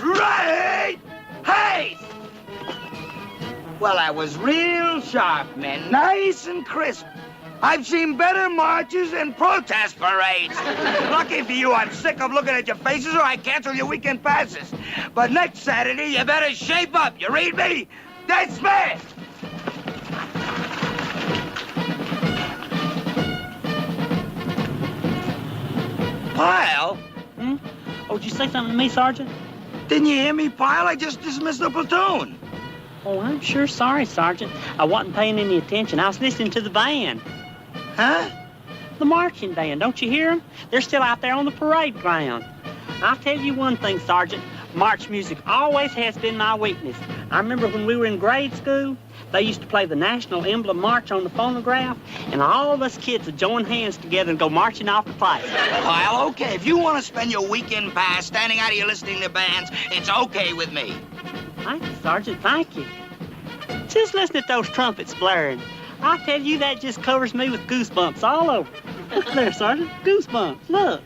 Right! Hey! Well, that was real sharp, men. Nice and crisp. I've seen better marches and protest parades. Lucky for you, I'm sick of looking at your faces or I cancel your weekend passes. But next Saturday, you better shape up. You read me? That's me! Pyle? Oh, did you say something to me, Sergeant? Didn't you hear me, Pyle? I just dismissed the platoon. Oh, I'm sure sorry, Sergeant. I wasn't paying any attention. I was listening to the band. Huh? The marching band. Don't you hear them? They're still out there on the parade ground. I'll tell you one thing, Sergeant. March music always has been my weakness. I remember when we were in grade school, they used to play the National Emblem March on the phonograph, and all of us kids would join hands together and go marching off the place. Pyle, okay, if you want to spend your weekend pass standing out here listening to bands, it's okay with me. Thank you, Sergeant, thank you. Just listen to those trumpets blaring. I tell you, that just covers me with goosebumps all over. Look there, Sergeant, goosebumps, look.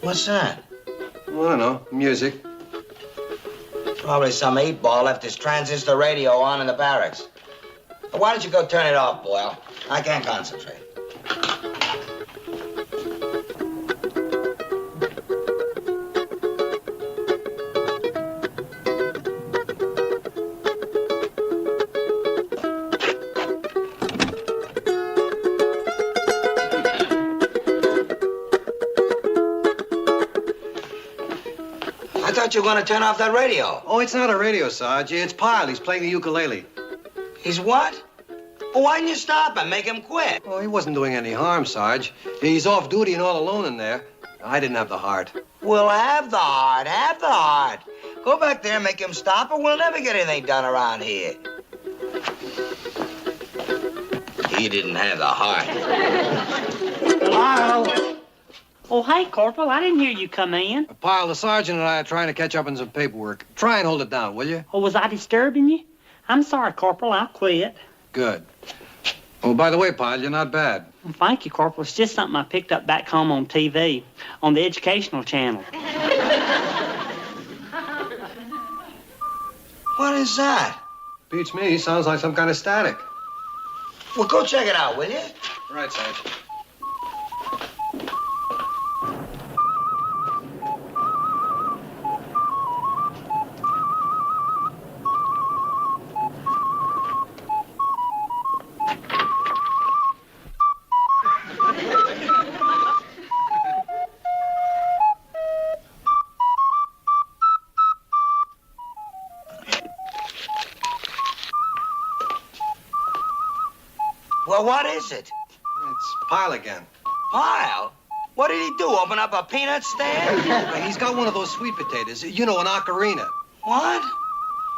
What's that? Well, I don't know. Music. Probably some 8-ball left his transistor radio on in the barracks. Why don't you go turn it off, Boyle? I can't concentrate. I thought you were going to turn off that radio. Oh, it's not a radio, Sarge. It's Pyle. He's playing the ukulele. He's what? Well, why didn't you stop him? Make him quit. Oh, he wasn't doing any harm, Sarge. He's off duty and all alone in there. I didn't have the heart. Well, have the heart. Have the heart. Go back there and make him stop, or we'll never get anything done around here. He didn't have the heart. Hello? Oh, hey, Corporal, I didn't hear you come in. Pyle, the sergeant and I are trying to catch up on some paperwork. Try and hold it down, will you? Oh, was I disturbing you? I'm sorry, Corporal, I'll quit. Good. Oh, by the way, Pyle, you're not bad. Well, thank you, Corporal. It's just something I picked up back home on TV, on the educational channel. What is that? Beats me. Sounds like some kind of static. Well, go check it out, will you? Right, Sarge. Well, what is it? It's Pyle again. Pyle? What did he do, open up a peanut stand? He's got one of those sweet potatoes. You know, an ocarina. What?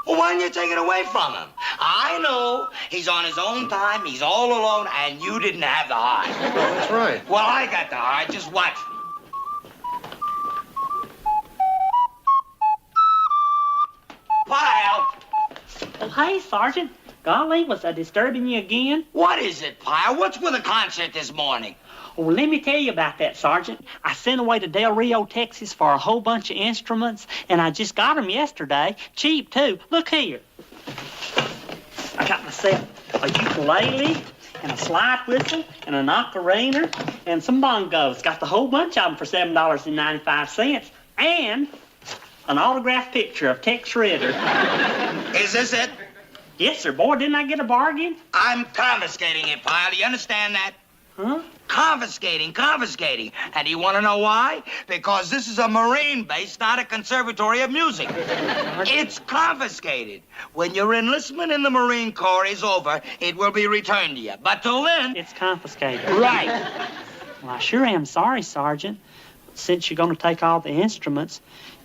Well, why didn't you take it away from him? I know. He's on his own time, he's all alone, and you didn't have the heart. Oh, that's right. Well, I got the heart. Just watch. Pyle! Oh, hey, Sergeant. Golly, was I disturbing you again? What is it, Pyle? What's with the concert this morning? Oh, let me tell you about that, Sergeant. I sent away to Del Rio, Texas for a whole bunch of instruments, and I just got them yesterday. Cheap, too. Look here. I got myself a ukulele and a slide whistle and an ocarina and some bongos. Got the whole bunch of them for $7.95 and an autographed picture of Tex Ritter. Is this it? Yes, sir. Boy, didn't I get a bargain? I'm confiscating it, Pyle. Do you understand that? Huh? Confiscating. And you want to know why? Because this is a Marine base, not a conservatory of music. It's confiscated. When your enlistment in the Marine Corps is over, it will be returned to you. But till then... It's confiscated. Right. Well, I sure am sorry, Sergeant. Since you're going to take all the instruments,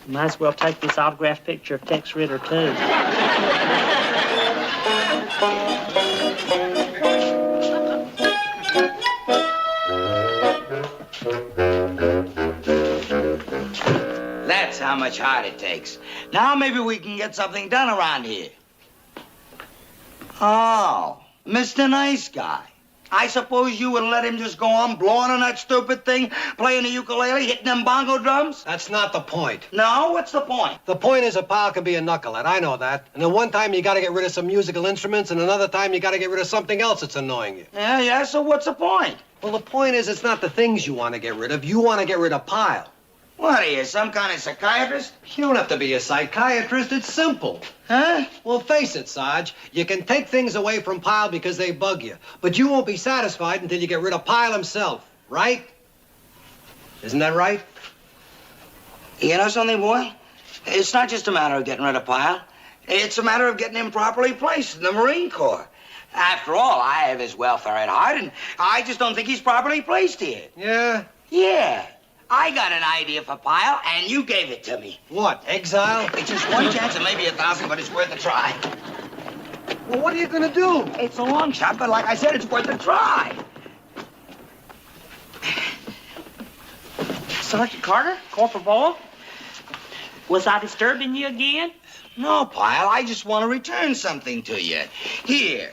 you might as well take this autographed picture of Tex Ritter, too. That's how much heart it takes. Now maybe we can get something done around here. Oh, Mr. Nice Guy. I suppose you would let him just go on blowing on that stupid thing, playing the ukulele, hitting them bongo drums? That's not the point. No? What's the point? The point is a pal can be a knucklehead. I know that. And then one time you got to get rid of some musical instruments, and another time you got to get rid of something else that's annoying you. Yeah, so what's the point? Well, the point is it's not the things you want to get rid of. You want to get rid of Pyle. What are you, some kind of psychiatrist? You don't have to be a psychiatrist. It's simple. Huh? Well, face it, Sarge. You can take things away from Pyle because they bug you. But you won't be satisfied until you get rid of Pyle himself, right? Isn't that right? You know something, boy? It's not just a matter of getting rid of Pyle. It's a matter of getting him properly placed in the Marine Corps. After all, I have his welfare at heart, and I just don't think he's properly placed here. Yeah? Yeah. I got an idea for Pyle, and you gave it to me. What, exile? It's just one chance and maybe 1,000, but it's worth a try. Well, what are you going to do? It's a long shot, but like I said, it's worth a try. Sergeant Carter, Corporal Boyle, was I disturbing you again? No, Pyle, I just want to return something to you. Here,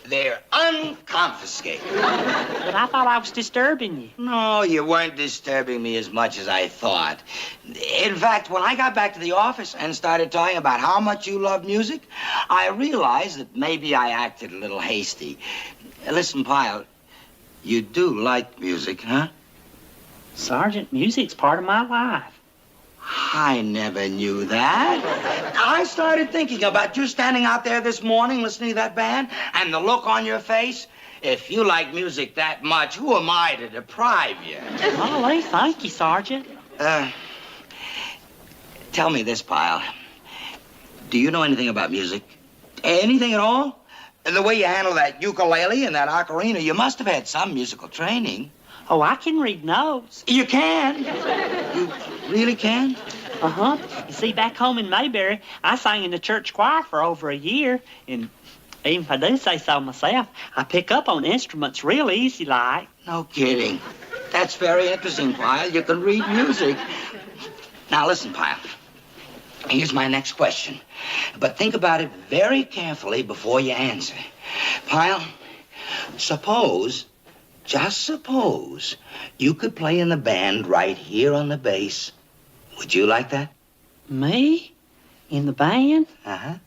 they're unconfiscated. But I thought I was disturbing you. No, you weren't disturbing me as much as I thought. In fact, when I got back to the office and started talking about how much you love music, I realized that maybe I acted a little hasty. Listen, Pyle, you do like music, huh? Sergeant, music's part of my life. I never knew that. I started thinking about you standing out there this morning listening to that band and the look on your face. If you like music that much, who am I to deprive you? Golly, thank you, Sergeant. Tell me this, Pyle. Do you know anything about music? Anything at all? The way you handle that ukulele and that ocarina, you must have had some musical training. Oh, I can read notes. You can? You really can? Uh-huh. You see, back home in Mayberry, I sang in the church choir for over a year, and even if I do say so myself, I pick up on instruments real easy like. No kidding. That's very interesting, Pyle. You can read music. Now, listen, Pyle. Here's my next question. But think about it very carefully before you answer. Pyle, just suppose, you could play in the band right here on the bass. Would you like that? Me? In the band? Uh-huh.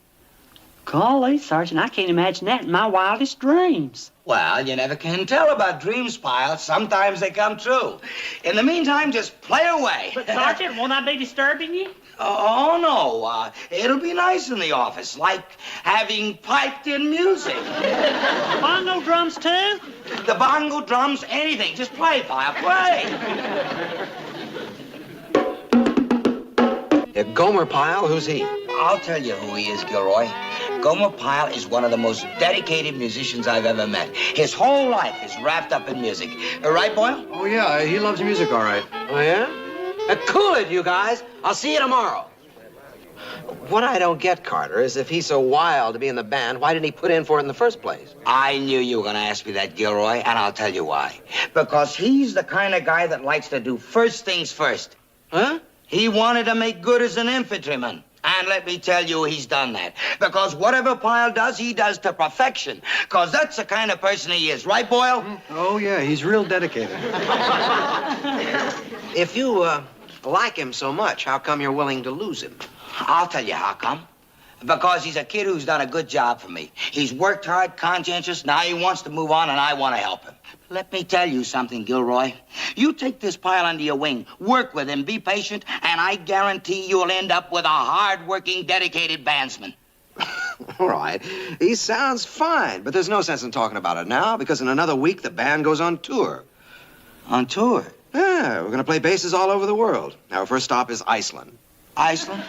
Golly, Sergeant, I can't imagine that in my wildest dreams. Well, you never can tell about dreams, Pyle. Sometimes they come true. In the meantime, just play away. But, Sergeant, won't I be disturbing you? Oh, no. It'll be nice in the office, like having piped in music. Bongo drums, too? The bongo drums, anything. Just play, Pyle, play. Gomer Pyle, who's he? I'll tell you who he is, Gilroy. Gomer Pyle is one of the most dedicated musicians I've ever met. His whole life is wrapped up in music. Right, Boyle? Oh, yeah, he loves music, all right. Oh, yeah? Cool it, you guys. I'll see you tomorrow. What I don't get, Carter, is if he's so wild to be in the band, why didn't he put in for it in the first place? I knew you were going to ask me that, Gilroy, and I'll tell you why. Because he's the kind of guy that likes to do first things first. Huh? He wanted to make good as an infantryman. And let me tell you, he's done that. Because whatever Pyle does, he does to perfection. Because that's the kind of person he is. Right, Boyle? Oh, yeah, he's real dedicated. If you like him so much, how come you're willing to lose him? I'll tell you how come. Because he's a kid who's done a good job for me. He's worked hard, conscientious. Now he wants to move on, and I want to help him. Let me tell you something, Gilroy. You take this Pyle under your wing, work with him, be patient, and I guarantee you'll end up with a hard-working, dedicated bandsman. All right. He sounds fine, but there's no sense in talking about it now, because in another week, the band goes on tour. On tour? Yeah, we're going to play bases all over the world. Our first stop is Iceland. Iceland?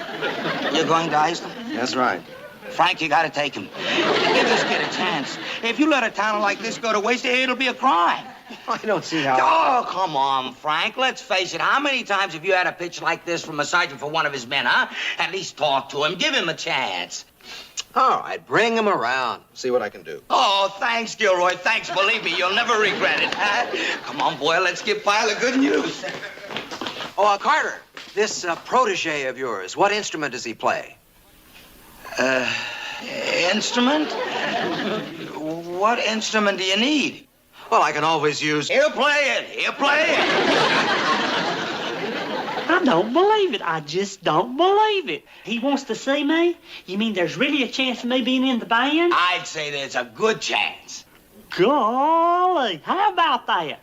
You're going to Iceland? That's right. Frank, you got to take him. Give this kid a chance. If you let a talent like this go to waste, it'll be a crime. I don't see how... Oh, come on, Frank. Let's face it. How many times have you had a pitch like this from a sergeant for one of his men, huh? At least talk to him. Give him a chance. All right, bring him around. See what I can do. Oh, thanks, Gilroy. Thanks. Believe me, you'll never regret it. Huh? Come on, boy. Let's give Pyle the good news. Oh, Carter. This protege of yours, what instrument does he play? Instrument? What instrument do you need? Well, I can always use... He'll play it. He'll play it. I don't believe it. I just don't believe it. He wants to see me? You mean there's really a chance of me being in the band? I'd say there's a good chance. Golly, how about that?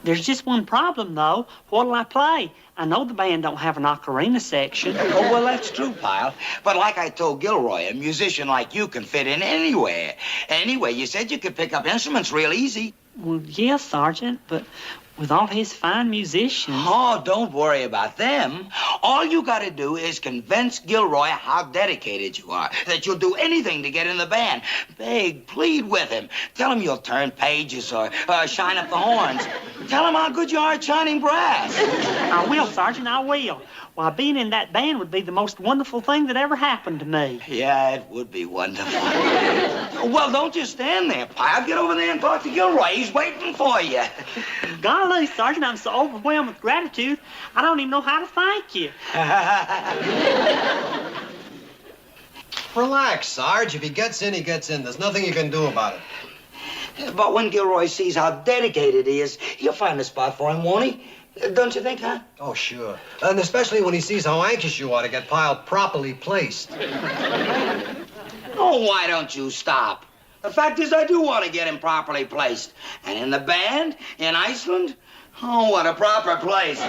There's just one problem, though. What'll I play? I know the band don't have an ocarina section. Oh, well, that's true, pal. But like I told Gilroy, a musician like you can fit in anywhere. Anyway, you said you could pick up instruments real easy. Well, yes, Sergeant, but with all his fine musicians... Oh, don't worry about them. All you gotta do is convince Gilroy how dedicated you are, that you'll do anything to get in the band. Beg, plead with him. Tell him you'll turn pages or shine up the horns. Tell him how good you are at shining brass. I will, Sergeant, I will. Why, being in that band would be the most wonderful thing that ever happened to me. Yeah, it would be wonderful. Well, don't just stand there, pal. Get over there and talk to Gilroy. He's waiting for you. Golly, Sergeant, I'm so overwhelmed with gratitude, I don't even know how to thank you. Relax, Sarge. If he gets in, he gets in. There's nothing you can do about it. But when Gilroy sees how dedicated he is, he'll find a spot for him, won't he? Don't you think, huh? Oh, sure. And especially when he sees how anxious you are to get Pyle properly placed. Oh, why don't you stop? The fact is, I do want to get him properly placed. And in the band, in Iceland, oh, what a proper place.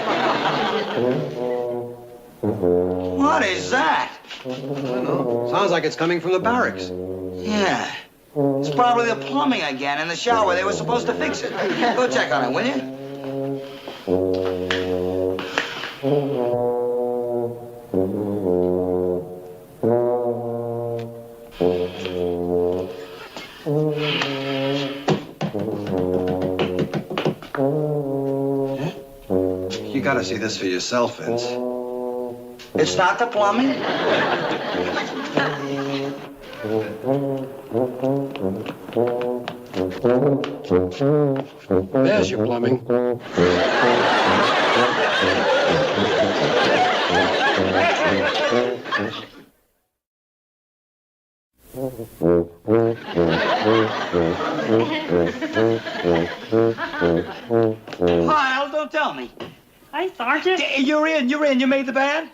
What is that? I don't know. Sounds like it's coming from the barracks. Yeah. It's probably the plumbing again in the shower. They were supposed to fix it. Go check on it, will you? You gotta see this for yourself, Vince. It's not the plumbing? There's your plumbing. Pyle, don't tell me. Hey, Sergeant. You're in. You made the band?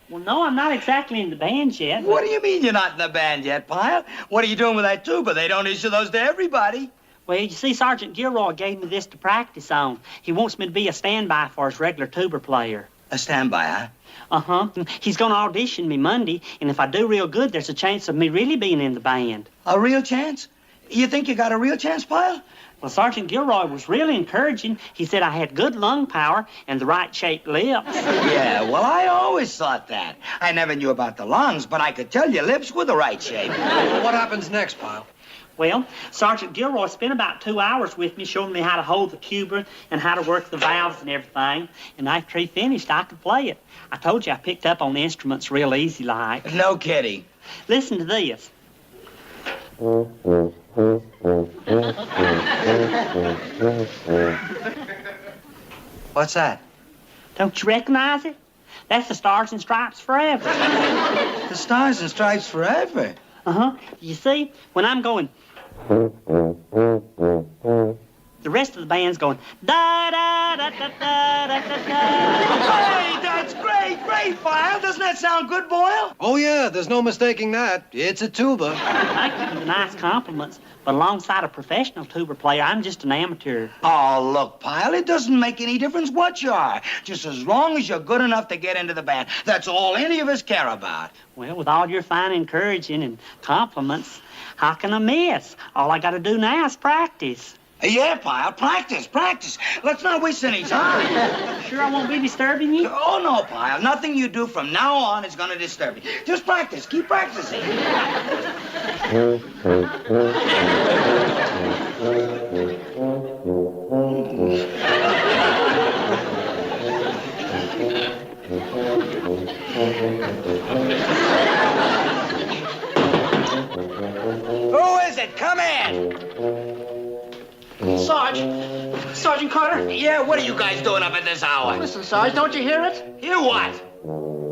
Well, no, I'm not exactly in the band yet. What do you mean you're not in the band yet, Pyle? What are you doing with that tuba? They don't issue those to everybody. Well, you see, Sergeant Gilroy gave me this to practice on. He wants me to be a standby for his regular tuba player. A standby, huh? Uh-huh. He's going to audition me Monday, and if I do real good, there's a chance of me really being in the band. A real chance? You think you got a real chance, Pyle? Well, Sergeant Gilroy was really encouraging. He said I had good lung power and the right-shaped lips. Yeah, well, I always thought that. I never knew about the lungs, but I could tell your lips were the right shape. Well, what happens next, Pyle? Well, Sergeant Gilroy spent about 2 hours with me showing me how to hold the tuba and how to work the valves and everything. And after he finished, I could play it. I told you I picked up on the instruments real easy like. No kidding. Listen to this. What's that? Don't you recognize it? That's the Stars and Stripes Forever. The Stars and Stripes Forever. Uh-huh. You see, when I'm going... The rest of the band's going... Da-da-da-da-da-da-da-da. Hey, that's great, Pyle. Doesn't that sound good, Boyle? Oh, yeah, there's no mistaking that. It's a tuba. Thank you for the nice compliments, but alongside a professional tuba player, I'm just an amateur. Oh, look, Pyle, it doesn't make any difference what you are. Just as long as you're good enough to get into the band. That's all any of us care about. Well, with all your fine encouraging and compliments, how can I miss? All I got to do now is practice. Yeah, Pyle, practice. Let's not waste any time. Sure I won't be disturbing you? Oh, no, Pyle. Nothing you do from now on is going to disturb you. Just practice. Keep practicing. Who is it? Come in. Sarge, Sergeant Carter. Yeah, what are you guys doing up at this hour? Listen, Sarge, don't you hear it? Hear what?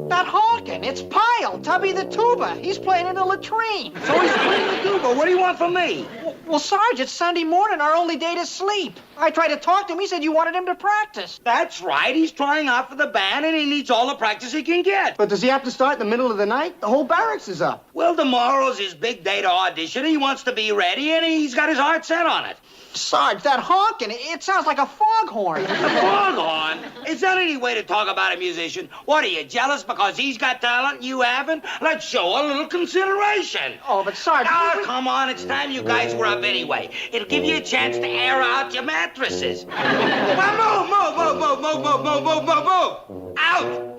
That honking. It's Pyle, Tubby the tuba. He's playing in the latrine. So he's playing the tuba. What do you want from me? Well, Sarge, it's Sunday morning, our only day to sleep. I tried to talk to him. He said you wanted him to practice. That's right. He's trying out for the band, and he needs all the practice he can get. But does he have to start in the middle of the night? The whole barracks is up. Well, tomorrow's his big day to audition. He wants to be ready, and he's got his heart set on it. Sarge, that honking, it sounds like a foghorn. A foghorn? Is that any way to talk about a musician? What, are you jealous because he's got talent and you haven't? Let's show a little consideration. Oh, but Sarge... Oh, come on. It's time you guys were up anyway. It'll give you a chance to air out your mattresses. Well, move. Out!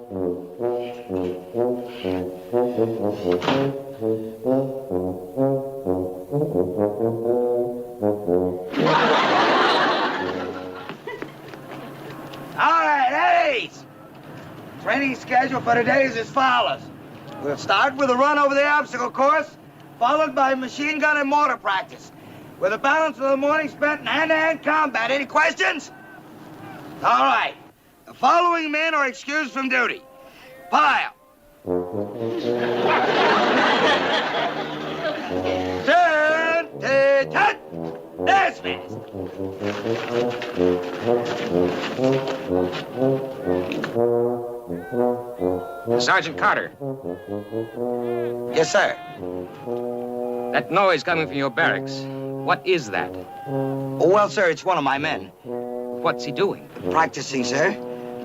All right, Ace. Training schedule for today is as follows. We'll start with a run over the obstacle course, followed by machine gun and mortar practice, with the balance of the morning spent in hand-to-hand combat. Any questions? All right. The following men are excused from duty. Pyle. Turn, tut. Dismissed. Sergeant Carter, Yes, sir. that noise coming from your barracks, what is that? Well, sir, it's one of my men. What's he doing? Practicing, sir.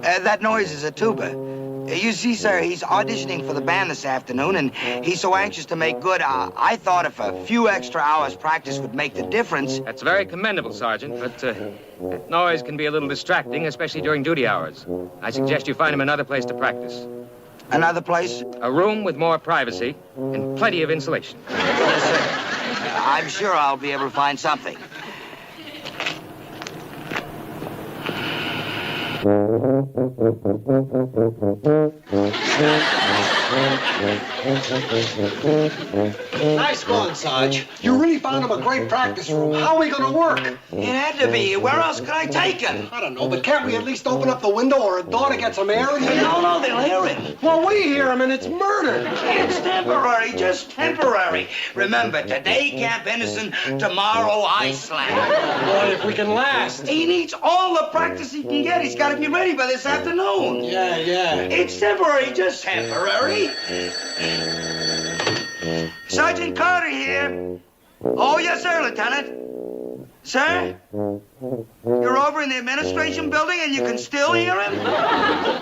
That noise is a tuba. You see, sir, he's auditioning for the band this afternoon, and he's so anxious to make good, I thought if a few extra hours practice would make the difference. That's very commendable, Sergeant, but that noise can be a little distracting, especially during duty hours. I suggest you find him another place to practice. Another place? A room with more privacy and plenty of insulation. Yes, sir. I'm sure I'll be able to find something. Nice going, Sarge. You really found him a great practice room. How are we going to work? It had to be. Where else could I take him? I don't know, but can't we at least open up the window or a door to get some air in here? No, they'll hear it. Well, we hear him and it's murder. It's temporary, just temporary. Remember, today Camp Innocent, tomorrow Iceland. Boy, if we can last. He needs all the practice he can get. He's got to be ready by this afternoon. Yeah. It's temporary, just temporary. Sergeant Carter here. Oh, yes, sir, Lieutenant. Sir? You're over in the administration building and you can still hear him?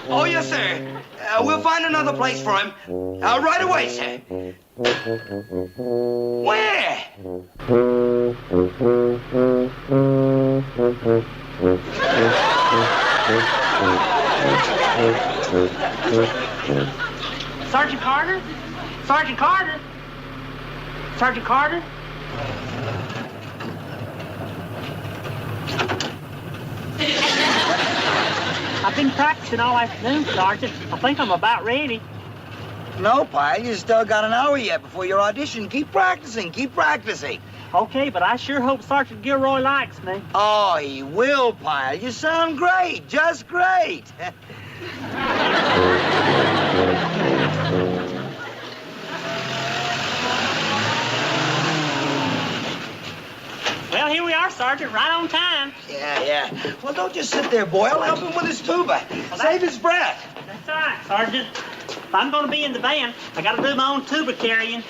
Oh, yes, sir. We'll find another place for him. Right away, sir. Where? Sergeant Carter? Sergeant Carter? Sergeant Carter? I've been practicing all afternoon, Sergeant. I think I'm about ready. No, Pyle, you still got an hour yet before your audition. Keep practicing, keep practicing. Okay, but I sure hope Sergeant Gilroy likes me. Oh, he will, Pyle. You sound great, just great. Well, here we are, Sergeant, right on time. Yeah. Well, don't just sit there, boy. I'll help him with his tuba. Save his breath. That's all right, Sergeant. If I'm going to be in the band, I got to do my own tuba carrying.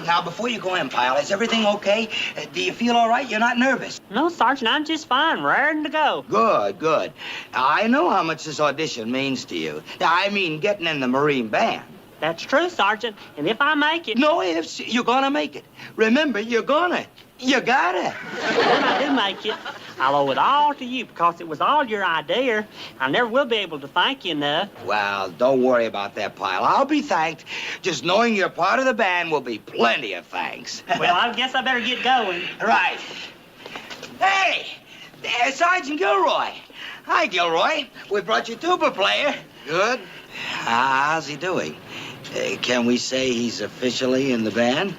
Now, before you go in, Pyle, is everything okay? Do you feel all right? You're not nervous? No, Sergeant, I'm just fine, raring to go. Good. I know how much this audition means to you. I mean, getting in the Marine band. That's true, Sergeant, and if I make it... No ifs. You're gonna make it. Remember, you're gonna. You gotta. When I do make it, I'll owe it all to you because it was all your idea. I never will be able to thank you enough. Well, don't worry about that, Pyle. I'll be thanked. Just knowing you're part of the band will be plenty of thanks. Well, I guess I better get going. Right. Hey, there's Sergeant Gilroy. Hi, Gilroy. We brought you tuba player. Good? How's he doing? Can we say he's officially in the band?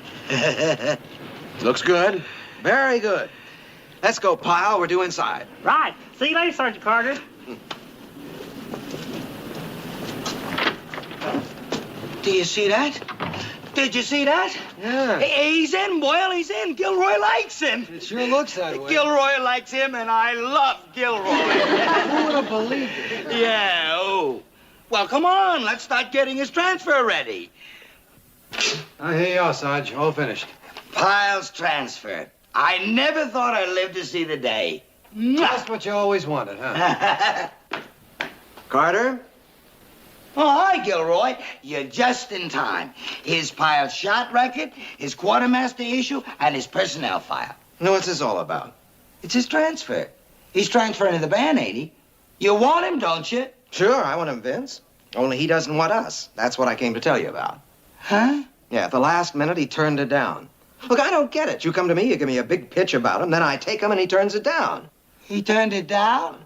Looks good. Very good. Let's go, Pyle. We're due inside. Right. See you later, Sergeant Carter. Do you see that? Did you see that? Yeah. He's in, Boyle. He's in. Gilroy likes him. It sure looks that way. Gilroy likes him, and I love Gilroy. Who would have believed it? Yeah, oh. Well, come on. Let's start getting his transfer ready. Here you are, Sarge. All finished. Pyle's transfer. I never thought I'd live to see the day. Just what you always wanted, huh? Carter? Oh, hi, Gilroy. You're just in time. Here's Pyle's shot record, his quartermaster issue, and his personnel file. Know what's this all about? It's his transfer. He's transferring to the band, ain't he? You want him, don't you? Sure, I want him, Vince. Only he doesn't want us. That's what I came to tell you about. Huh? Yeah, at the last minute, he turned it down. Look, I don't get it. You come to me, you give me a big pitch about him, then I take him and he turns it down. He turned it down?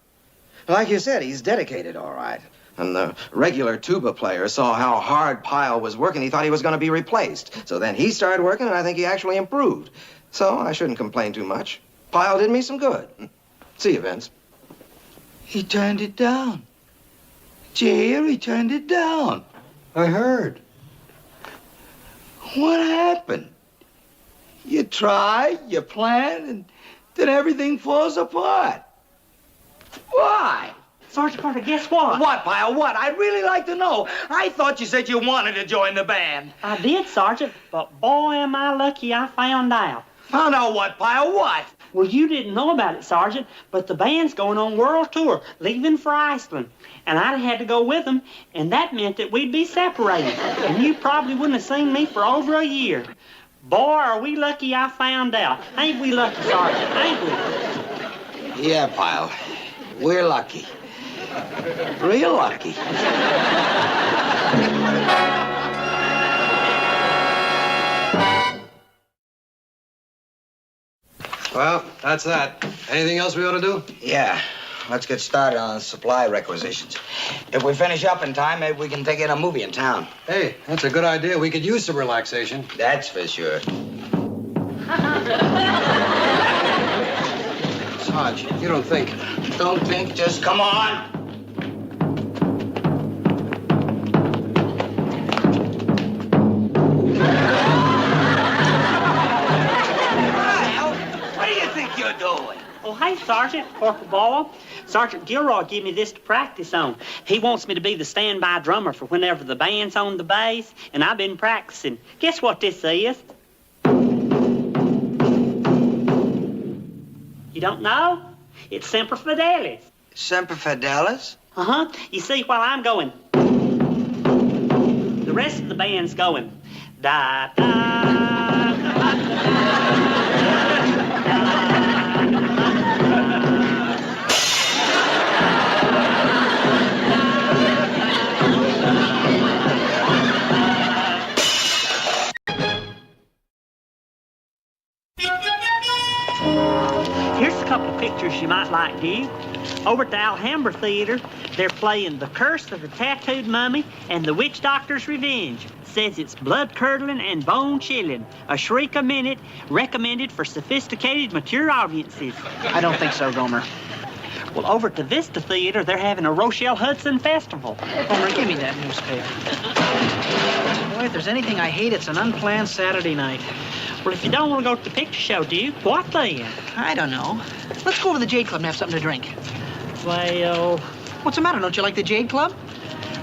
Like you said, he's dedicated, all right. And the regular tuba player saw how hard Pyle was working. He thought he was going to be replaced. So then he started working, and I think he actually improved. So I shouldn't complain too much. Pyle did me some good. See you, Vince. He turned it down. Did you hear? He turned it down. I heard. What happened? You try, you plan, and then everything falls apart. Why? Sergeant Carter, guess what? What, Pyle? What? I'd really like to know. I thought you said you wanted to join the band. I did, Sergeant, but boy, am I lucky I found out. Found out what, Pyle? What? Well, you didn't know about it, Sergeant, but the band's going on world tour, leaving for Iceland. And I'd have had to go with them, and that meant that we'd be separated. And you probably wouldn't have seen me for over a year. Boy, are we lucky I found out. Ain't we lucky, Sergeant? Ain't we? Yeah, Pyle. We're lucky. Real lucky. Well, that's that. Anything else we ought to do? Yeah. Let's get started on supply requisitions. If we finish up in time, maybe we can take in a movie in town. Hey, that's a good idea. We could use some relaxation. That's for sure. Sarge, you don't think. Don't think, just come on. Kyle, what do you think you're doing? Oh, hey, Sergeant, Corporal Ball. Sergeant Gilroy gave me this to practice on. He wants me to be the standby drummer for whenever the band's on the bass, and I've been practicing. Guess what this is? You don't know? It's Semper Fidelis. Semper Fidelis? Uh-huh. You see, while I'm going, the rest of the band's going. Da, da, da, da, da. Here's a couple of pictures you might like, Duke. Over at the Alhambra Theater, they're playing The Curse of the Tattooed Mummy and The Witch Doctor's Revenge. Says it's blood-curdling and bone-chilling. A shriek a minute, recommended for sophisticated, mature audiences. I don't think so, Gomer. Well, over at the Vista Theater, they're having a Rochelle Hudson Festival. Gomer, give me that newspaper. Boy, if there's anything I hate, it's an unplanned Saturday night. Well, if you don't want to go to the picture show, Duke, what then? I don't know. Let's go over to the Jade Club and have something to drink. Well, What's the matter? Don't you like the Jade Club?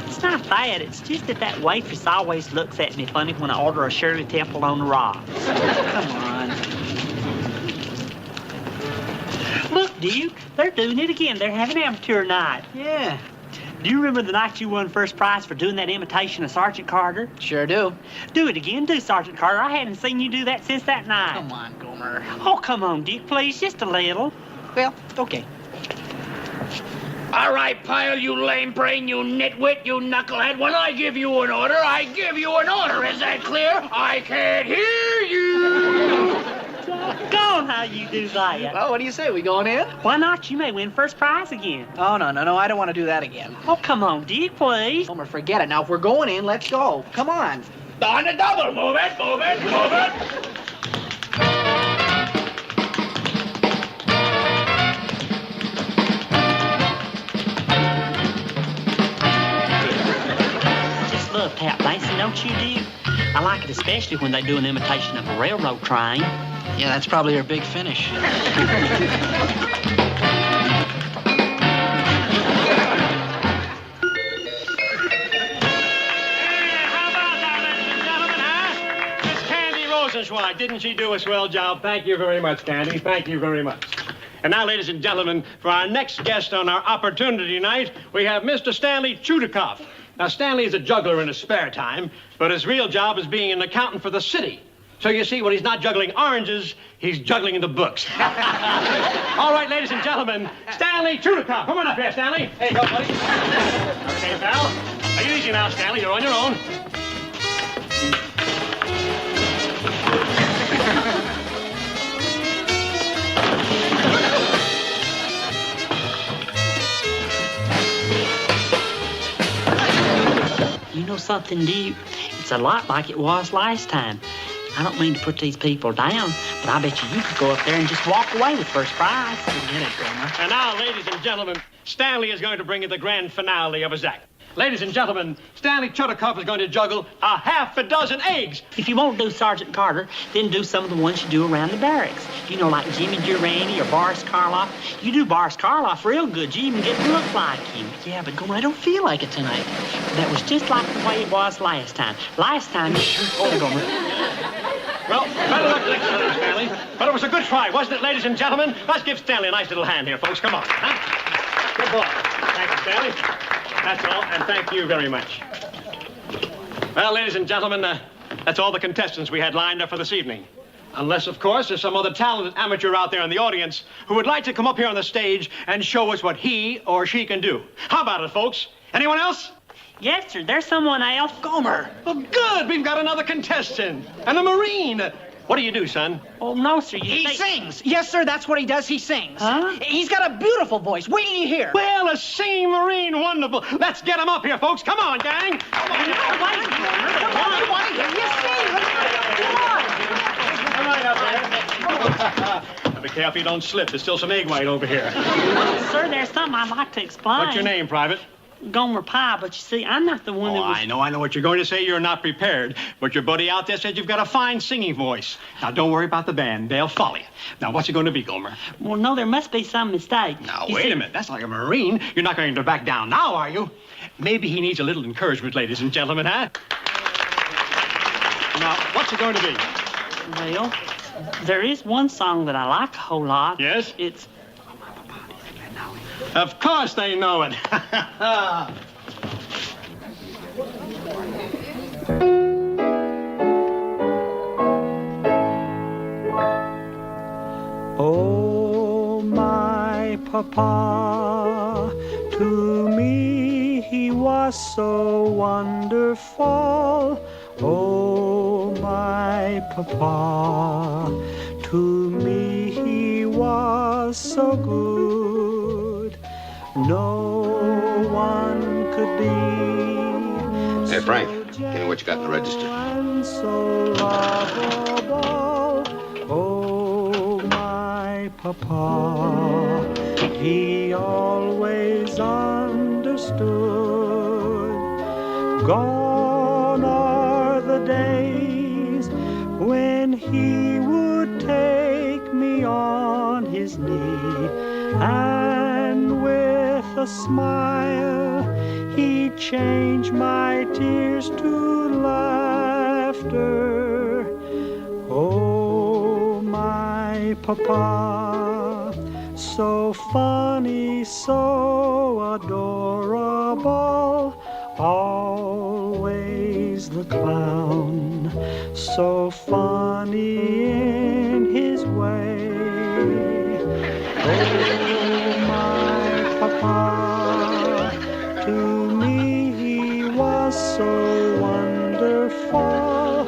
it's not that. It's just that waitress always looks at me funny when I order a Shirley Temple on the rocks. Come on. Look, Duke, they're doing it again. They're having amateur night. Yeah, Do you remember the night you won first prize for doing that imitation of Sergeant Carter? sure do. Do it again. Do Sergeant Carter. I hadn't seen you do that since that night. Come on, Gomer. Oh, come on, Duke, please. Just a little. Well, okay. All right, Pyle, you lame brain, you nitwit, you knucklehead. When I give you an order, I give you an order. Is that clear? I can't hear you. Go on, how you do that. Well, what do you say? We going in? Why not? You may win first prize again. Oh, no. I don't want to do that again. Oh, come on, Duke, please. Gomer, forget it. Now, if we're going in, let's go. Come on. On the double. Move it, move it, move it. love tap dancing, don't you, dear? I like it especially when they do an imitation of a railroad train. Yeah, that's probably her big finish. Why, didn't she do a swell job? Thank you very much, Candy. Thank you very much. And now, ladies and gentlemen, for our next guest on our opportunity night, we have Mr. Stanley Chudikoff. Now, Stanley is a juggler in his spare time, but his real job is being an accountant for the city. So you see, when he's not juggling oranges, he's juggling in the books. All right, ladies and gentlemen, Stanley Chudikoff. Come on up here, Stanley. Hey, go, buddy. Okay, pal. Take it easy now, Stanley. You're on your own. You know something, dear? It's a lot like it was last time. I don't mean to put these people down, but I bet you could go up there and just walk away with first prize. Forget it, Gomer. And now, ladies and gentlemen, Stanley is going to bring you the grand finale of his act. Ladies and gentlemen, Stanley Chudikoff is going to juggle a half a dozen eggs. If you won't do Sergeant Carter, then do some of the ones you do around the barracks. You know, like Jimmy Durante or Boris Karloff. You do Boris Karloff real good. You even get to look like him. Yeah, but Gomer, I don't feel like it tonight. That was just like the way it was last time. Last time, Oh, Gomer. Well, better luck next time, Stanley. But it was a good try, wasn't it, ladies and gentlemen? Let's give Stanley a nice little hand here, folks. Come on. Huh? Good boy. Thank you, Stanley. That's all, and thank you very much. Well, ladies and gentlemen, that's all the contestants we had lined up for this evening. Unless, of course, there's some other talented amateur out there in the audience who would like to come up here on the stage and show us what he or she can do. How about it, folks? Anyone else? yes, sir, there's someone else. Gomer. Well, good. We've got another contestant. And a Marine. What do you do, son? Oh, no, sir. He sings. Yes, sir, that's what he does. He sings. Huh? He's got a beautiful voice. Wait till you hear. Well, a singing Marine. Wonderful. Let's get him up here, folks. Come on, gang. Come on. I want to hear you sing. Come right up there. Now, be careful you don't slip. There's still some egg white over here. Sir, there's something I'd like to explain. What's your name, Private? Gomer Pyle, but you see, I'm not the one that was... I know what you're going to say. You're not prepared. But your buddy out there said you've got a fine singing voice. Now, don't worry about the band. They'll follow you. Now, what's it going to be, Gomer? Well, no, there must be some mistake. Now, You wait see- a minute. That's like a Marine. You're not going to back down now, are you? Maybe he needs a little encouragement, ladies and gentlemen, huh? Now, what's it going to be? Well, there is one song that I like a whole lot. Yes? It's... Of course they know it. Oh, my papa, to me he was so wonderful. Oh, my papa, to me he was so good. No one could be. Hey, Frank, give me what you got in the register. And so lovable. Oh, my papa, he always understood. Gone are the days when he would take me on his knee, and with a smile he'd change my tears to laughter. Oh, my papa, so funny, so adorable, always the clown, so funny in his way. Oh, my papa, to me he was so wonderful.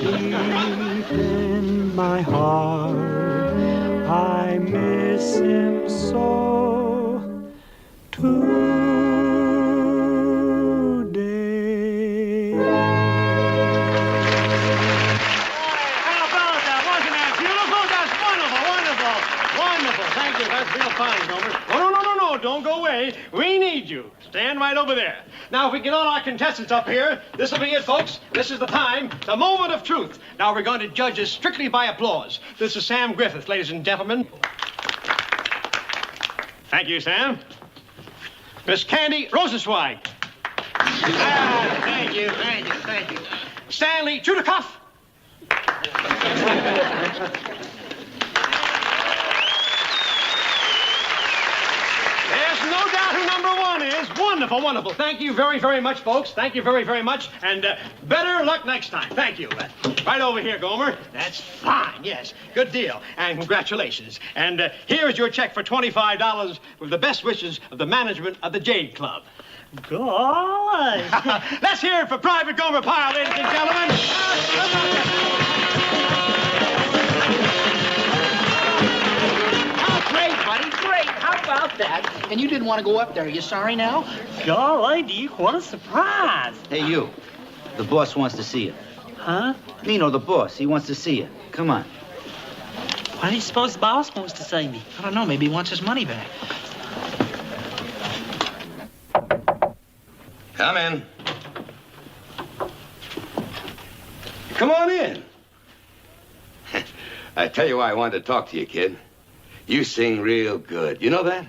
Deep in my heart, I miss him so today. How about that? Wasn't that beautiful? That's wonderful. Thank you. That's real fine, Gomer. Oh, no. Don't go away. We need you. Stand right right over there. Now, if we get all our contestants up here, this will be it, folks. This is the time, the moment of truth. Now, we're going to judge this strictly by applause. This is Sam Griffith, ladies and gentlemen. Thank you, Sam. Miss Candy Rosenzweig. Thank you. Stanley Chudikoff. There's no doubt who number one is. Wonderful, wonderful. Thank you very, very much, folks. Thank you very, very much. And better luck next time. Thank you. Right over here, Gomer. That's fine, yes. Good deal. And congratulations. And here's your check for $25 with the best wishes of the management of the Jade Club. Golly. Let's hear it for Private Gomer Pyle, ladies and gentlemen. Great, buddy, great. How about that? And you didn't want to go up there. Are you sorry now? Golly, Duke, what a surprise. Hey, you. The boss wants to see you. Huh? Nino, the boss, he wants to see you. Come on. Why do you suppose the boss wants to see me? I don't know. Maybe he wants his money back. Come in. Come on in. I tell you why I wanted to talk to you, kid. You sing real good. You know that?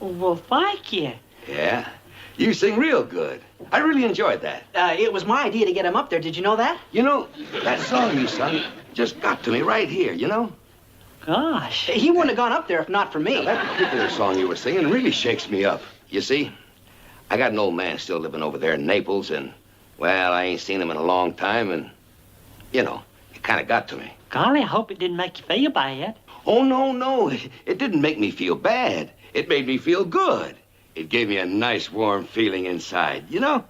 Well, thank you. Yeah. You sing real good. I really enjoyed that. It was my idea to get him up there. Did you know that? You know, that song you sung just got to me right here, you know? Gosh. He wouldn't have gone up there if not for me. Now, that particular song you were singing really shakes me up. You see, I got an old man still living over there in Naples, and, well, I ain't seen him in a long time, and, you know, it kind of got to me. Golly, I hope it didn't make you feel bad. Oh, no. It didn't make me feel bad. It made me feel good. It gave me a nice, warm feeling inside, you know?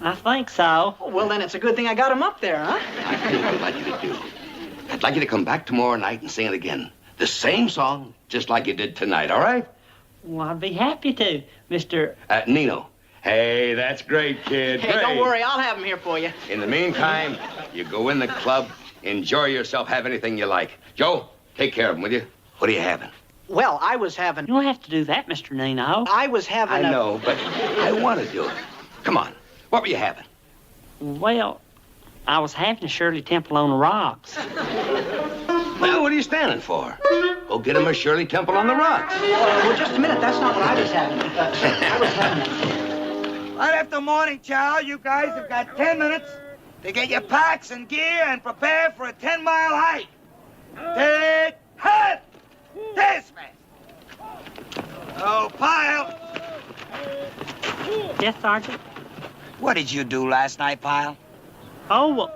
I think so. Well, then it's a good thing I got him up there, huh? I think I'd like you to do. I'd like you to come back tomorrow night and sing it again. The same song, just like you did tonight, all right? Well, I'd be happy to, Mr. Nino. Hey, that's great, kid. Hey, great. don't worry. I'll have him here for you. In the meantime, you go in the club, enjoy yourself, have anything you like. Joe, take care of him, will you? What are you having? Well, I was having... You don't have to do that, Mr. Nino. I was having I know, but I want to do it. Come on. What were you having? Well, I was having a Shirley Temple on the rocks. Well, what are you standing for? Go get him a Shirley Temple on the rocks. Well, just a minute. That's not what I was having. I was having... Right after morning chow, you guys have got 10 minutes to get your packs and gear and prepare for a 10-mile hike. Take head! Dismiss! Oh, Pyle. Yes, Sergeant? What did you do last night, Pyle? Oh, well,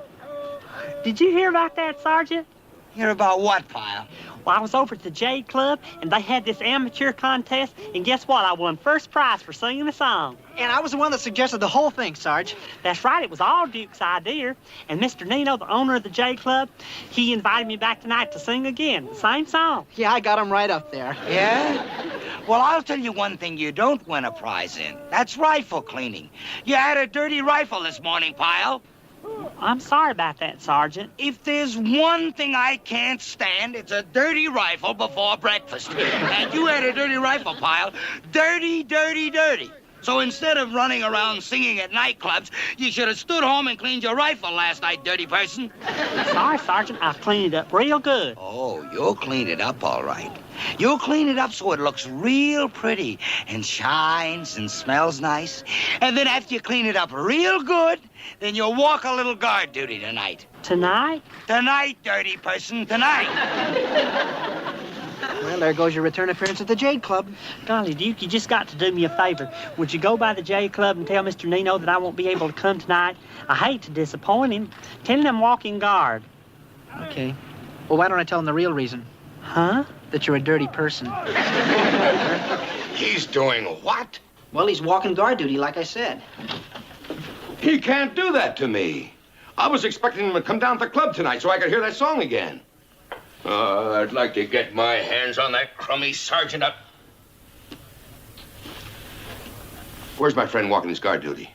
did you hear about that, Sergeant? Hear about what, Pyle? Well, I was over at the Jade Club, and they had this amateur contest, and guess what? I won first prize for singing the song. And I was the one that suggested the whole thing, Sarge. That's right. It was all Duke's idea. And Mr. Nino, the owner of the Jade Club, he invited me back tonight to sing again, the same song. Yeah, I got him right up there. Yeah? Well, I'll tell you one thing you don't win a prize in. That's rifle cleaning. You had a dirty rifle this morning, Pyle. I'm sorry about that, Sergeant. If there's one thing I can't stand, it's a dirty rifle before breakfast. And you had a dirty rifle, Pyle. Dirty, dirty, dirty. So instead of running around singing at nightclubs, you should have stood home and cleaned your rifle last night, dirty person. Sorry, Sergeant. I cleaned it up real good. Oh, you'll clean it up all right. You'll clean it up so it looks real pretty and shines and smells nice. And then after you clean it up real good, then you'll walk a little guard duty tonight. Tonight? Tonight, dirty person, tonight. Well, there goes your return appearance at the Jade Club. Golly, Duke, you just got to do me a favor. Would you go by the Jade Club and tell Mr. Nino that I won't be able to come tonight? I hate to disappoint him. Tell him I'm walking guard. Okay. Well, why don't I tell him the real reason? Huh? That you're a dirty person. He's doing what? Well, he's walking guard duty, like I said. He can't do that to me. I was expecting him to come down to the club tonight so I could hear that song again. I'd like to get my hands on that crummy sergeant up. Where's my friend walking his guard duty?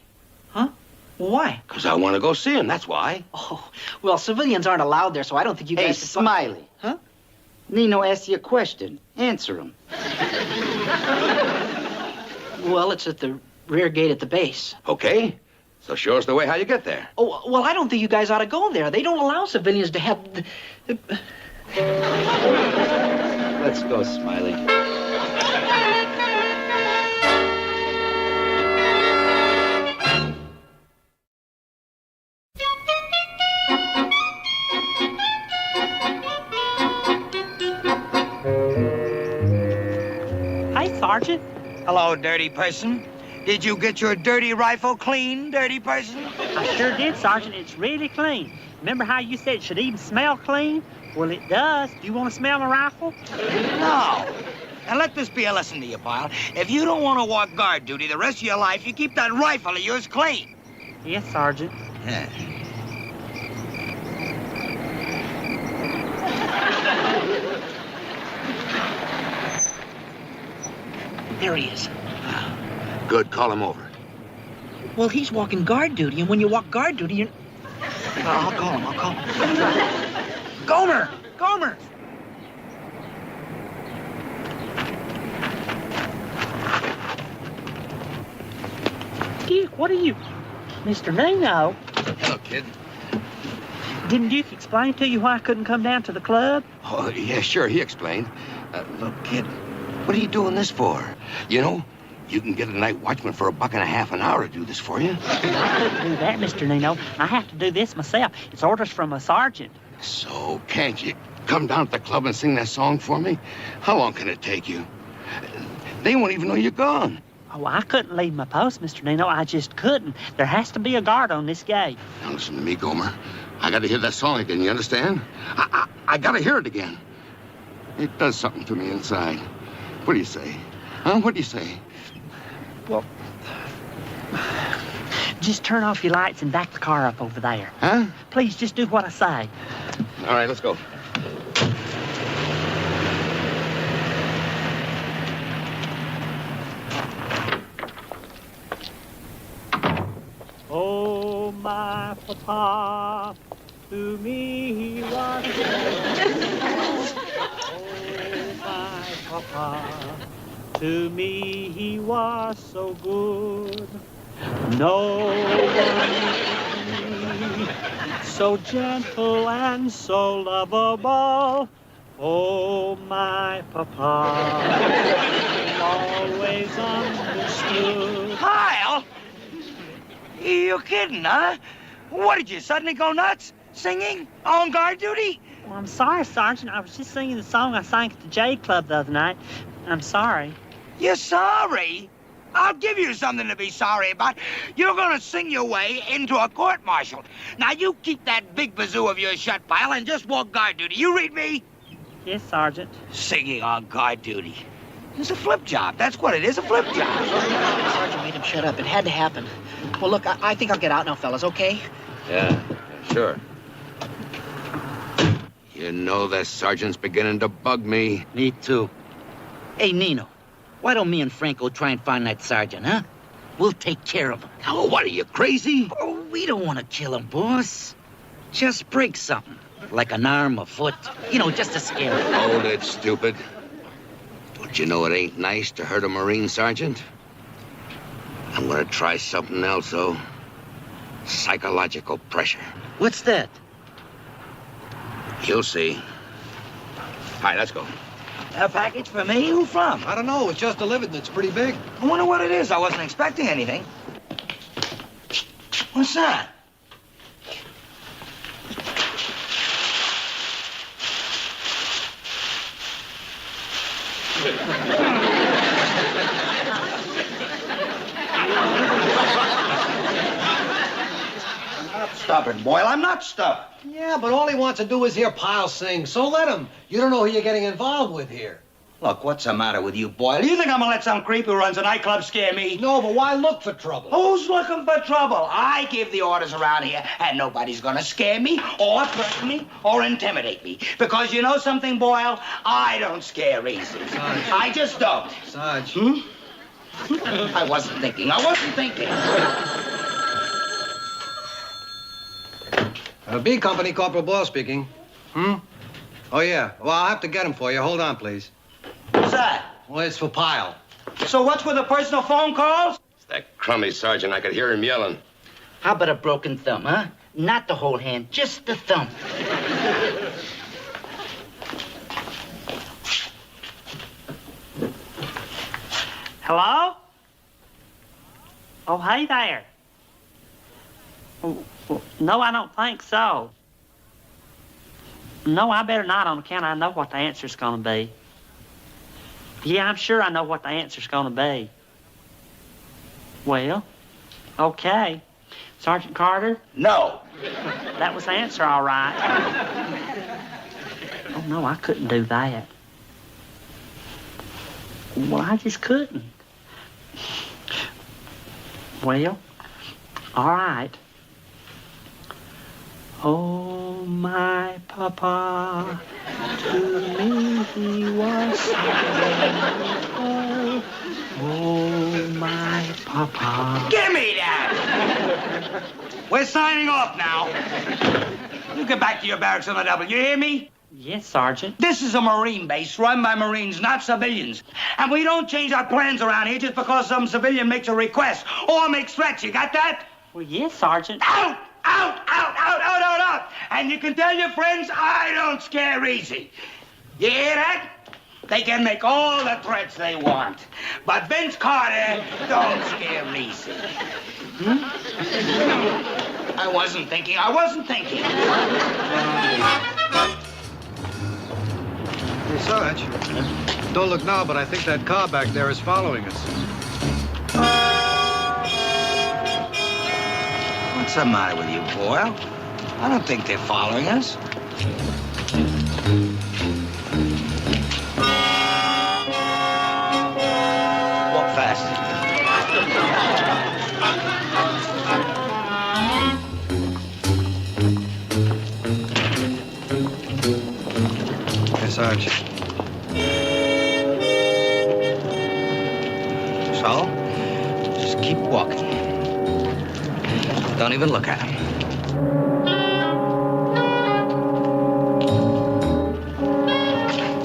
Huh? Why? Because I want to go see him, that's why. Oh, well, civilians aren't allowed there, so I don't think you guys... Hey, should... Smiley. Huh? Nino asked you a question. Answer him. Well, it's at the rear gate at the base. Okay. So show us the way how you get there. Oh, well, I don't think you guys ought to go there. They don't allow civilians to have... Let's go, Smiley. Hey, Sergeant. Hello, dirty person. Did you get your dirty rifle clean, dirty person? I sure did, Sergeant. It's really clean. Remember how you said it should even smell clean? Well, it does. Do you want to smell my rifle? No. And let this be a lesson to you, pal. If you don't want to walk guard duty the rest of your life, you keep that rifle of yours clean. Yes, Sergeant. Yeah. There he is. Good, call him over. Well, he's walking guard duty, and when you walk guard duty, you're... I'll call him. Gomer! Gomer! Duke, what are you... Mr. Nino, Hello, kid. didn't Duke explain to you why I couldn't come down to the club? Oh, yeah, sure, he explained. Look, kid, what are you doing this for? You know, you can get a night watchman for $1.50 an hour to do this for you. I couldn't do that, Mr. Nino. I have to do this myself. It's orders from a sergeant. So, can't you come down to the club and sing that song for me? How long can it take you? They won't even know you're gone. Oh, I couldn't leave my post, Mr. Nino. I just couldn't. There has to be a guard on this gate. Now, listen to me, Gomer. I got to hear that song again, you understand? I got to hear it again. It does something to me inside. What do you say? Huh? What do you say? Well, just turn off your lights and back the car up over there. Huh? Please, just do what I say. All right, let's go. Oh, my papa, to me he was oh, my papa, to me he was so good. No one so gentle and so lovable. Oh, my papa, always understood. Kyle? You kidding, huh? What, did you suddenly go nuts? Singing? On guard duty? Well, I'm sorry, Sergeant. I was just singing the song I sang at the J Club the other night. I'm sorry. You're sorry? I'll give you something to be sorry about. You're gonna sing your way into a court-martial. Now, you keep that big bazoo of yours shut, pal, and just walk guard duty. You read me? Yes, Sergeant. Singing on guard duty. It's a flip job. That's what it is, a flip job. Sergeant made him shut up. It had to happen. Well, look, I think I'll get out now, fellas, okay? Yeah, sure. You know, that sergeant's beginning to bug me. Me too. Hey, Nino, why don't me and Franco try and find that sergeant, huh? We'll take care of him. Oh, what are you, crazy? Oh, we don't want to kill him, boss. Just break something, like an arm, a foot. You know, just to scare him. Hold it, stupid. Don't you know it ain't nice to hurt a Marine sergeant? I'm gonna try something else, though. Psychological pressure. What's that? You'll see. All right, let's go. A package for me? Who from? I don't know. It's just delivered and it's pretty big. I wonder what it is. I wasn't expecting anything. What's that? I'm not stubborn, Boyle. I'm not stubborn. Yeah, but all he wants to do is hear Pyle sing, so let him. You don't know who you're getting involved with here. Look, what's the matter with you, Boyle? You think I'm gonna let some creep who runs a nightclub scare me? No, but why look for trouble? Who's looking for trouble? I give the orders around here, and nobody's gonna scare me, or threaten me, or intimidate me. Because you know something, Boyle? I don't scare easy. Sarge. I just don't. Sarge. I wasn't thinking. B Company, Corporal Ball speaking. Oh, yeah. Well, I'll have to get him for you. Hold on, please. What's that? Well, it's for Pyle. So what's with the personal phone calls? That crummy sergeant, I could hear him yelling. How about a broken thumb, huh? Not the whole hand, just the thumb. Hello? Oh, hey there. Oh, no, I don't think so. No, I better not on account I know what the answer's going to be. Yeah, I'm sure I know what the answer's going to be. Well, okay. Sergeant Carter? No. That was the answer, all right. Oh, no, I couldn't do that. Well, I just couldn't. Well, all right. Oh, my papa, to me he was so wonderful. Oh, my papa. Give me that! We're signing off now. You get back to your barracks on the double. You hear me? Yes, Sergeant. This is a Marine base run by Marines, not civilians. And we don't change our plans around here just because some civilian makes a request or makes threats. You got that? Well, yes, Sergeant. Out! Out! Out! Out! Out! Out! Out! And you can tell your friends I don't scare easy. You hear that? They can make all the threats they want. But Vince Carter don't scare easy. I wasn't thinking. Hey, Sarge. Don't look now, but I think that car back there is following us. What's the matter with you, Boyle? I don't think they're following us. Walk fast. Hey, Sarge. So, just keep walking. Don't even look at him.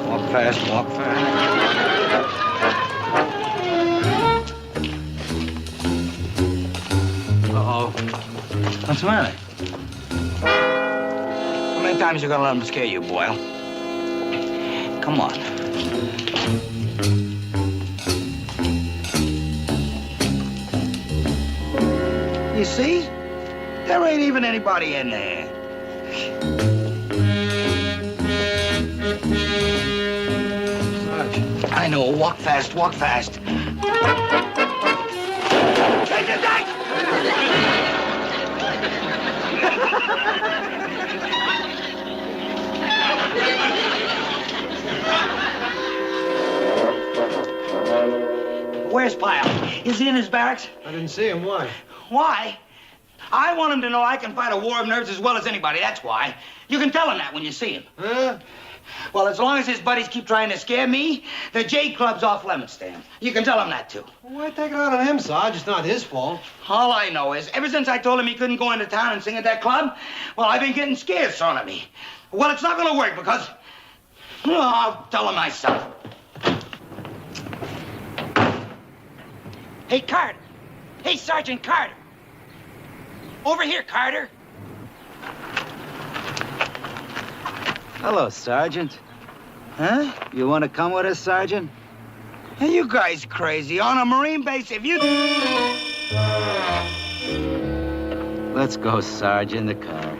Walk fast, walk fast. Uh-oh. What's the matter? How many times you gonna let him scare you, Boyle? Come on. You see? There ain't even anybody in there. Sarge. I know. Walk fast, walk fast. Take it back! Where's Pyle? Is he in his barracks? I didn't see him. Why? Why? I want him to know I can fight a war of nerves as well as anybody, that's why. You can tell him that when you see him. Huh? Well, as long as his buddies keep trying to scare me, the J Club's off lemon stand. You can tell him that, too. Well, why take it out on him, Sarge? It's not his fault. All I know is, ever since I told him he couldn't go into town and sing at that club, well, I've been getting scared, son of me. Well, it's not gonna work because... Oh, I'll tell him myself. Hey, Carter. Hey, Sergeant Carter. Over here, Carter. Hello, Sergeant. Huh? You want to come with us, Sergeant? Are you guys crazy? On a Marine base, if you... Let's go, Sarge, in the car.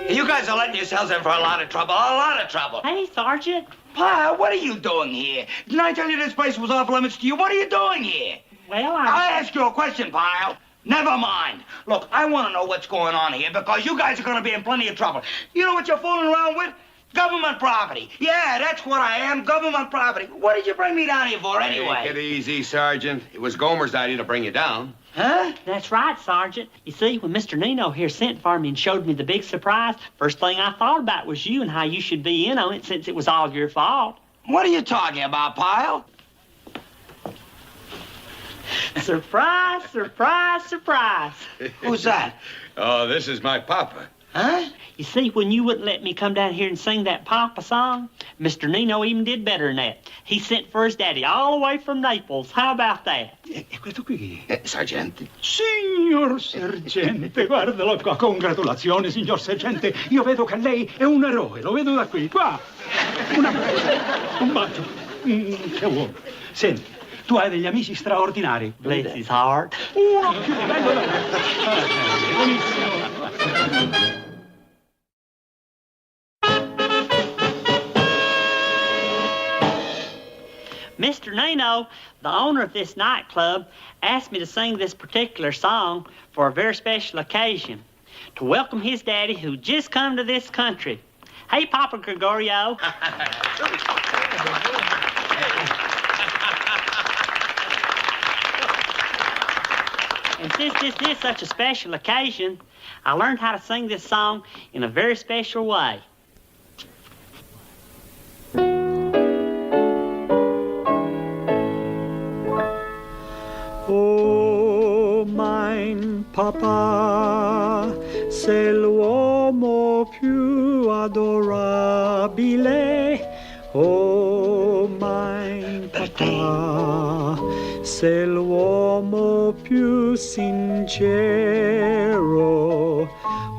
You guys are letting yourselves in for a lot of trouble, Hey, Sergeant. Pyle, what are you doing here? Didn't I tell you this place was off limits to you? What are you doing here? Well, I asked you a question, Pyle. Never mind. Look, I want to know what's going on here because you guys are going to be in plenty of trouble. You know what you're fooling around with? Government property. Yeah, that's what I am, government property. What did you bring me down here for anyway? Take it easy, Sergeant. It was Gomer's idea to bring you down. Huh? That's right, Sergeant. You see, when Mr. Nino here sent for me and showed me the big surprise, first thing I thought about was you and how you should be in on it since it was all your fault. What are you talking about, Pyle? Surprise, surprise, surprise. Who's that? Oh, this is my papa. Huh? You see, when you wouldn't let me come down here and sing that Papa song, Mr. Nino even did better than that. He sent for his daddy all the way from Naples. How about that? E questo qui? Sergeant. Signor Sergente, guardalo qua. Congratulazioni, signor Sergente. Io vedo che lei è un eroe. Lo vedo da qui. Qua. Un abbraccio. Un bacio. Che uomo. Senti, tu hai degli amici straordinari. Bless his heart. Uno più bello da me. Buonissimo. Mr. Nino, the owner of this nightclub, asked me to sing this particular song for a very special occasion, to welcome his daddy who just come to this country. Hey, Papa Gregorio. And since this is such a special occasion, I learned how to sing this song in a very special way. Oh, mein Papa, sei l'uomo più adorabile. Oh, mein Papa, sei l'uomo più sincero.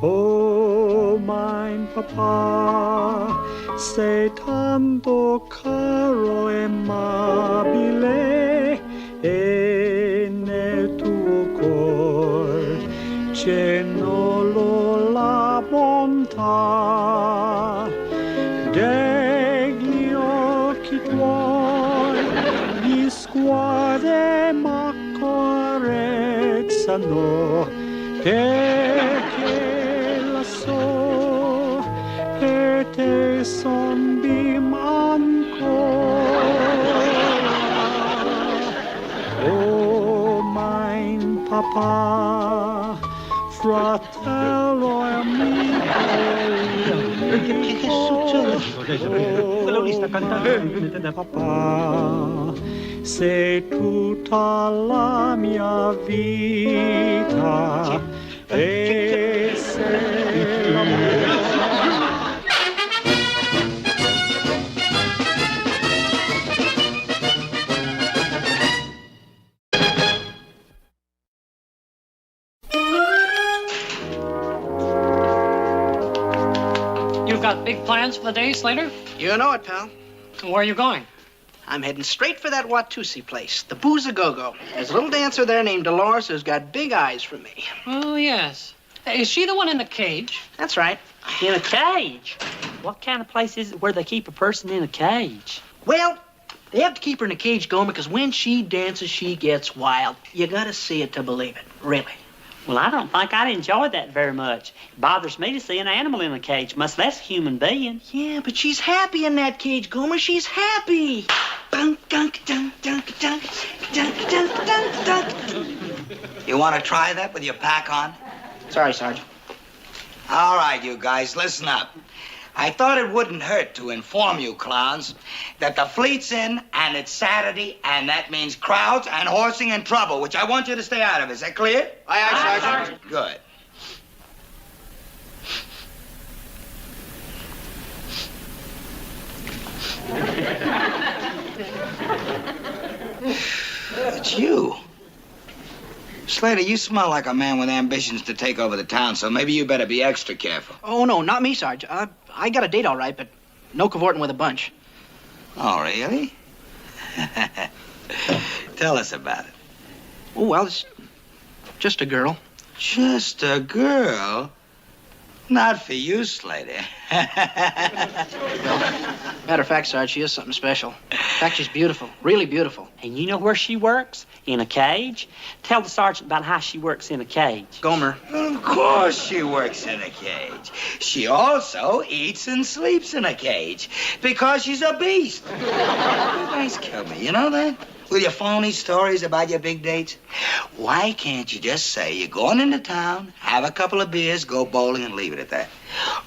Oh, mein Papa, sei tanto caro e amabile. E nel tuo cor c'è la bontà degli occhi tuoi, gli sguardi m'accarezzano perché lassù per te son vivo ancora. Oh, mein Papa, fratello amico. Che succede? Quello lì sta cantando. Papà, sei tutta la mia vita e sei l'amore. You've got big plans for the day, Slater? You know it, pal. Where are you going? I'm heading straight for that Watusi place, the Booze A Go-Go. There's a little dancer there named Dolores who's got big eyes for me. Oh, yes. Is she the one in the cage? That's right. In a cage? What kind of place is it where they keep a person in a cage? Well, they have to keep her in a cage, Gomer, because when she dances, she gets wild. You gotta see it to believe it, really. Well, I don't think I'd enjoy that very much. It bothers me to see an animal in a cage, much less a human being. Yeah, but she's happy in that cage, Gomer. She's happy. Dunk, dunk, dunk, dunk, dunk, dunk, dunk, dunk, dunk. You want to try that with your pack on? Sorry, Sergeant. All right, you guys, listen up. I thought it wouldn't hurt to inform you clowns that the fleet's in and it's Saturday, and that means crowds and horsing and trouble, which I want you to stay out of. Is that clear? Aye, aye, Sergeant. Good. It's you. Slater, you smell like a man with ambitions to take over the town, so maybe you better be extra careful. Oh, no, not me, Sarge. I got a date all right, but no cavorting with a bunch. Oh, really? Tell us about it. Oh, well, it's just a girl. Just a girl? Not for you, Slater. Matter of fact, Sarge, she is something special. In fact, she's beautiful, really beautiful. And you know where she works? In a cage? Tell the sergeant about how she works in a cage. Gomer. Of course she works in a cage. She also eats and sleeps in a cage because she's a beast. You guys kill me, you know that? With your phony stories about your big dates? Why can't you just say you're going into town, have a couple of beers, go bowling, and leave it at that?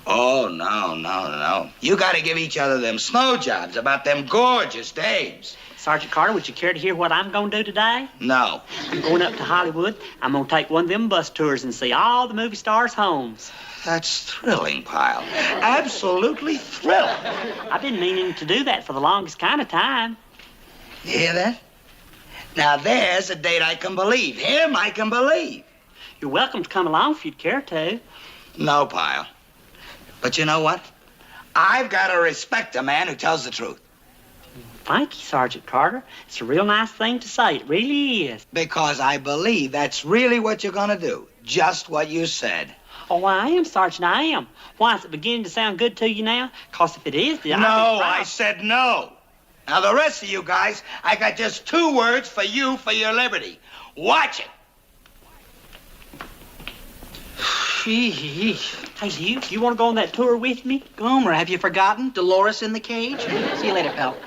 Oh, no. You gotta give each other them snow jobs about them gorgeous dames. Sergeant Carter, would you care to hear what I'm going to do today? No. I'm going up to Hollywood. I'm going to take one of them bus tours and see all the movie stars' homes. That's thrilling, Pyle. Absolutely thrilling. I've been meaning to do that for the longest kind of time. You hear that? Now there's a date I can believe. Him I can believe. You're welcome to come along if you'd care to. No, Pyle. But you know what? I've got to respect a man who tells the truth. Thank you, Sergeant Carter. It's a real nice thing to say. It really is. Because I believe that's really what you're going to do. Just what you said. Oh, I am, Sergeant, I am. Why, is it beginning to sound good to you now? Because if it is, then No, I'll be proud. I said no. Now, the rest of you guys, I got just 2 words for you for your liberty. Watch it. Hey, you want to go on that tour with me? Gomer, have you forgotten? Dolores in the cage? See you later, pal.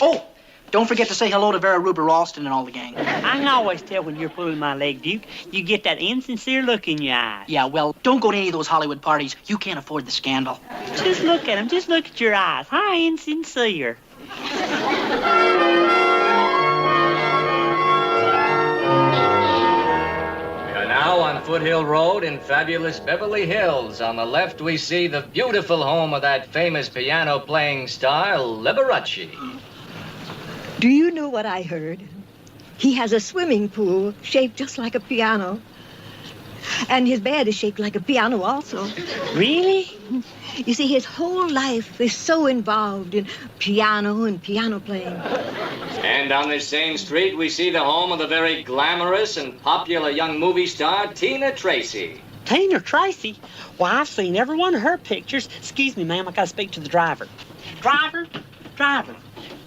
Oh, don't forget to say hello to Vera Ruber Ralston and all the gang. I can always tell when you're pulling my leg, Duke. You get that insincere look in your eyes. Yeah, well, don't go to any of those Hollywood parties. You can't afford the scandal. Just look at him. Just look at your eyes. How insincere. Now on Foothill Road in fabulous Beverly Hills. On the left, we see the beautiful home of that famous piano-playing star, Liberace. Do you know what I heard? He has a swimming pool shaped just like a piano. And his bed is shaped like a piano also. Really? You see, his whole life is so involved in piano and piano playing. And on this same street, we see the home of the very glamorous and popular young movie star, Tina Tracy. Tina Tracy? Why, I've seen every one of her pictures. Excuse me, ma'am, I gotta speak to the driver. Driver,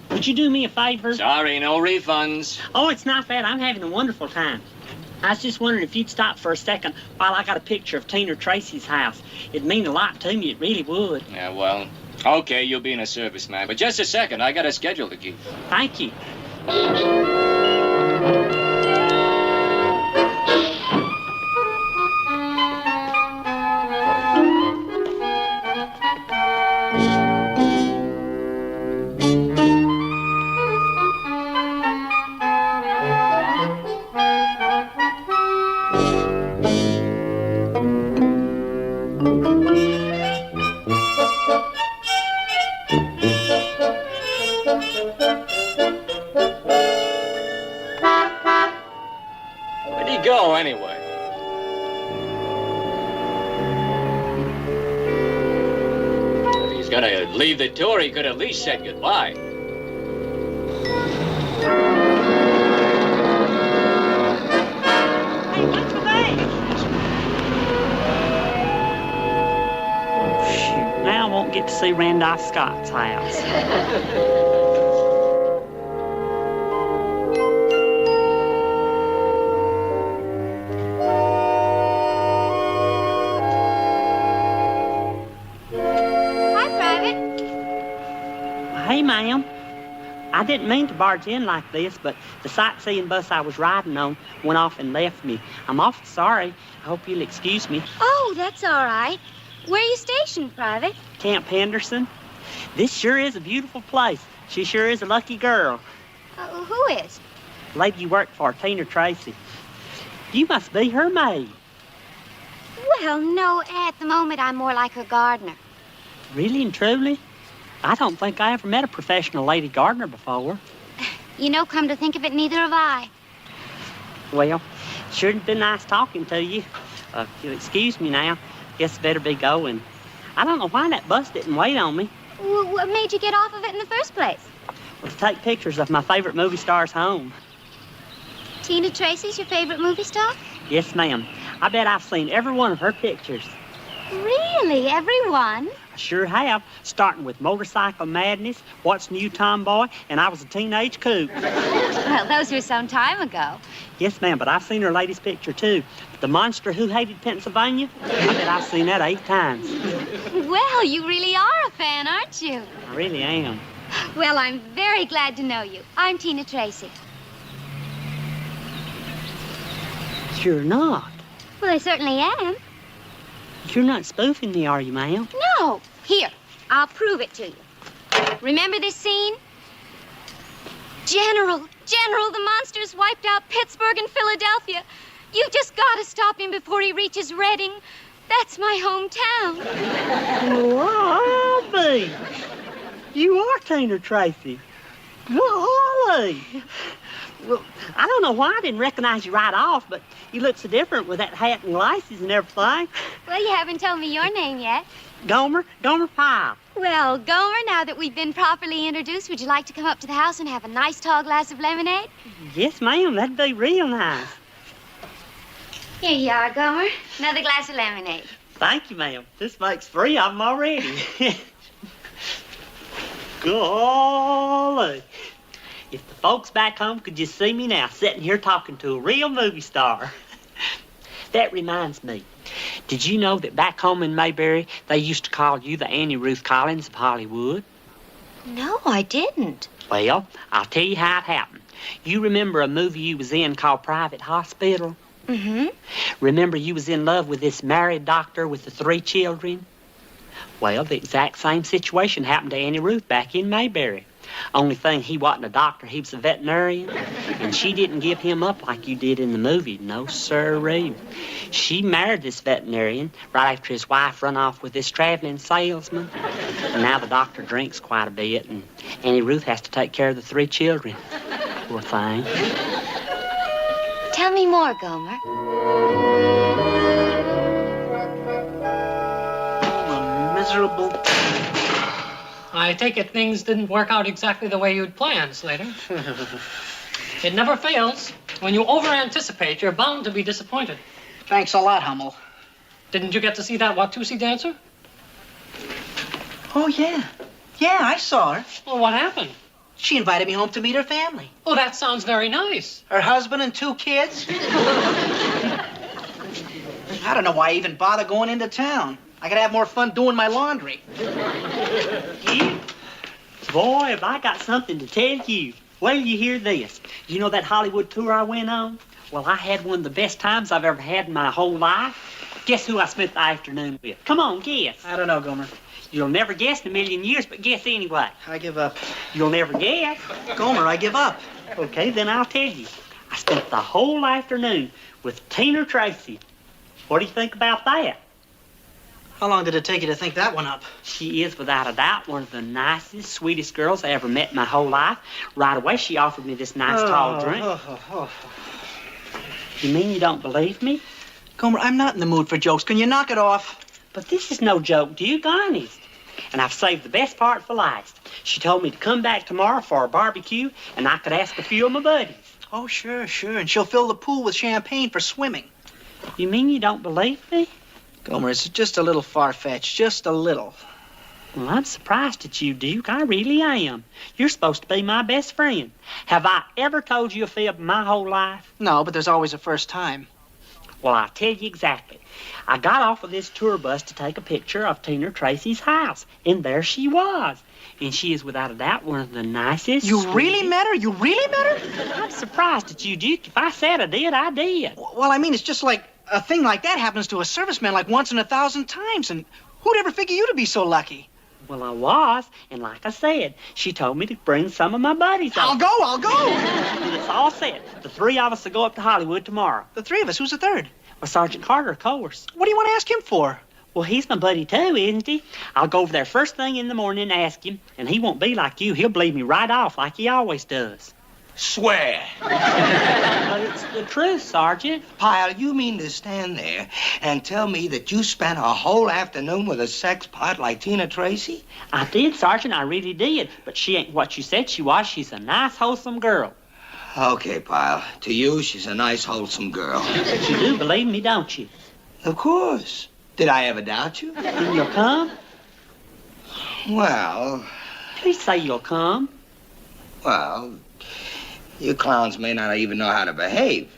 would you do me a favor? Sorry, no refunds. Oh, it's not that. I'm having a wonderful time. I was just wondering if you'd stop for a second while I got a picture of Tina Tracy's house. It'd mean a lot to me. It really would. Yeah, well, okay, you'll be in a serviceman. But just a second, I got a schedule to keep. Thank you. Where'd he go, anyway? If he's gonna leave the tour, he could at least said goodbye. Now I won't get to see Randolph Scott's house. Hi, Private. Hey, ma'am. I didn't mean to barge in like this, but the sightseeing bus I was riding on went off and left me. I'm awful sorry. I hope you'll excuse me. Oh, that's all right. Where are you stationed, Private? Camp Henderson. This sure is a beautiful place. She sure is a lucky girl. Who is? The lady you work for, Tina Tracy. You must be her maid. Well, no, at the moment I'm more like her gardener. Really and truly? I don't think I ever met a professional lady gardener before. You know, come to think of it, neither have I. Well, sure has been nice talking to you. If you'll excuse me now, guess I better be going. I don't know why that bus didn't wait on me. What made you get off of it in the first place? Well, to take pictures of my favorite movie star's home. Tina Tracy's your favorite movie star? Yes, ma'am. I bet I've seen every one of her pictures. Really? Everyone? I sure have, starting with Motorcycle Madness, What's New Tomboy, and I Was a Teenage Coot. Well, those were some time ago. Yes, ma'am, but I've seen her latest picture, too. The Monster Who Hated Pennsylvania. I bet I've seen that 8 times. Well, you really are a fan, aren't you? I really am. Well, I'm very glad to know you. I'm Tina Tracy. You're not. Well, I certainly am. You're not spoofing me, are you, ma'am? No. Here, I'll prove it to you. Remember this scene? General, the monster's wiped out Pittsburgh and Philadelphia. You've just got to stop him before he reaches Reading. That's my hometown. Golly, you are Tina Tracy. Golly. Well, I don't know why I didn't recognize you right off, but you look so different with that hat and glasses and everything. Well, you haven't told me your name yet. Gomer Pyle. Well, Gomer, now that we've been properly introduced, would you like to come up to the house and have a nice tall glass of lemonade? Yes, ma'am. That'd be real nice. Here you are, Gomer. Another glass of lemonade. Thank you, ma'am. This makes 3 of them already. Golly. If the folks back home could just see me now sitting here talking to a real movie star. That reminds me. Did you know that back home in Mayberry, they used to call you the Annie Ruth Collins of Hollywood? No, I didn't. Well, I'll tell you how it happened. You remember a movie you was in called Private Hospital? Mm-hmm. Remember you was in love with this married doctor with the 3 children? Well, the exact same situation happened to Annie Ruth back in Mayberry. Only thing, he wasn't a doctor, he was a veterinarian. And she didn't give him up like you did in the movie. No, sirree. She married this veterinarian right after his wife run off with this traveling salesman. And now the doctor drinks quite a bit, and Annie Ruth has to take care of the 3 children. Poor thing. Tell me more, Gomer. Oh, a miserable... I take it things didn't work out exactly the way you'd planned, Slater. It never fails. When you over-anticipate, you're bound to be disappointed. Thanks a lot, Hummel. Didn't you get to see that Watusi dancer? Oh, yeah. Yeah, I saw her. Well, what happened? She invited me home to meet her family. Oh, that sounds very nice. Her husband and 2 kids. I don't know why I even bother going into town. I could have more fun doing my laundry. Boy, have I got something to tell you. Wait till you hear this. You know that Hollywood tour I went on? Well, I had one of the best times I've ever had in my whole life. Guess who I spent the afternoon with? Come on, guess. I don't know, Gomer. You'll never guess in a million years, but guess anyway. I give up. You'll never guess. Gomer, I give up. Okay, then I'll tell you. I spent the whole afternoon with Tina Tracy. What do you think about that? How long did it take you to think that one up? She is, without a doubt, one of the nicest, sweetest girls I ever met in my whole life. Right away, she offered me this nice tall drink. You mean you don't believe me? Gomer, I'm not in the mood for jokes. Can you knock it off? But this is no joke, Duke, honest. And I've saved the best part for last. She told me to come back tomorrow for a barbecue, and I could ask a few of my buddies. Oh, sure. And she'll fill the pool with champagne for swimming. You mean you don't believe me? Gomer, it's just a little far-fetched. Just a little. Well, I'm surprised at you, Duke. I really am. You're supposed to be my best friend. Have I ever told you a fib my whole life? No, but there's always a first time. Well, I'll tell you exactly. I got off of this tour bus to take a picture of Tina Tracy's house, and there she was. And she is, without a doubt, one of the nicest... You really met her? You really met her? I'm surprised at you, Duke. If I said I did, I did. Well, I mean, it's just like a thing like that happens to a serviceman like once in 1,000 times, and who'd ever figure you to be so lucky? Well, I was, and like I said, she told me to bring some of my buddies I'll over. go! And it's all set. The 3 of us will go up to Hollywood tomorrow. The 3 of us? Who's the 3rd? Well, Sergeant Carter, of course. What do you want to ask him for? Well, he's my buddy, too, isn't he? I'll go over there first thing in the morning and ask him, and he won't be like you. He'll believe me right off like he always does. Swear. But it's the truth, Sergeant. Pyle, you mean to stand there and tell me that you spent a whole afternoon with a sex pot like Tina Tracy? I did, Sergeant. I really did. But she ain't what you said she was. She's a nice, wholesome girl. Okay, Pyle. To you, she's a nice, wholesome girl. But you do believe me, don't you? Of course. Did I ever doubt you? Then you'll come? Well... Please say you'll come. Well, you clowns may not even know how to behave.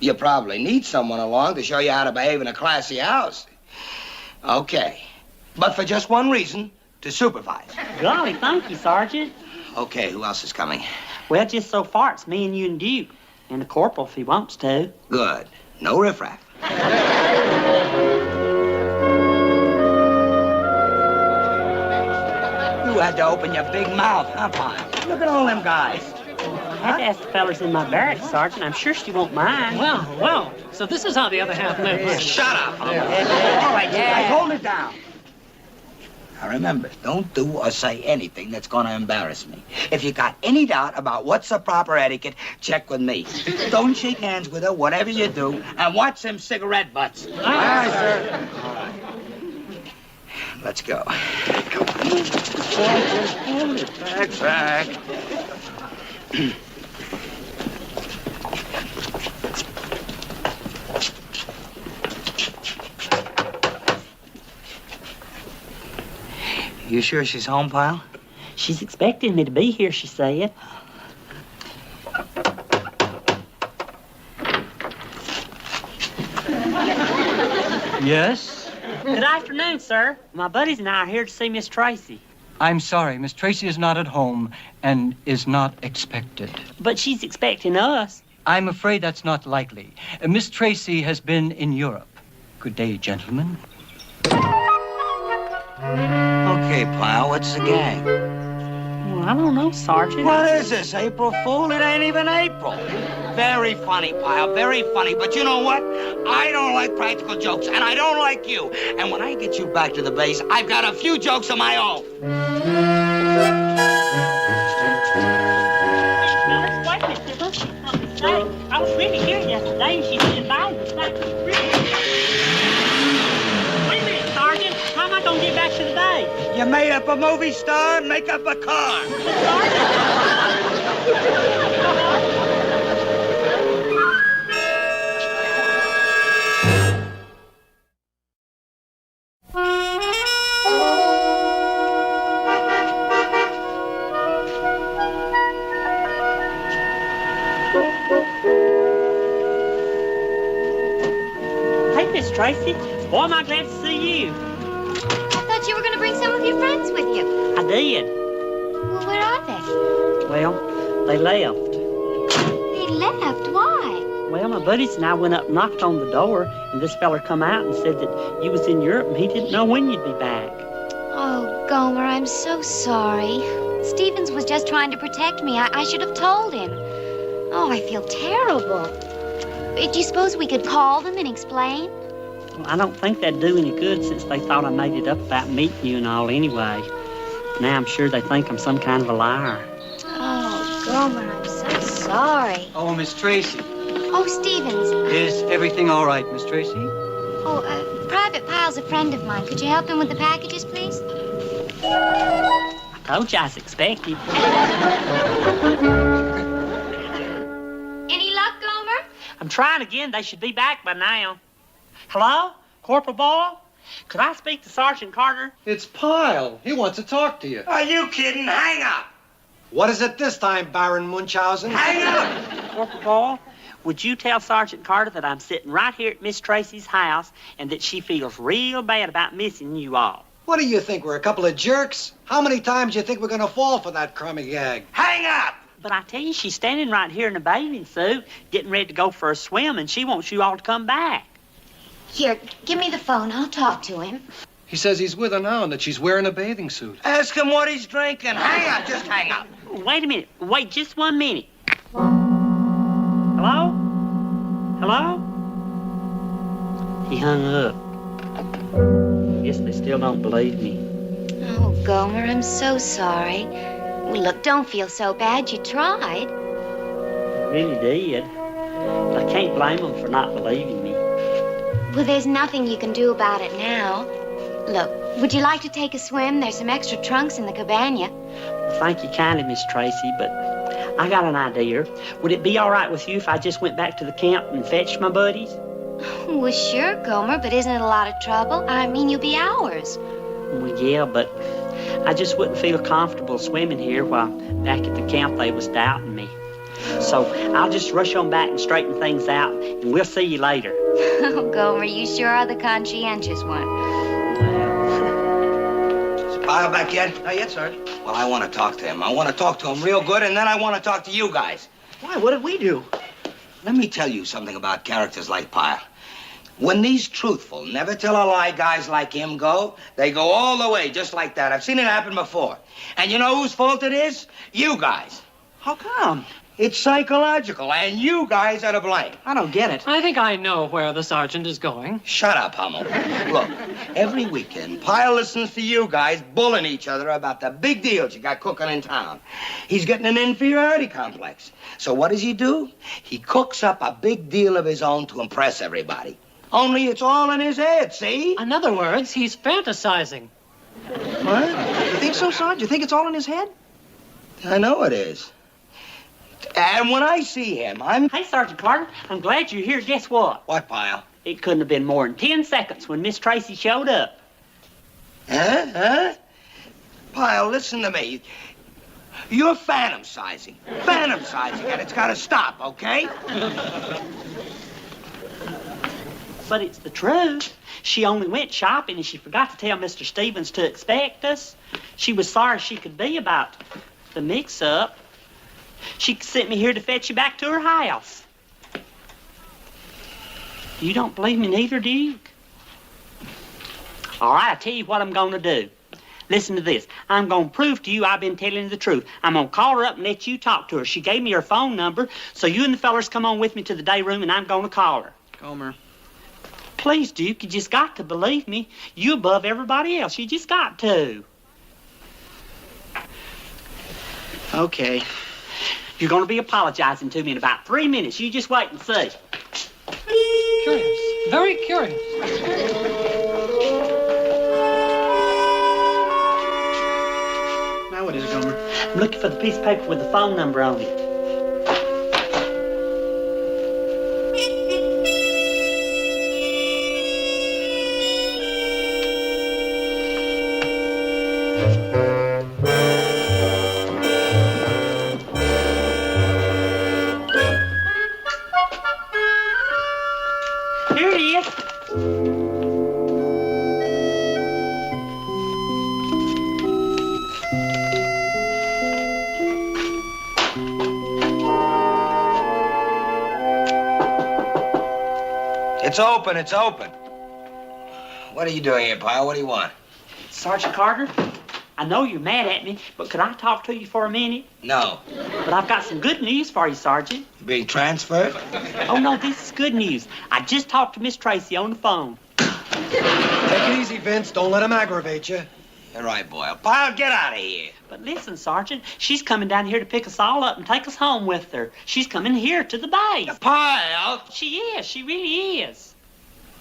You probably need someone along to show you how to behave in a classy house. Okay. But for just one reason, to supervise. Golly, thank you, Sergeant. Okay, who else is coming? Well, just so far, it's me and you and Duke. And the corporal, if he wants to. Good. No riffraff. You had to open your big mouth, huh, Pyle? Look at all them guys. had to ask the fellas in my barracks, Sergeant. I'm sure she won't mind. Well, so this is how the other half lives. Shut up. All right, you guys, hold it down. Now remember, don't do or say anything that's going to embarrass me. If you got any doubt about what's the proper etiquette, check with me. Don't shake hands with her, whatever you do, and watch them cigarette butts. All right, sir. Let's go. Hold it back. You sure she's home, Pyle? She's expecting me to be here, she said. Yes? Good afternoon, sir. My buddies and I are here to see Miss Tracy. I'm sorry, Miss Tracy is not at home and is not expected. But she's expecting us. I'm afraid that's not likely. Miss Tracy has been in Europe. Good day, gentlemen. Okay, Pyle, what's the gang? Well, I don't know, Sergeant. What is this, April Fool? It ain't even April. Very funny, Pyle, very funny. But you know what? I don't like practical jokes, and I don't like you. And when I get you back to the base, I've got a few jokes of my own. I was really here yesterday, and she didn't buy me. Wait a minute, Sergeant. How am I going to get back to the base? You made up a movie star and make up a car. Hey, Miss Tracy. Boy, am I glad to see you. I thought you were going to bring some of your friends with you. I did. Well, where are they? Well, they left. They left? Why? Well, my buddies and I went up and knocked on the door, and this fella come out and said that you was in Europe and he didn't know when you'd be back. Oh, Gomer, I'm so sorry. Stevens was just trying to protect me. I should have told him. Oh, I feel terrible. Do you suppose we could call them and explain? Well, I don't think that'd do any good since they thought I made it up about meeting you and all anyway. Now I'm sure they think I'm some kind of a liar. Oh, Gomer, I'm so sorry. Oh, Miss Tracy. Oh, Stevens. Is everything all right, Miss Tracy? Oh, Private Pyle's a friend of mine. Could you help him with the packages, please? I told you I was expecting. Any luck, Gomer? I'm trying again. They should be back by now. Hello? Corporal Ball? Could I speak to Sergeant Carter? It's Pyle. He wants to talk to you. Are you kidding? Hang up. What is it this time, Baron Munchausen? Hang up. Corporal Ball, would you tell Sergeant Carter that I'm sitting right here at Miss Tracy's house and that she feels real bad about missing you all? What do you think? We're a couple of jerks? How many times do you think we're going to fall for that crummy gag? Hang up. But I tell you, she's standing right here in a bathing suit, getting ready to go for a swim, and she wants you all to come back. Here, give me the phone. I'll talk to him. He says he's with her now and that she's wearing a bathing suit. Ask him what he's drinking. Hang up. Just hang up. Wait a minute. Wait just 1 minute. Hello? Hello? He hung up. Guess they still don't believe me. Oh, Gomer, I'm so sorry. Well, look, don't feel so bad. You tried. I really did. But I can't blame them for not believing me. Well, there's nothing you can do about it now. Look, would you like to take a swim? There's some extra trunks in the cabana. Thank you kindly, Miss Tracy, but I got an idea. Would it be all right with you if I just went back to the camp and fetched my buddies? Well, sure, Gomer, but isn't it a lot of trouble? I mean, you'll be hours. Well, yeah, but I just wouldn't feel comfortable swimming here while back at the camp they was doubting me. So I'll just rush on back and straighten things out, and we'll see you later. Oh, Gomer, you sure are the conscientious one. Is Pyle back yet? Not yet, Sergeant. Well, I want to talk to him. I want to talk to him real good, and then I want to talk to you guys. Why? What did we do? Let me tell you something about characters like Pyle. When these truthful, never tell a lie guys like him go, they go all the way just like that. I've seen it happen before. And you know whose fault it is? You guys. How come? It's psychological, and you guys are to blame. I don't get it. I think I know where the sergeant is going. Shut up, Hummel. Look, every weekend, Pyle listens to you guys bullying each other about the big deals you got cooking in town. He's getting an inferiority complex. So what does he do? He cooks up a big deal of his own to impress everybody. Only it's all in his head, see? In other words, he's fantasizing. What? You think so, Sarge? You think it's all in his head? I know it is. And when I see him, I'm... Hey, Sergeant Carter, I'm glad you're here. Guess what? What, Pyle? It couldn't have been more than 10 seconds when Miss Tracy showed up. Huh? Pyle, listen to me. You're fantasizing, and it's got to stop, okay? But it's the truth. She only went shopping and she forgot to tell Mr. Stevens to expect us. She was sorry she could be about the mix-up. She sent me here to fetch you back to her house. You don't believe me neither, do you? All right, I'll tell you what I'm going to do. Listen to this. I'm going to prove to you I've been telling the truth. I'm going to call her up and let you talk to her. She gave me her phone number, so you and the fellers come on with me to the day room, and I'm going to call her. Gomer. Please, Duke, you just got to believe me. You above everybody else. You just got to. Okay. You're going to be apologizing to me in about 3 minutes. You just wait and see. Curious. Very curious. Now what is it, Gomer? I'm looking for the piece of paper with the phone number on it. Here it is. It's open, it's open. What are you doing here, Pyle? What do you want? Sergeant Carter, I know you're mad at me, but could I talk to you for a minute? No. But I've got some good news for you, Sergeant. You being transferred? Oh, no, this is good news. I just talked to Miss Tracy on the phone. Take it easy, Vince. Don't let him aggravate you. You're right, Boyle. Pyle, get out of here. But listen, Sergeant, she's coming down here to pick us all up and take us home with her. She's coming here to the base. Pyle! She is. She really is.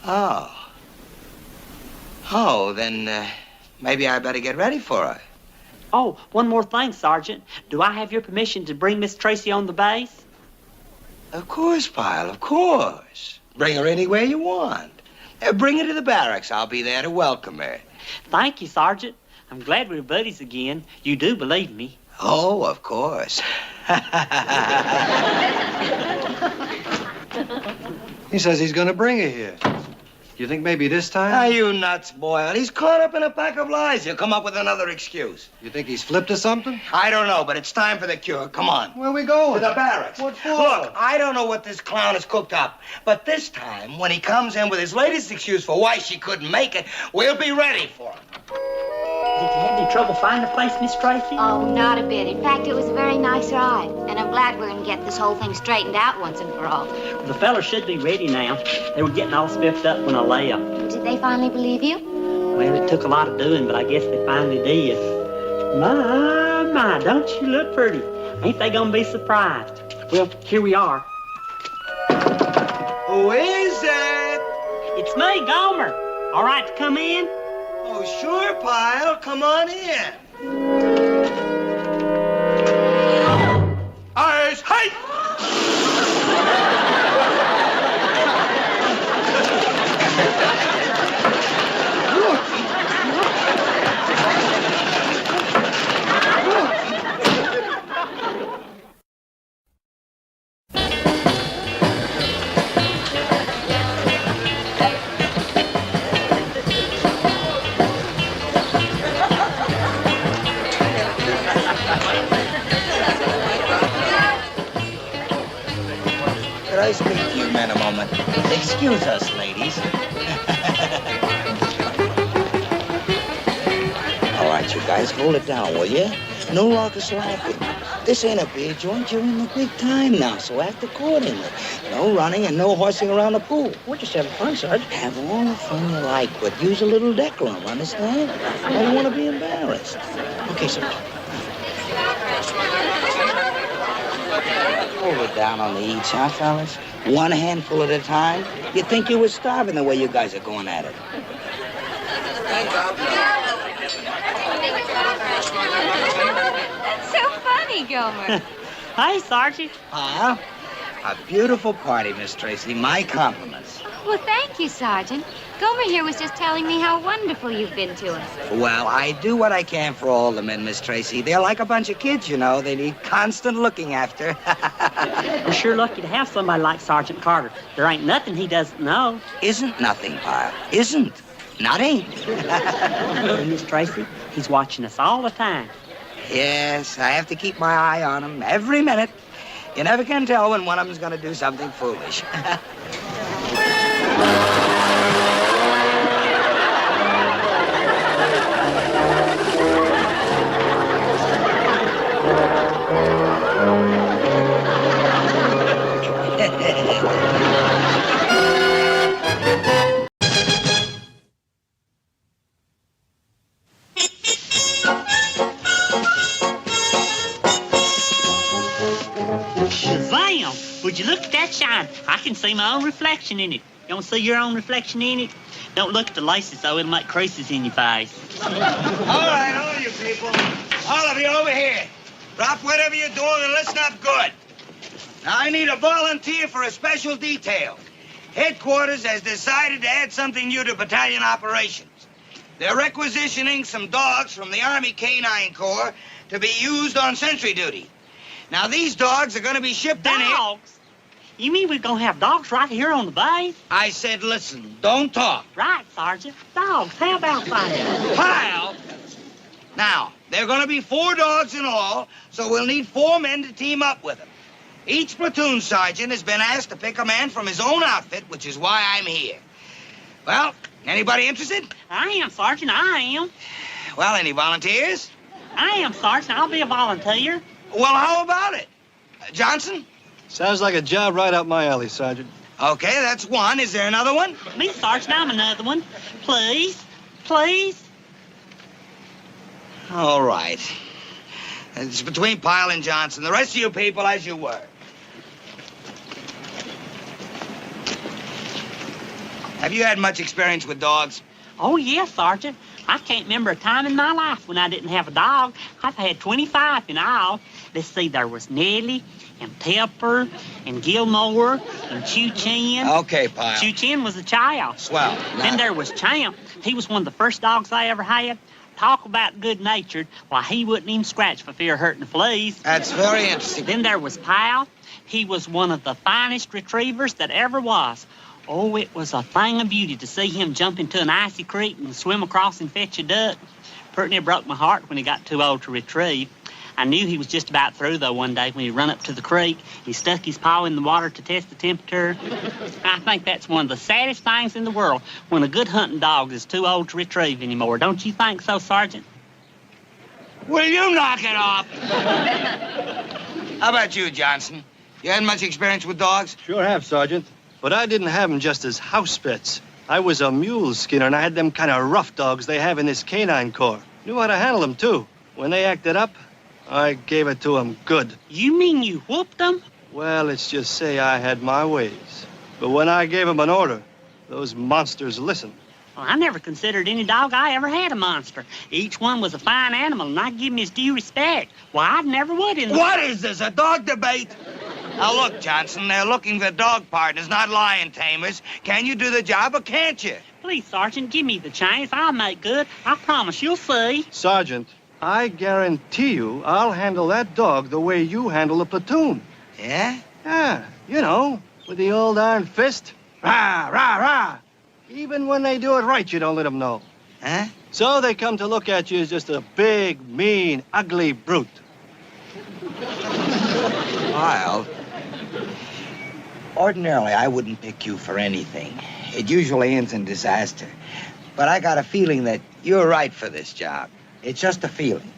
Oh. Oh, then maybe I better get ready for her. Oh, one more thing, Sergeant. Do I have your permission to bring Miss Tracy on the base? Of course, Pyle, of course. Bring her anywhere you want. Bring her to the barracks. I'll be there to welcome her. Thank you, Sergeant. I'm glad we're buddies again. You do believe me. Oh, of course. He says he's going to bring her here. You think maybe this time? Are you nuts, Boyle? He's caught up in a pack of lies. He'll come up with another excuse. You think he's flipped or something? I don't know, but it's time for the cure. Come on. Where are we going? To the barracks. What for? Look, I don't know what this clown has cooked up, but this time, when he comes in with his latest excuse for why she couldn't make it, we'll be ready for him. Did you have any trouble finding a place, Miss Tracy? Oh, not a bit. In fact, it was a very nice ride. And I'm glad we're going to get this whole thing straightened out once and for all. The fellas should be ready now. They were getting all spiffed up when I left. Did they finally believe you? Well, it took a lot of doing, but I guess they finally did. My, don't you look pretty? Ain't they gonna be surprised? Well, here we are. Who is it? It's me, Gomer. All right to come in? Oh, sure, Pyle. Come on in. Eyes, hey! Could I speak to you men a moment? Excuse us, ladies. All right, you guys, hold it down, will you? No raucous laughing. This ain't a beer joint. You're in the big time now, so act accordingly. No running and no horsing around the pool. We're just having fun, Sergeant. Have all the fun you like, but use a little decorum, understand? I don't want to be embarrassed. Okay, Sergeant. Hold it down on the eats, huh, fellas? One handful at a time. You'd think you were starving the way you guys are going at it. That's so funny, Gomer. Hey, Sergeant. Huh? A beautiful party, Miss Tracy. My compliments. Well, thank you, Sergeant. Gomer here was just telling me how wonderful you've been to us. Well, I do what I can for all the men, Miss Tracy. They're like a bunch of kids, you know. They need constant looking after. We're sure lucky to have somebody like Sergeant Carter. There ain't nothing he doesn't know. Isn't nothing, Pyle. Isn't. Not ain't. Miss Tracy, he's watching us all the time. Yes, I have to keep my eye on him every minute. You never can tell when one of them's going to do something foolish. Shazam! Would you look at that shine? I can see my own reflection in it. You want to see your own reflection in it? Don't look at the laces, though. It'll make creases in your face. All right, all you people. All of you over here. Drop whatever you're doing and listen up good. Now, I need a volunteer for a special detail. Headquarters has decided to add something new to battalion operations. They're requisitioning some dogs from the Army Canine Corps to be used on sentry duty. Now, these dogs are going to be shipped in here. Dogs? You mean we're going to have dogs right here on the base? I said, listen, don't talk. Right, Sergeant. Dogs. How about that? Pyle! Now, there are going to be 4 dogs in all, so we'll need 4 men to team up with them. Each platoon sergeant has been asked to pick a man from his own outfit, which is why I'm here. Well, anybody interested? I am, Sergeant. I am. Well, any volunteers? I am, Sergeant. I'll be a volunteer. Well, how about it? Johnson? Sounds like a job right up my alley, Sergeant. Okay, that's one. Is there another one? Me, Sergeant. I'm another one. Please. Please. All right. It's between Pyle and Johnson. The rest of you people, as you were. Have you had much experience with dogs? Oh, yes, Sergeant. I can't remember a time in my life when I didn't have a dog. I've had 25 in all. Let's see, there was Nellie and Pepper and Gilmore and Chew Chin. Okay, Pyle. Chew Chin was a child. Swell. Then there was Champ. He was one of the first dogs I ever had. Talk about good-natured. Why, he wouldn't even scratch for fear of hurting the fleas. That's very interesting. Then there was Pyle. He was one of the finest retrievers that ever was. Oh, it was a thing of beauty to see him jump into an icy creek and swim across and fetch a duck. Pretty near broke my heart when he got too old to retrieve. I knew he was just about through, though, one day when he run up to the creek. He stuck his paw in the water to test the temperature. I think that's one of the saddest things in the world, when a good hunting dog is too old to retrieve anymore. Don't you think so, Sergeant? Will you knock it off? How about you, Johnson? You had much experience with dogs? Sure have, Sergeant. But I didn't have them just as house pets. I was a mule skinner, and I had them kind of rough dogs they have in this canine corps. Knew how to handle them, too. When they acted up, I gave it to them good. You mean you whooped them? Well, let's just say I had my ways. But when I gave them an order, those monsters listened. Well, I never considered any dog I ever had a monster. Each one was a fine animal, and I give him his due respect. Why, I never would in the... What is this, a dog debate? Now, look, Johnson, they're looking for dog partners, not lion tamers. Can you do the job or can't you? Please, Sergeant, give me the chance. I'll make good. I promise you'll see. Sergeant, I guarantee you I'll handle that dog the way you handle a platoon. Yeah? Yeah, you know, with the old iron fist. Rah, rah, rah. Even when they do it right, you don't let them know. Huh? So they come to look at you as just a big, mean, ugly brute. Pyle, ordinarily I wouldn't pick you for anything. It usually ends in disaster. But I got a feeling that you're right for this job. It's just a feeling.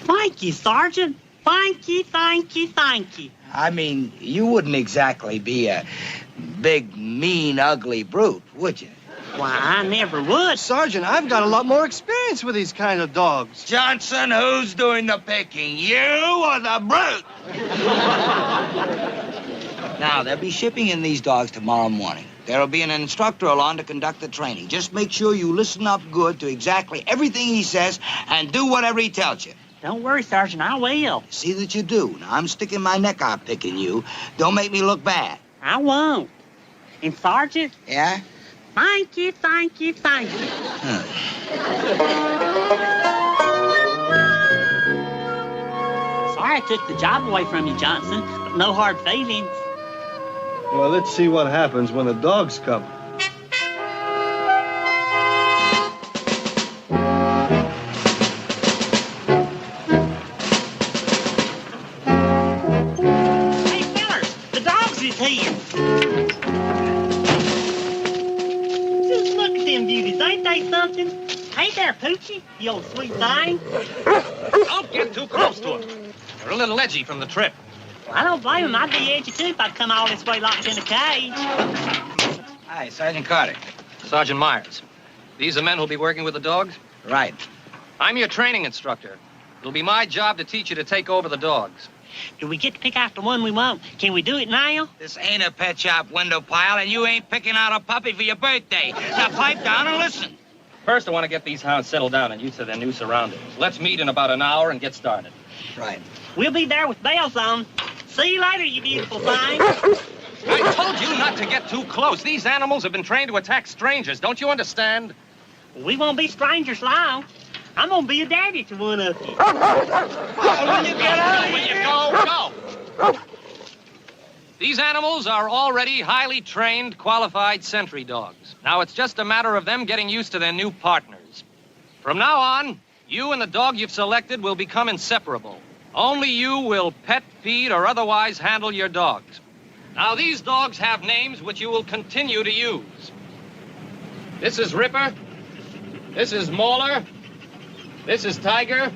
Thank you, Sergeant. Thank you, thank you, thank you. I mean, you wouldn't exactly be a big, mean, ugly brute, would you? Why, I never would. Sergeant, I've got a lot more experience with these kind of dogs. Johnson, who's doing the picking, you or the brute? Now, they'll be shipping in these dogs tomorrow morning. There'll be an instructor along to conduct the training. Just make sure you listen up good to exactly everything he says and do whatever he tells you. Don't worry, Sergeant, I will. See that you do. Now, I'm sticking my neck out picking you. Don't make me look bad. I won't. And, Sergeant? Yeah? Thank you, thank you, thank you. Sorry I took the job away from you, Johnson, but no hard feelings. Well, let's see what happens when the dogs come. Hey, fellas, the dogs is here. Just look at them beauties. Ain't they something? Hey there, Poochie, you old sweet thing. Don't get too close to them. They're a little edgy from the trip. I don't blame him. I'd be edgy, too, if I'd come all this way locked in a cage. Hi, Sergeant Carter. Sergeant Myers. These are men who'll be working with the dogs? Right. I'm your training instructor. It'll be my job to teach you to take over the dogs. Do we get to pick out the one we want? Can we do it now? This ain't a pet shop window pile, and you ain't picking out a puppy for your birthday. Now pipe down and listen. First, I want to get these hounds settled down and used to their new surroundings. Let's meet in about an hour and get started. Right. We'll be there with bells on. See you later, you beautiful thing. I told you not to get too close. These animals have been trained to attack strangers. Don't you understand? We won't be strangers long. I'm gonna be a daddy to one of you. When you get out of here, go. These animals are already highly trained, qualified sentry dogs. Now it's just a matter of them getting used to their new partners. From now on, you and the dog you've selected will become inseparable. Only you will pet, feed, or otherwise handle your dogs. Now, these dogs have names which you will continue to use. This is Ripper. This is Mauler. This is Tiger.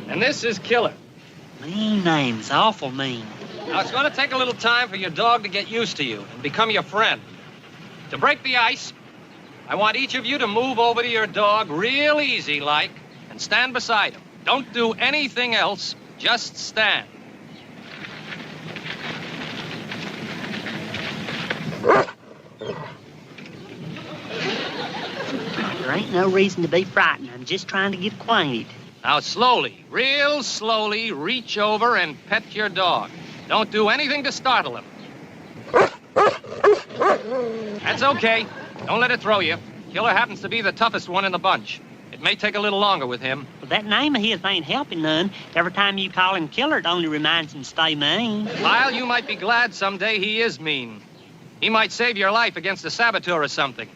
And this is Killer. Mean names, awful mean. Now, it's going to take a little time for your dog to get used to you and become your friend. To break the ice, I want each of you to move over to your dog real easy-like and stand beside him. Don't do anything else. Just stand. There ain't no reason to be frightened. I'm just trying to get acquainted. Now, slowly, real slowly, reach over and pet your dog. Don't do anything to startle him. That's okay. Don't let it throw you. Killer happens to be the toughest one in the bunch. It may take a little longer with him. But that name of his ain't helping none. Every time you call him Killer, it only reminds him to stay mean. Lyle, you might be glad someday he is mean. He might save your life against a saboteur or something.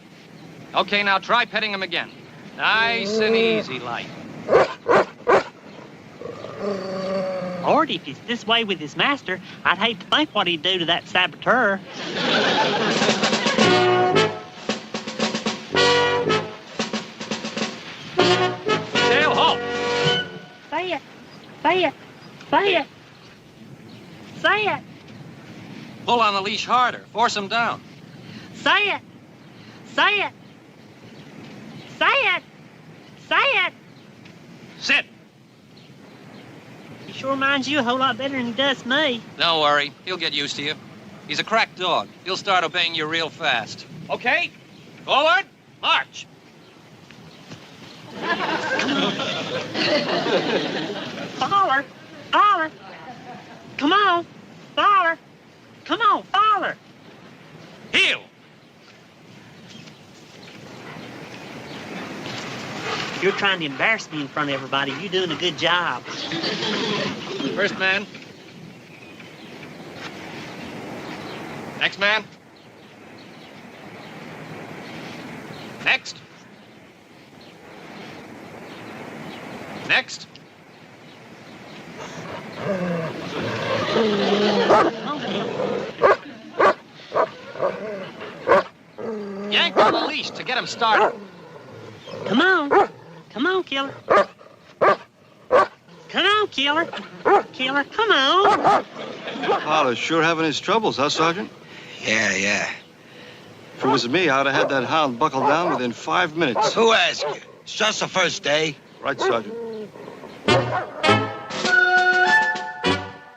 Okay, now try petting him again. Nice and easy like. Lord, if he's this way with his master, I'd hate to think what he'd do to that saboteur. Tail, halt! Say it. Say it. Say it. Say it. Pull on the leash harder. Force him down. Say it. Say it. Say it. Say it. Sit. He sure minds you a whole lot better than he does me. Don't worry. He'll get used to you. He's a crack dog. He'll start obeying you real fast. Okay? Forward. March. Father. Father. Come on. Father. Come on, Father. Heel. You're trying to embarrass me in front of everybody. You're doing a good job. First man. Next man. Next. Next. Yank on the leash to get him started. Come on. Come on, Killer. Come on, Killer. Killer, come on. Paul is sure having his troubles, huh, Sergeant? Yeah. If it was me, I'd have had that hound buckled down within 5 minutes. Who asked you? It's just the first day. Right, Sergeant.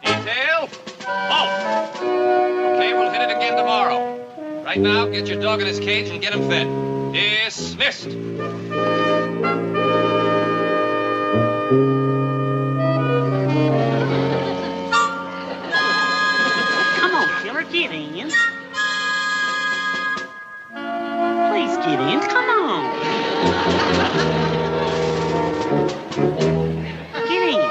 Detail. Oh! Okay, we'll hit it again tomorrow. Right now, get your dog in his cage and get him fed. Dismissed. Come on, Killer, get in. Please get in. Come on. Get in.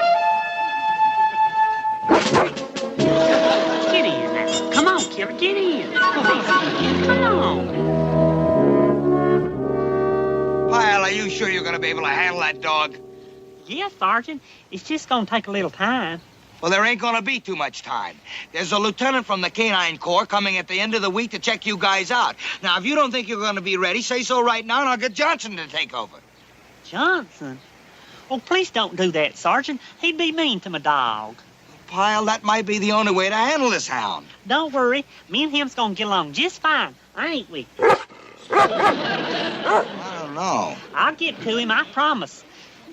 Get in now. Come on, Killer, get in. Please get in. Come on. Pyle, are you sure you're going to be able to handle that dog? Yes, Sergeant. It's just going to take a little time. Well, there ain't going to be too much time. There's a lieutenant from the Canine Corps coming at the end of the week to check you guys out. Now, if you don't think you're going to be ready, say so right now, and I'll get Johnson to take over. Johnson? Oh, please don't do that, Sergeant. He'd be mean to my dog. Pyle, that might be the only way to handle this hound. Don't worry. Me and him's going to get along just fine, ain't we? I don't know. I'll get to him, I promise.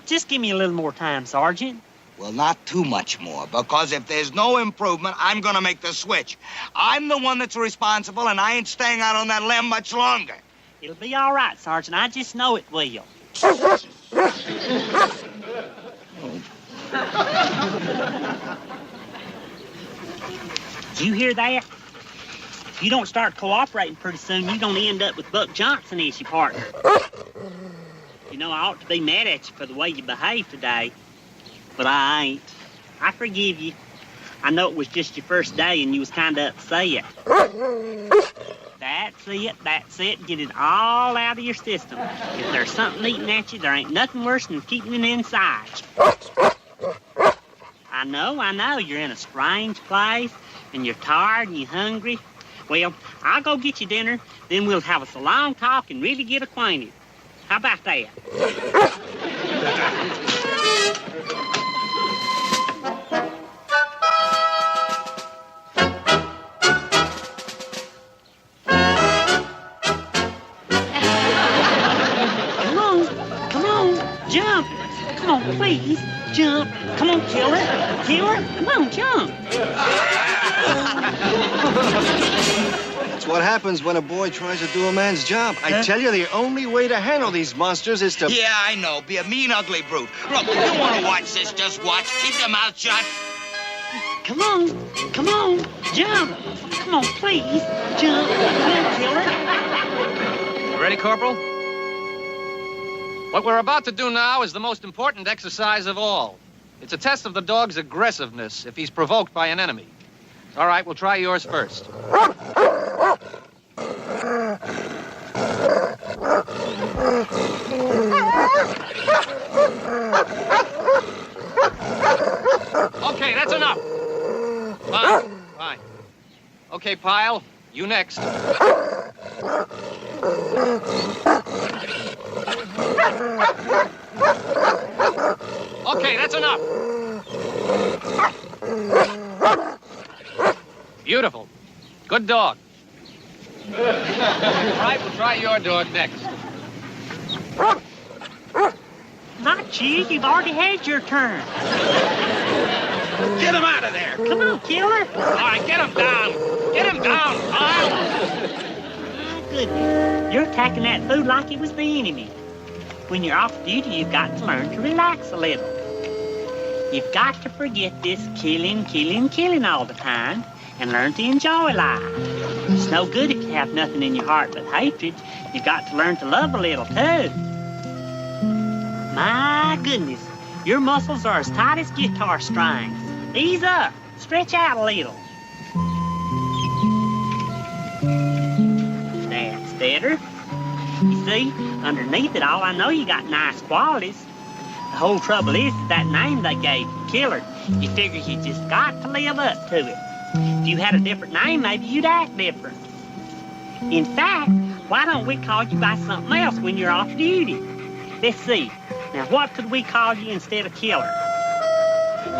Just give me a little more time, Sergeant. Well, not too much more, because if there's no improvement, I'm going to make the switch. I'm the one that's responsible, and I ain't staying out on that limb much longer. It'll be all right, Sergeant. I just know it will. You hear that? If you don't start cooperating pretty soon, you're going to end up with Buck Johnson as your partner. You know, I ought to be mad at you for the way you behaved today. But I ain't. I forgive you. I know it was just your first day and you was kind of upset. That's it. Get it all out of your system. If there's something eating at you, there ain't nothing worse than keeping it inside. I know. You're in a strange place and you're tired and you're hungry. Well, I'll go get you dinner, then we'll have us a long talk and really get acquainted. How about that? Come on, jump. Come on, please, jump. Come on, Killer. Come on, jump. That's what happens when a boy tries to do a man's job. I tell you, the only way to handle these monsters is to... Yeah, I know. Be a mean, ugly brute. Look, if you want to watch this, just watch. Keep your mouth shut. Come on, jump. Come on, please, jump. Come on, Killer. You ready, Corporal? What we're about to do now is the most important exercise of all. It's a test of the dog's aggressiveness if he's provoked by an enemy. All right, we'll try yours first. Okay, that's enough. Fine. Okay, Pyle, you next. Okay, that's enough. Beautiful. Good dog. All right, we'll try your dog next. Not you. You've already had your turn. Get him out of there. Come on, Killer. All right, get him down. Get him down, Pyle. My goodness. You're attacking that food like it was the enemy. When you're off duty, you've got to learn to relax a little. You've got to forget this killing all the time and learn to enjoy life. It's no good if you have nothing in your heart but hatred. You've got to learn to love a little, too. My goodness, your muscles are as tight as guitar strings. Ease up. Stretch out a little. That's better. You see, underneath it all, I know you got nice qualities. The whole trouble is that name they gave you, Killer. You figure you just got to live up to it. If you had a different name, maybe you'd act different. In fact, why don't we call you by something else when you're off duty? Let's see. Now, what could we call you instead of Killer?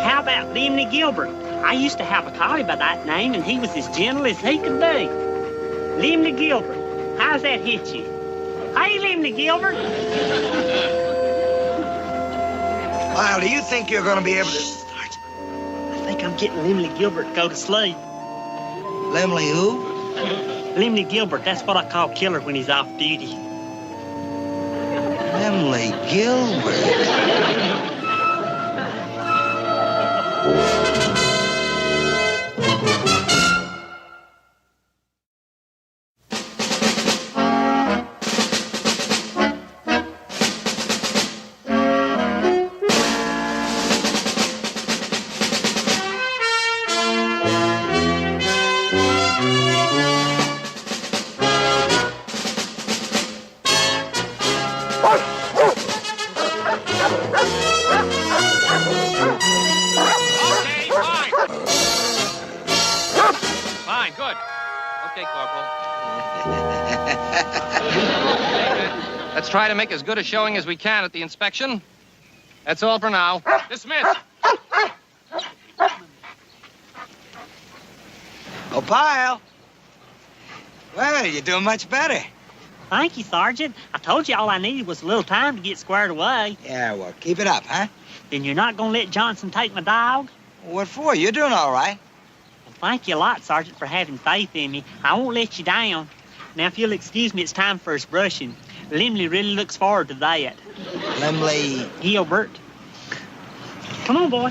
How about Limney Gilbert? I used to have a collie by that name, and he was as gentle as he could be. Limney Gilbert. How's that hit you? Hey, Limney Gilbert. Lyle, do you think you're going to be able to... I think I'm getting Limney Gilbert to go to sleep. Limley who? Limney Gilbert, that's what I call Killer when he's off duty. Limley Gilbert. Fine, good. Okay, Corporal. Let's try to make as good a showing as we can at the inspection. That's all for now. Dismiss. Oh, Pyle. Well, you're doing much better. Thank you, Sergeant. I told you all I needed was a little time to get squared away. Yeah, well, keep it up, huh? Then you're not going to let Johnson take my dog? What for? You're doing all right. Well, thank you a lot, Sergeant, for having faith in me. I won't let you down. Now, if you'll excuse me, it's time for his brushing. Limley really looks forward to that. Limley... Gilbert. Come on, boy.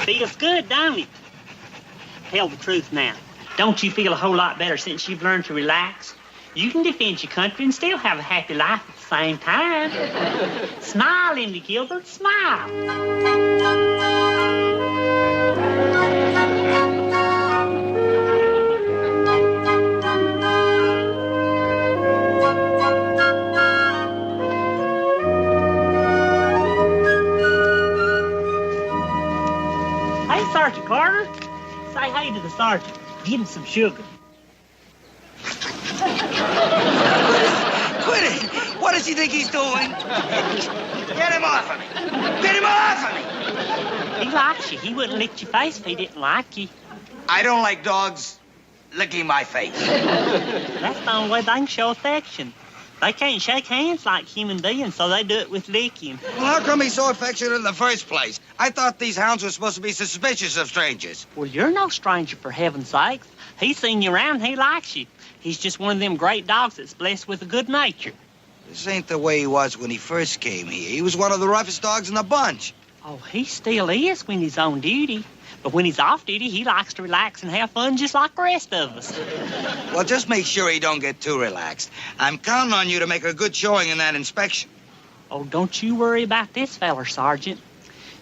Feels good, don't it? Tell the truth now. Don't you feel a whole lot better since you've learned to relax? You can defend your country and still have a happy life at the same time. Smile, Limley Gilbert, smile. Hey, Sergeant Carter. Say hey to the sergeant. Give him some sugar. Quit it! What does he think he's doing? Get him off of me! Get him off of me! He likes you. He wouldn't lick your face if he didn't like you. I don't like dogs licking my face. That's the only way they can show affection. They can't shake hands like human beings, so they do it with licking. Well, how come he's so affectionate in the first place? I thought these hounds were supposed to be suspicious of strangers. Well, you're no stranger, for heaven's sakes. He's seen you around, he likes you. He's just one of them great dogs that's blessed with a good nature. This ain't the way he was when he first came here. He was one of the roughest dogs in the bunch. Oh, he still is when he's on duty. But when he's off duty, he likes to relax and have fun just like the rest of us. Well, just make sure he don't get too relaxed. I'm counting on you to make a good showing in that inspection. Oh, don't you worry about this feller, Sergeant.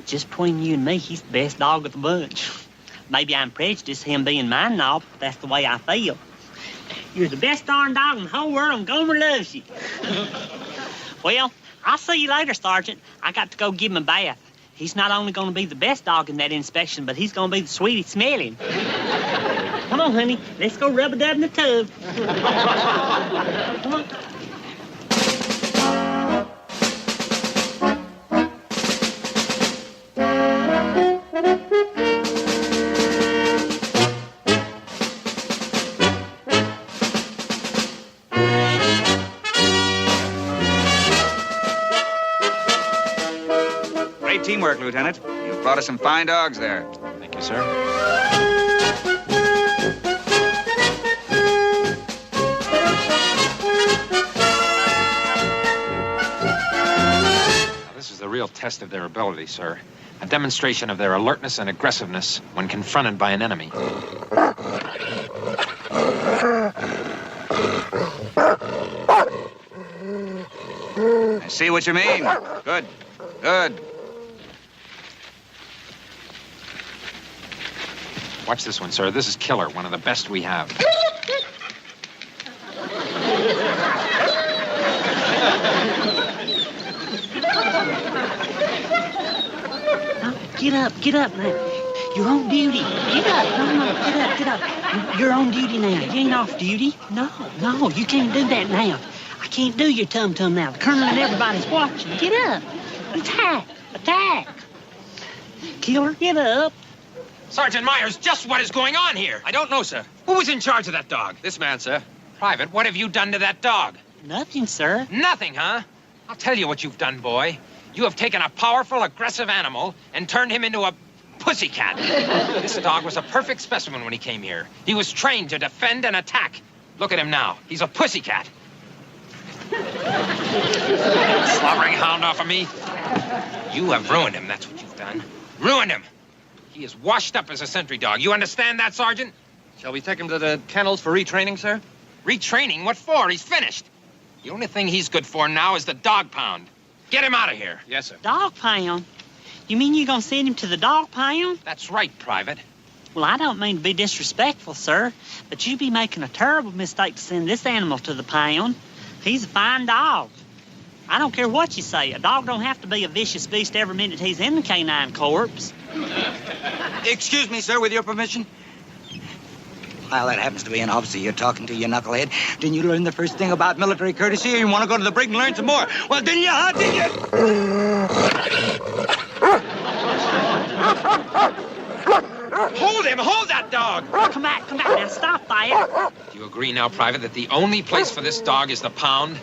Just between you and me, he's the best dog of the bunch. Maybe I'm prejudiced, him being mine now, but that's the way I feel. You're the best darn dog in the whole world, and Gomer loves you. Well, I'll see you later, Sergeant. I got to go give him a bath. He's not only going to be the best dog in that inspection, but he's going to be the sweetest smelling. Come on, honey. Let's go rub-a-dub in the tub. Come on. Great teamwork, Lieutenant. You've brought us some fine dogs there. Thank you, sir. Now, this is the real test of their ability, sir. A demonstration of their alertness and aggressiveness when confronted by an enemy. I see what you mean. Good. Good. Watch this one, sir. This is Killer, one of the best we have. Get up now. You're on duty. Get up. No, get up. You're on duty now. You ain't off duty. No, you can't do that now. I can't do your tum-tum now. The colonel and everybody's watching. Get up. Attack. Attack. Killer, get up. Sergeant Myers, just what is going on here? I don't know, sir. Who was in charge of that dog? This man, sir. Private, what have you done to that dog? Nothing, sir. Nothing, huh? I'll tell you what you've done, boy. You have taken a powerful, aggressive animal and turned him into a pussycat. This dog was a perfect specimen when he came here. He was trained to defend and attack. Look at him now. He's a pussycat. Slobbering hound off of me. You have ruined him, that's what you've done. Ruined him. He is washed up as a sentry dog. You understand that, Sergeant? Shall we take him to the kennels for retraining, sir? Retraining? What for? He's finished. The only thing he's good for now is the dog pound. Get him out of here. Yes, sir. Dog pound? You mean you're going to send him to the dog pound? That's right, Private. Well, I don't mean to be disrespectful, sir, but you'd be making a terrible mistake to send this animal to the pound. He's a fine dog. I don't care what you say. A dog don't have to be a vicious beast every minute he's in the canine corps. Excuse me, sir, with your permission. Well, that happens to be an officer you're talking to, you knucklehead. Didn't you learn the first thing about military courtesy, or you want to go to the brig and learn some more? Well, didn't you, huh? Did you? Hold him! Hold that dog! Come back, now stop that. Do you agree now, Private, that the only place for this dog is the pound?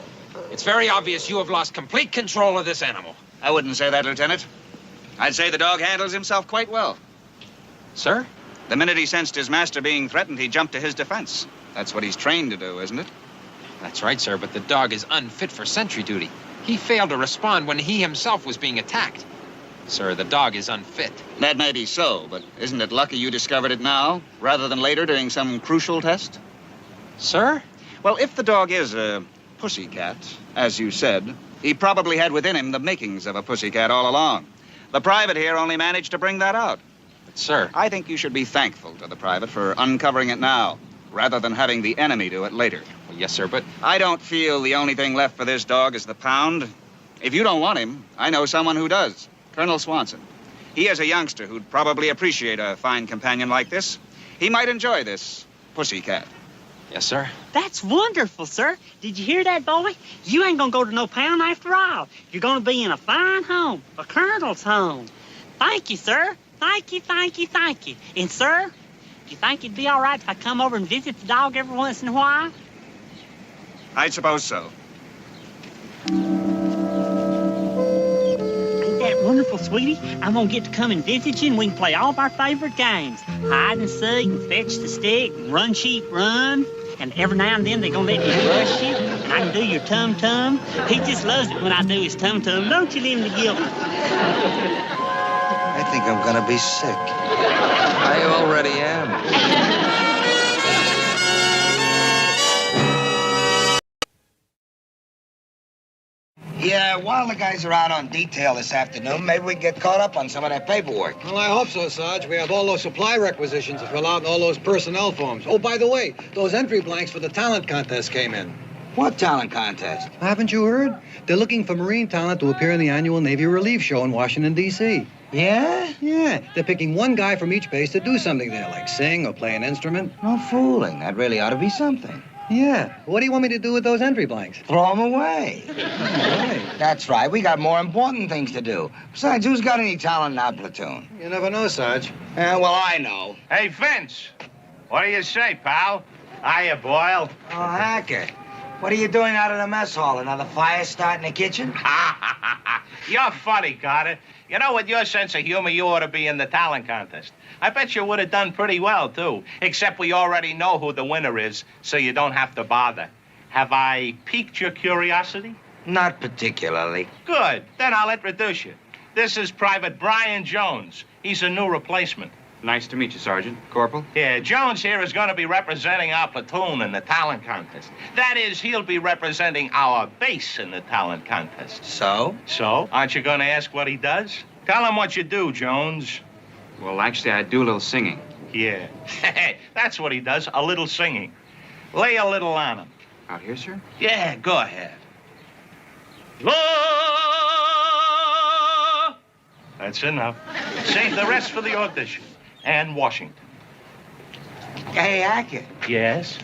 It's very obvious you have lost complete control of this animal. I wouldn't say that, Lieutenant. I'd say the dog handles himself quite well. Sir? The minute he sensed his master being threatened, he jumped to his defense. That's what he's trained to do, isn't it? That's right, sir, but the dog is unfit for sentry duty. He failed to respond when he himself was being attacked. Sir, the dog is unfit. That may be so, but isn't it lucky you discovered it now, rather than later during some crucial test? Sir? Well, if the dog is a pussycat, as you said, he probably had within him the makings of a pussycat all along. The private here only managed to bring that out. But, sir... I think you should be thankful to the private for uncovering it now, rather than having the enemy do it later. Well, yes, sir, but... I don't feel the only thing left for this dog is the pound. If you don't want him, I know someone who does. Colonel Swanson. He is a youngster who'd probably appreciate a fine companion like this. He might enjoy this pussycat. Yes, sir. That's wonderful, sir. Did you hear that, boy? You ain't gonna go to no pound after all. You're gonna be in a fine home, a colonel's home. Thank you, sir. Thank you, thank you, thank you. And, sir, do you think it'd be all right if I come over and visit the dog every once in a while? I suppose so. Wonderful, sweetie. I'm gonna get to come and visit you, and we can play all of our favorite games. Hide and seek, and fetch the stick, and run, sheep, run. And every now and then they're gonna let me brush you, and I can do your tum-tum. He just loves it when I do his tum-tum. Don't you, Linda Gilbert? I think I'm gonna be sick. I already am. Yeah, while the guys are out on detail this afternoon, maybe we can get caught up on some of that paperwork. Well, I hope so, Sarge. We have all those supply requisitions to fill out and all those personnel forms. Oh, by the way, those entry blanks for the talent contest came in. What talent contest? Haven't you heard? They're looking for Marine talent to appear in the annual Navy Relief Show in Washington, D.C. Yeah? Yeah. They're picking one guy from each base to do something there, like sing or play an instrument. No fooling. That really ought to be something. Yeah. What do you want me to do with those entry blanks? Throw them away. Right. That's right. We got more important things to do. Besides, who's got any talent in our platoon? You never know, Sarge. Well, I know. Hey, Vince. What do you say, pal? Hiya, Boyle. Oh, Hacker. What are you doing out in the mess hall? Another fire start in the kitchen? You're funny, Carter. You know, with your sense of humor, you ought to be in the talent contest. I bet you would have done pretty well, too. Except we already know who the winner is, so you don't have to bother. Have I piqued your curiosity? Not particularly. Good. Then I'll introduce you. This is Private Brian Jones. He's a new replacement. Nice to meet you, Sergeant. Corporal? Yeah, Jones here is going to be representing our platoon in the talent contest. That is, he'll be representing our base in the talent contest. So? So? Aren't you going to ask what he does? Tell him what you do, Jones. Well, actually, I do a little singing. Yeah. That's what he does, a little singing. Lay a little on him. Out here, sir? Yeah, go ahead. That's enough. Save the rest for the audition. And Washington. Hey, Hacker. Yes?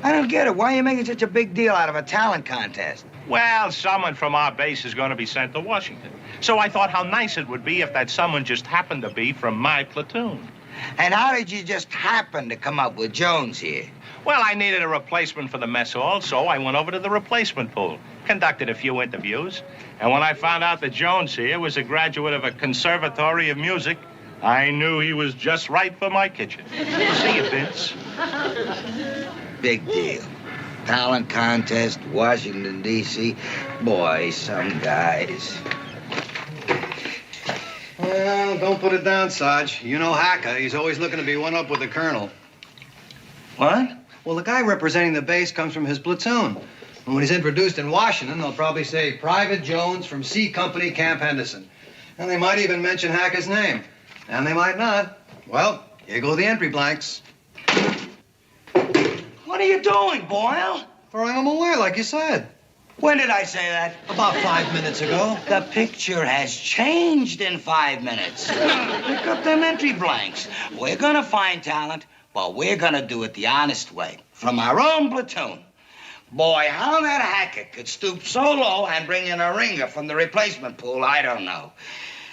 I don't get it. Why are you making such a big deal out of a talent contest? Well, someone from our base is going to be sent to Washington. So I thought how nice it would be if that someone just happened to be from my platoon. And how did you just happen to come up with Jones here? Well, I needed a replacement for the mess hall, so I went over to the replacement pool, conducted a few interviews, and when I found out that Jones here was a graduate of a conservatory of music, I knew he was just right for my kitchen. See you, Vince. Big deal. Talent contest, Washington, D.C. Boy, some guys. Well, don't put it down, Sarge. You know Hacker. He's always looking to be one up with the colonel. What? Well, the guy representing the base comes from his platoon. And when he's introduced in Washington, they'll probably say Private Jones from C Company, Camp Henderson. And they might even mention Hacker's name. And they might not. Well, here go the entry blanks. What are you doing, Boyle? Throwing them away, like you said. When did I say that? About 5 minutes ago. The picture has changed in 5 minutes. Pick up them entry blanks. We're gonna find talent, but we're gonna do it the honest way. From our own platoon. Boy, how that Hacker could stoop so low and bring in a ringer from the replacement pool, I don't know.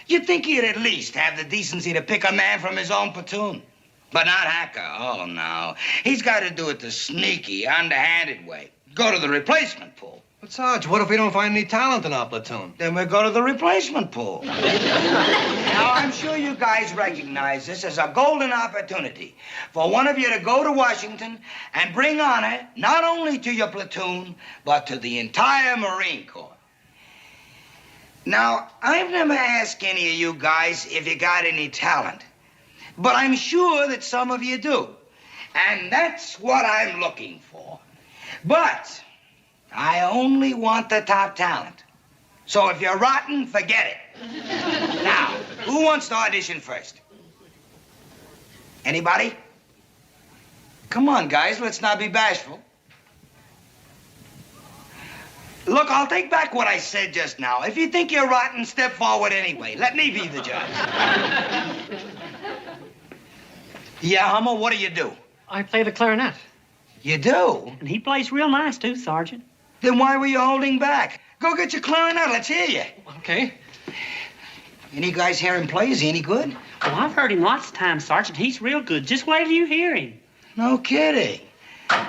You'd think he'd at least have the decency to pick a man from his own platoon. But not Hacker. Oh, no. He's got to do it the sneaky, underhanded way. Go to the replacement pool. But, Sarge, what if we don't find any talent in our platoon? Then we'll go to the replacement pool. Now, I'm sure you guys recognize this as a golden opportunity for one of you to go to Washington and bring honor not only to your platoon, but to the entire Marine Corps. Now, I've never asked any of you guys if you got any talent, but I'm sure that some of you do. And that's what I'm looking for. But I only want the top talent. So if you're rotten, forget it. Now, who wants to audition first? Anybody? Come on, guys, let's not be bashful. Look, I'll take back what I said just now. If you think you're rotten, step forward anyway. Let me be the judge. Yeah, Hummel, what do you do? I play the clarinet. You do? And he plays real nice, too, Sergeant. Then why were you holding back? Go get your clarinet. Let's hear you. Okay. Any guys hear him play? Is he any good? Well, I've heard him lots of times, Sergeant. He's real good. Just wait till you hear him. No kidding.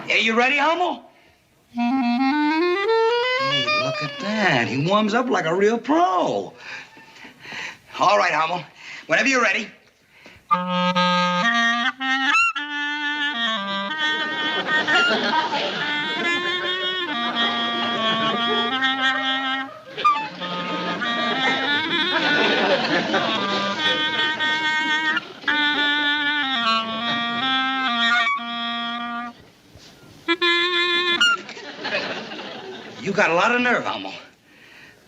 Yeah, you ready, Hummel? Hey, look at that. He warms up like a real pro. All right, Hummel. Whenever you're ready. You got a lot of nerve, Hummel.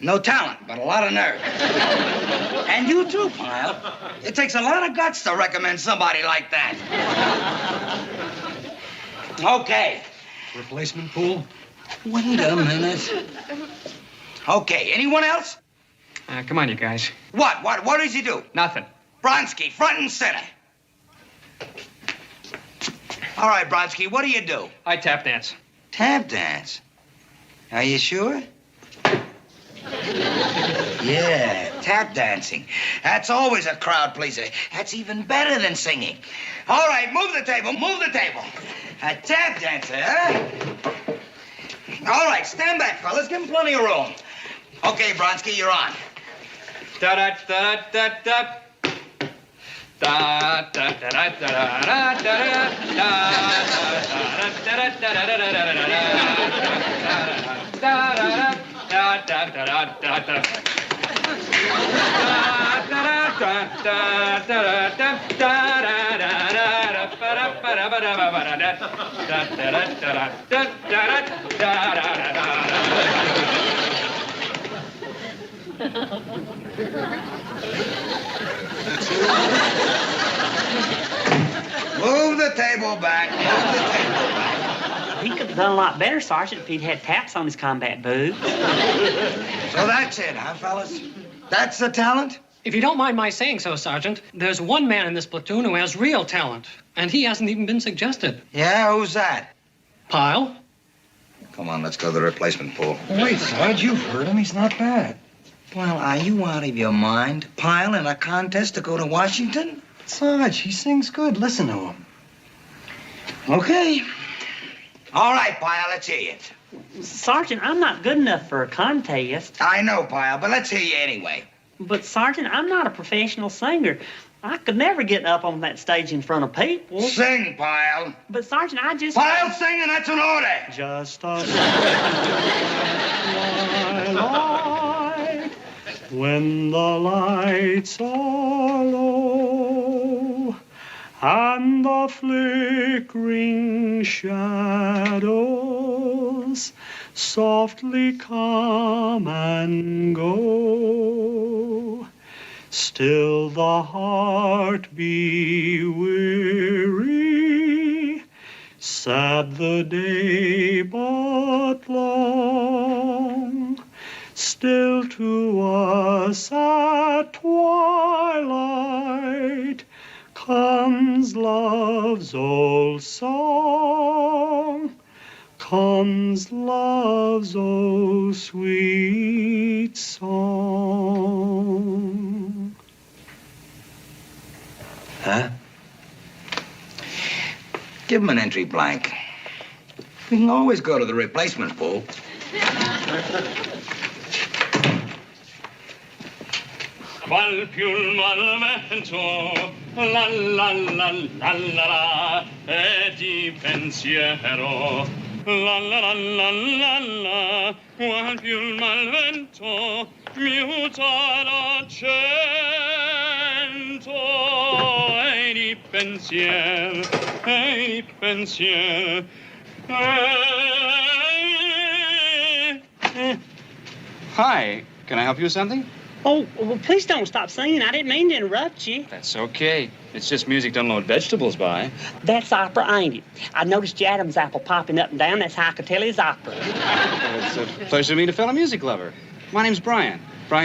No talent, but a lot of nerve. And you too, Pyle. It takes a lot of guts to recommend somebody like that. Okay. Replacement pool? Wait a minute. Okay, anyone else? Come on, you guys. What does he do? Nothing. Bronsky, front and center. All right, Bronsky, what do you do? I tap dance. Tap dance? Are you sure? Yeah, tap dancing. That's always a crowd pleaser. That's even better than singing. All right, move the table, move the table. A tap dancer, huh? All right, stand back, fellas. Give him plenty of room. Okay, Bronsky, you're on. Da-da-da-da-da-da. Move the table back. Move the table back. He could have done a lot better, Sergeant, if he'd had taps on his combat boots. So that's it, huh, fellas? That's the talent? If you don't mind my saying so, Sergeant, there's one man in this platoon who has real talent, and he hasn't even been suggested. Yeah, who's that? Pyle? Come on, let's go to the replacement pool. Wait, Sarge, you've heard him. He's not bad. Well, are you out of your mind? Pyle in a contest to go to Washington? Sarge, he sings good. Listen to him. Okay. All right, Pyle, let's hear it. Sergeant, I'm not good enough for a contest. I know, Pyle, but let's hear you anyway. But, Sergeant, I'm not a professional singer. I could never get up on that stage in front of people. Sing, Pyle. But, Sergeant, I just... Pyle singing, that's an order. Just a twilight when the lights are low and the flickering shadows softly come and go. Still the heart be weary, sad the day but long. Still to us at twilight comes love's old song, comes love's old sweet song. Huh? Give him an entry blank. We can always go to the replacement pool. Qual più il malvento, la la la la la la, e di pensiero, la la la la la la, qual più il malvento, miuta l'accento, e di pensiero, e di pensiero, Hi, can I help you with something? Oh, well, please don't stop singing. I didn't mean to interrupt you. That's okay. It's just music to unload vegetables by. That's opera, ain't it? I noticed your Adam's apple popping up and down. That's how I could tell it's opera. It's a pleasure to meet a fellow music lover. My name's Brian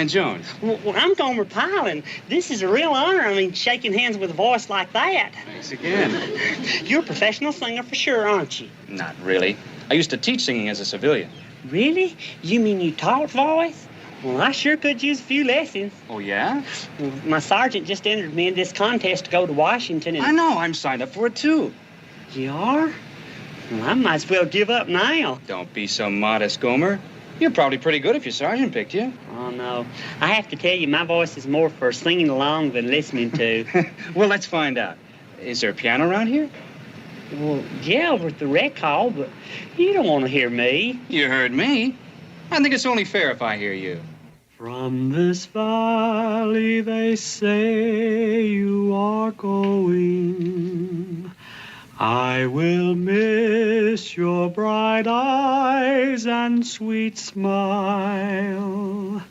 Jones. Well, I'm Gomer Pyle, and this is a real honor. I mean, shaking hands with a voice like that. Thanks again. You're a professional singer for sure, aren't you? Not really. I used to teach singing as a civilian. Really? You mean you taught voice? Well, I sure could use a few lessons. Oh, yeah? Well, my sergeant just entered me in this contest to go to Washington and... I know. I'm signed up for it, too. You are? Well, I might as well give up now. Don't be so modest, Gomer. You're probably pretty good if your sergeant picked you. Oh, no. I have to tell you, my voice is more for singing along than listening to. Well, let's find out. Is there a piano around here? Well, yeah, over at the rec hall, but you don't want to hear me. You heard me. I think it's only fair if I hear you. From this valley they say you are going. I will miss your bright eyes and sweet smile.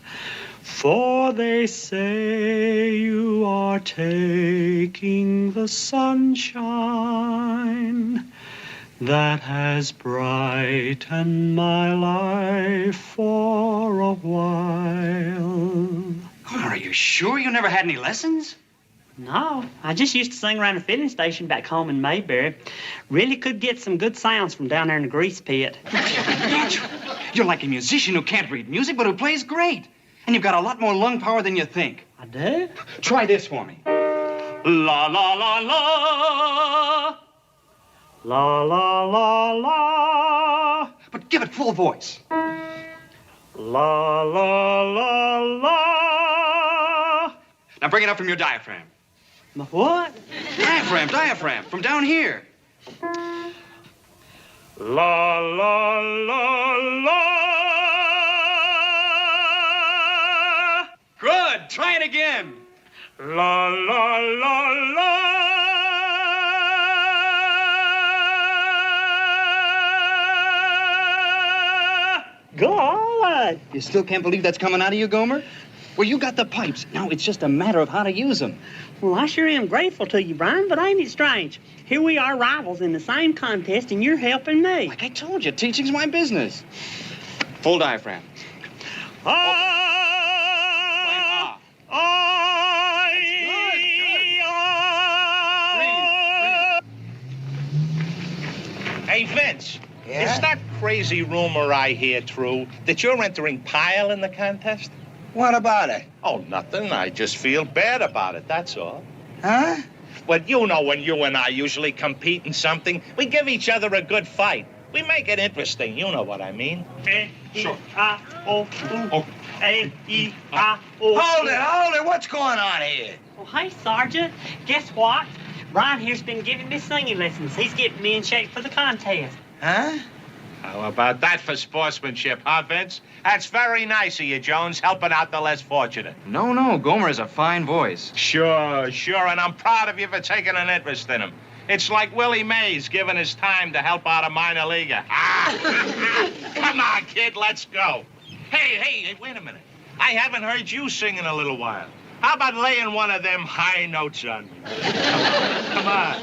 For they say you are taking the sunshine that has brightened my life for a while. Are you sure you never had any lessons? No, I just used to sing around a filling station back home in Mayberry. Really could get some good sounds from down there in the grease pit. You're like a musician who can't read music, but who plays great. And you've got a lot more lung power than you think. I do? Try this for me. La la la la. La la la la. But give it full voice. La la la la. Now bring it up from your diaphragm. My what? Diaphragm, from down here. La la la la. Good. Try it again. La la la la. God! You still can't believe that's coming out of you, Gomer? Well, you got the pipes. Now it's just a matter of how to use them. Well, I sure am grateful to you, Brian, but ain't it strange? Here we are rivals in the same contest, and you're helping me. Like I told you, teaching's my business. Full diaphragm. Hey, Vince. Is that crazy rumor I hear true that you're entering Pyle in the contest? What about it? Oh, nothing. I just feel bad about it, that's all. Huh? Well, you know when you and I usually compete in something, we give each other a good fight. We make it interesting, you know what I mean. Sure. A-E-I-O. Hold it. What's going on here? Oh, hey, Sergeant. Guess what? Brian here's been giving me singing lessons. He's getting me in shape for the contest. Huh? How about that for sportsmanship, huh, Vince? That's very nice of you, Jones, helping out the less fortunate. No, Gomer has a fine voice. Sure, and I'm proud of you for taking an interest in him. It's like Willie Mays giving his time to help out a minor leaguer. Come on, kid, let's go. Hey, wait a minute. I haven't heard you sing in a little while. How about laying one of them high notes on me? Come on.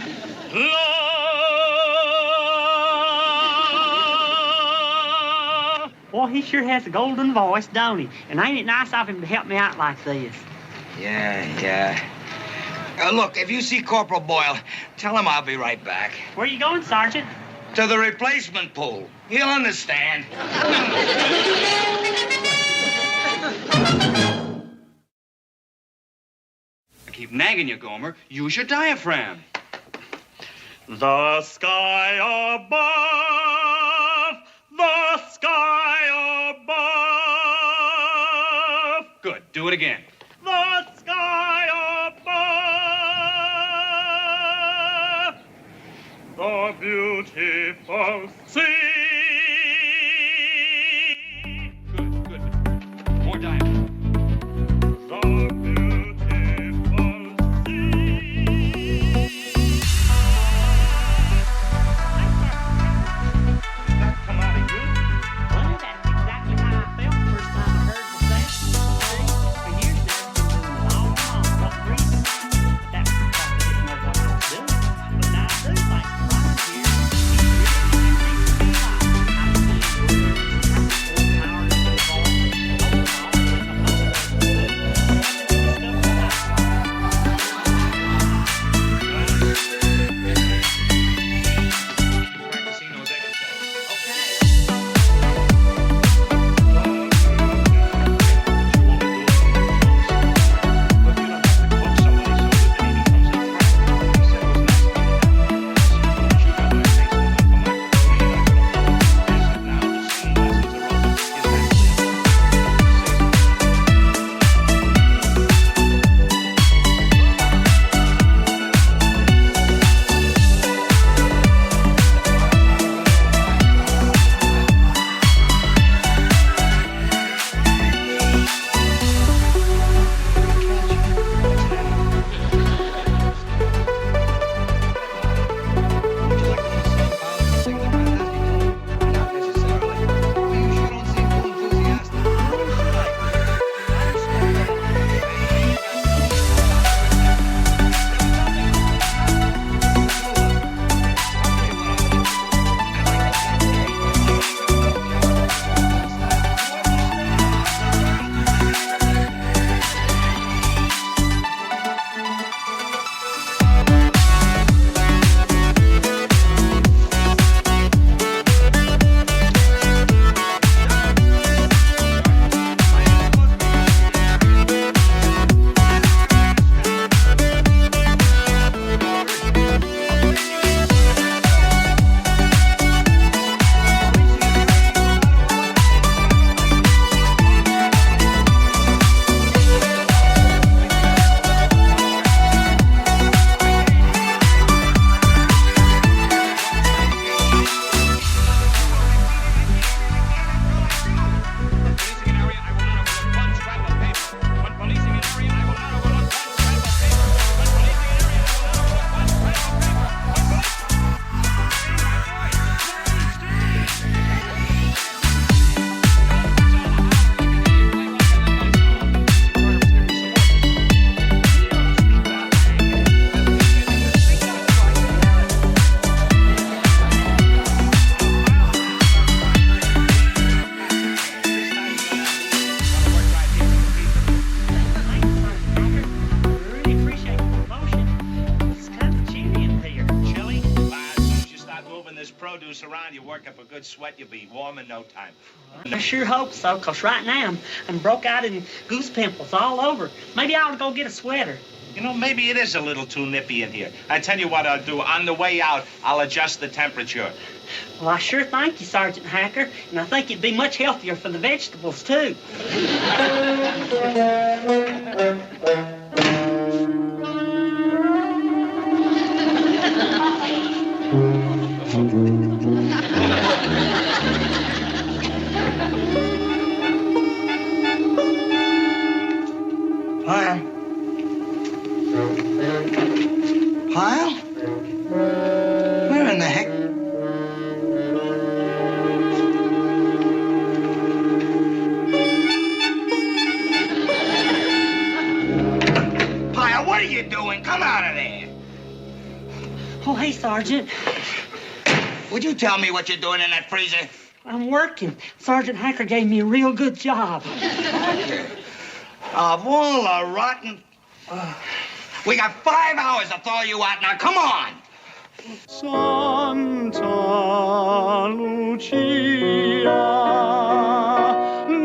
Boy, he sure has a golden voice, don't he? And ain't it nice of him to help me out like this? Yeah. Look, if you see Corporal Boyle, tell him I'll be right back. Where you going, Sergeant? To the replacement pool. He'll understand. I keep nagging you, Gomer. Use your diaphragm. The sky above, the sky above. Good. Do it again. The sky above, the beautiful sea. Good. More diaphragm. The beautiful Well, that's exactly how I felt the first time I heard the thing. For years now, I've been doing it all wrong, not breathing. But that was because I didn't know what I was doing. But now I do, thanks to Brian here. mess around, you work up a good sweat, you'll be warm in no time. I sure hope so, 'cause right now I'm broke out in goose pimples all over. Maybe I ought to go get a sweater. You know, maybe it is a little too nippy in here. I tell you what I'll do. On the way out, I'll adjust the temperature. Well, I sure thank you, Sergeant Hacker, and I think it'd be much healthier for the vegetables, too. Pyle? Pyle? Where in the heck? Pyle, what are you doing? Come out of there. Oh, hey, Sergeant. Would you tell me what you're doing in that freezer? I'm working. Sergeant Hacker gave me a real good job. Of all the rotten... we got 5 hours to thaw you out now. Come on! Santa Lucia,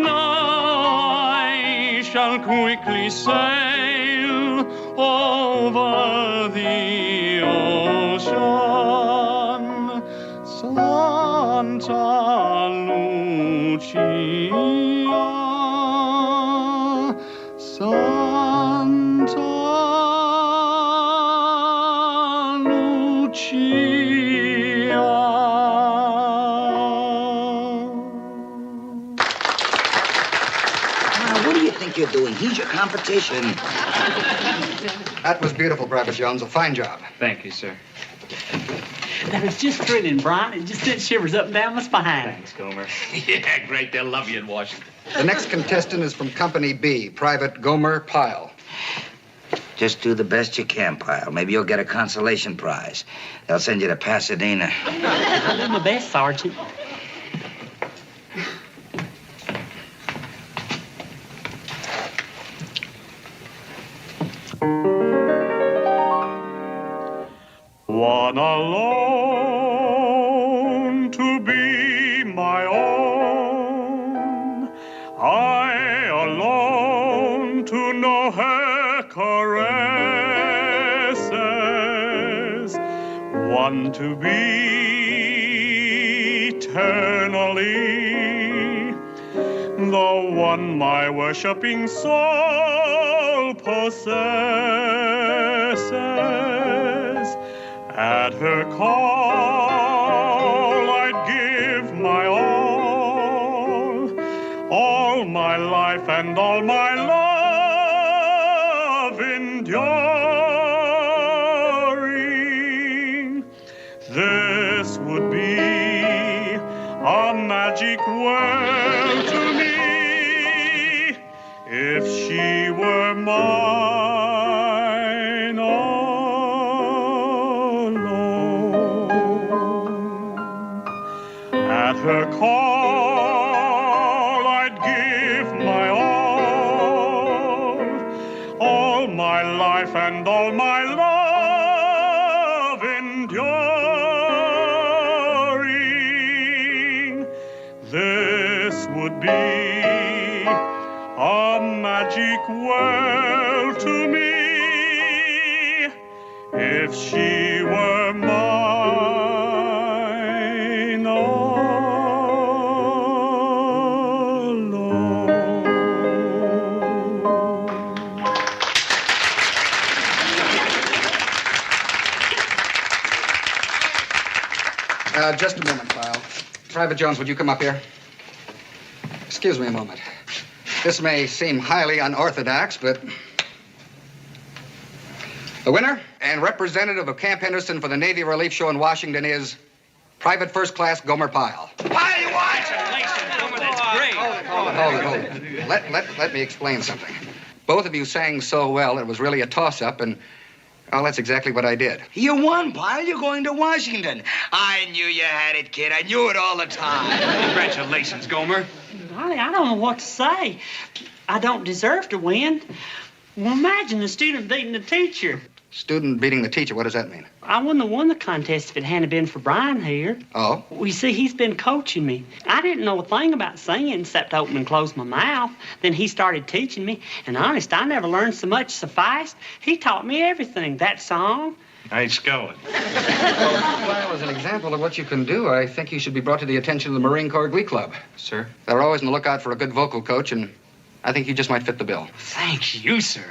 I shall quickly sail over the ocean. Santa Lucia, Santa Lucia. What do you think you're doing? He's your competition. That was beautiful, Private Jones. A fine job. Thank you, sir. That was just thrilling, Brian. It just sent shivers up and down my spine. Thanks, Gomer. Yeah, great. They'll love you in Washington. The next contestant is from Company B, Private Gomer Pyle. Just do the best you can, Pyle. Maybe you'll get a consolation prize. They'll send you to Pasadena. I'll do my best, Sergeant. One alone to be my own. I alone to know her caresses. One to be eternally. The one my worshipping soul possesses. At her call, I'd give my all my life and all my love enduring. This would be a magic world to me if she were mine. At her call, I'd give my all my life and all my love enduring. This would be a magic world to me if she were mine. Just a moment, Pyle. Private Jones, would you come up here? Excuse me a moment. This may seem highly unorthodox, but... the winner and representative of Camp Henderson for the Navy Relief Show in Washington is Private First Class Gomer Pyle. Pyle, you watch! Hold it. Let me explain something. Both of you sang so well, it was really a toss-up, and... well, that's exactly what I did. You won, Pyle. You're going to Washington. I knew you had it, kid. I knew it all the time. Congratulations, Gomer. Golly, I don't know what to say. I don't deserve to win. Well, imagine the student beating the teacher. Student beating the teacher, what does that mean? I wouldn't have won the contest if it hadn't been for Brian here. Oh? Well, you see, he's been coaching me. I didn't know a thing about singing except open and close my mouth. Then he started teaching me. And honest, I never learned so much so fast. He taught me everything. That song. Nice going. Well, as an example of what you can do, I think you should be brought to the attention of the Marine Corps Glee Club. Sir? They're always on the lookout for a good vocal coach, and I think you just might fit the bill. Thank you, sir.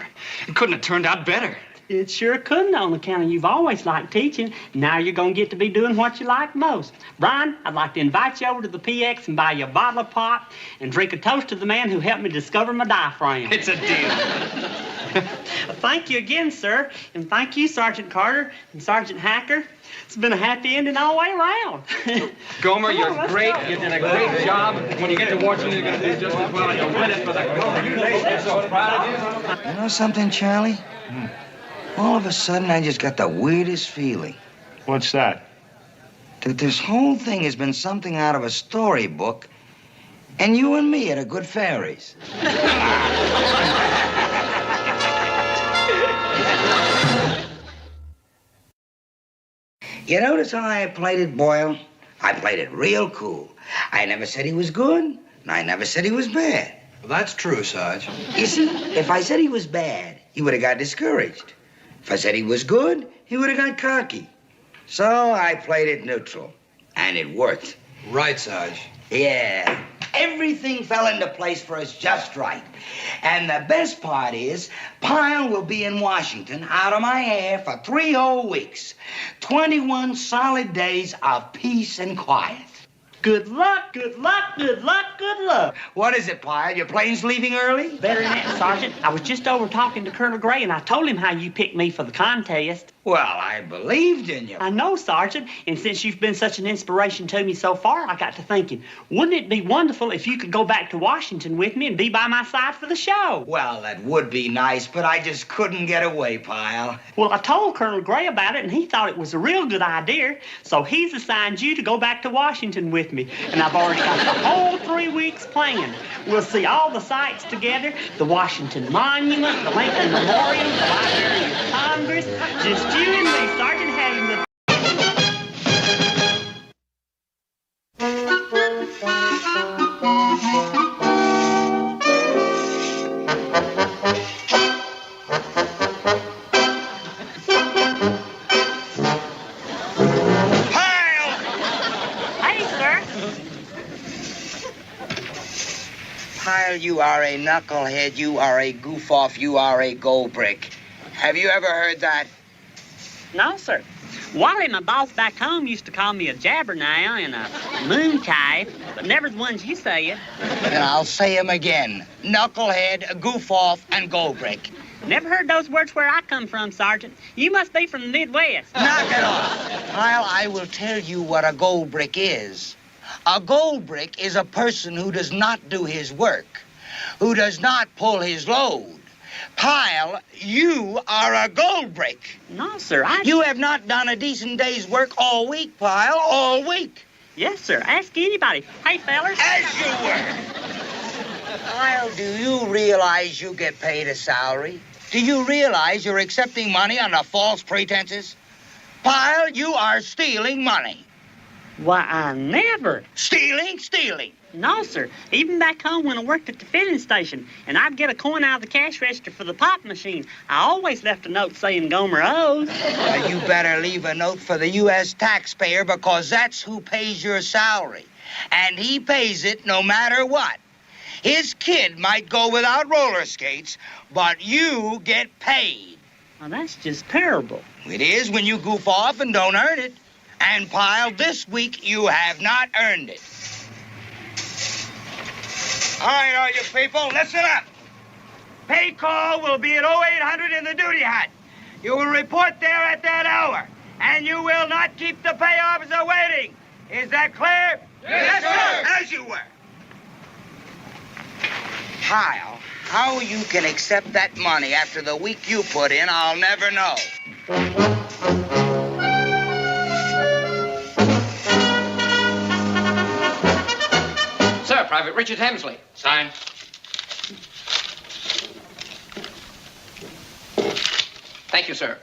It couldn't have turned out better. It sure couldn't on account of you've always liked teaching. Now you're going to get to be doing what you like most. Brian, I'd like to invite you over to the PX and buy you a bottle of pop and drink a toast to the man who helped me discover my diaphragm. It's a deal. Thank you again, sir. And thank you, Sergeant Carter and Sergeant Hacker. It's been a happy ending all the way around. Gomer, Come you're on, let's great. go. You did a great job. When you get to Washington, you're going to do just as well. You'll win it for the Gomer. You're so proud of you. You know something, Charlie? All of a sudden, I just got the weirdest feeling. What's that? That this whole thing has been something out of a storybook, and you and me are the good fairies. You notice how I played it, Boyle? I played it real cool. I never said he was good, and I never said he was bad. Well, that's true, Sarge. You see, if I said he was bad, he would have got discouraged. If I said he was good, he would have got cocky. So I played it neutral, and it worked. Right, Sarge. Yeah. Everything fell into place for us just right. And the best part is, Pyle will be in Washington out of my hair for 3 whole weeks. 21 solid days of peace and quiet. Good luck, good luck, good luck, good luck. What is it, Pyle? Your plane's leaving early? Better than that, Sergeant. I was just over talking to Colonel Gray, and I told him how you picked me for the contest. Well, I believed in you. I know, Sergeant. And since you've been such an inspiration to me so far, I got to thinking, wouldn't it be wonderful if you could go back to Washington with me and be by my side for the show? Well, that would be nice, but I just couldn't get away, Pyle. Well, I told Colonel Gray about it, and he thought it was a real good idea. So he's assigned you to go back to Washington with me. And I've already got the whole 3 weeks planned. We'll see all the sights together, the Washington Monument, the Lincoln Memorial, the Library of Congress. Just you and me, Sergeant, having the... Pyle, you are a knucklehead, you are a goof-off, you are a gold-brick. Have you ever heard that? No, sir. Wally, my boss back home, used to call me a jabbernail and a mooncave, but never the ones you say it. Then I'll say 'em again. Knucklehead, goof-off, and gold-brick. Never heard those words where I come from, Sergeant. You must be from the Midwest. Knock it off. Pyle, I will tell you what a gold-brick is. A gold-brick is a person who does not do his work, who does not pull his load. Pyle, you are a gold-brick. No, sir, You have not done a decent day's work all week, Pyle, all week. Yes, sir. Ask anybody. Hey, fellers. As you were. Pyle, do you realize you get paid a salary? Do you realize you're accepting money under false pretenses? Pyle, you are stealing money. Why, I never. Stealing? No, sir. Even back home when I worked at the filling station and I'd get a coin out of the cash register for the pop machine, I always left a note saying Gomer owes. Well, you better leave a note for the U.S. taxpayer because that's who pays your salary. And he pays it no matter what. His kid might go without roller skates, but you get paid. Well, that's just terrible. It is when you goof off and don't earn it. And, Pyle, this week you have not earned it. All right, all you people, listen up. Pay call will be at 0800 in the duty hut. You will report there at that hour, and you will not keep the pay officer waiting. Is that clear? Yes, sir. As you were. Pyle, how you can accept that money after the week you put in, I'll never know. Sir, Private Richard Hemsley. Sign. Thank you, sir.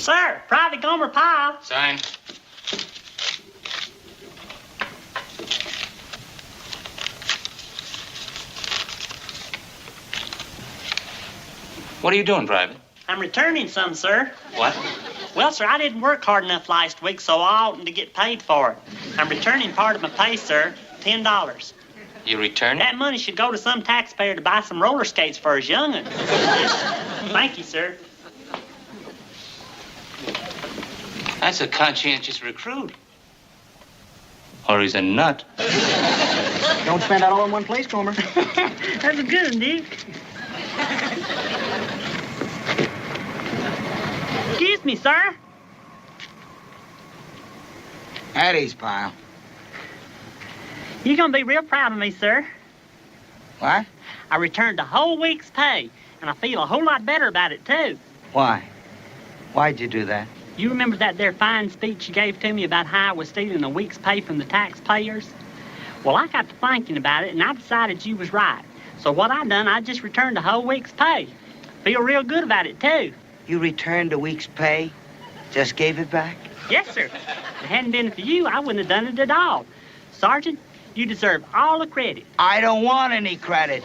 Sir, Private Gomer Pyle. Sign. What are you doing, Private? I'm returning some, sir. What? Well, sir, I didn't work hard enough last week, so I oughtn't to get paid for it. I'm returning part of my pay, sir, $10. You return it? That money should go to some taxpayer to buy some roller skates for his young'un. Thank you, sir. That's a conscientious recruit. Or he's a nut. Don't spend that all in one place, Gomer. That's a good one, Dick. Excuse me, sir. At ease, Pyle. You're gonna be real proud of me, sir. What? I returned a whole week's pay, and I feel a whole lot better about it, too. Why? Why'd you do that? You remember that there fine speech you gave to me about how I was stealing a week's pay from the taxpayers? Well, I got to thinking about it, and I decided you was right. So what I done, I just returned a whole week's pay. Feel real good about it, too. You returned a week's pay? Just gave it back? Yes, sir. If it hadn't been for you, I wouldn't have done it at all. Sergeant, you deserve all the credit. I don't want any credit.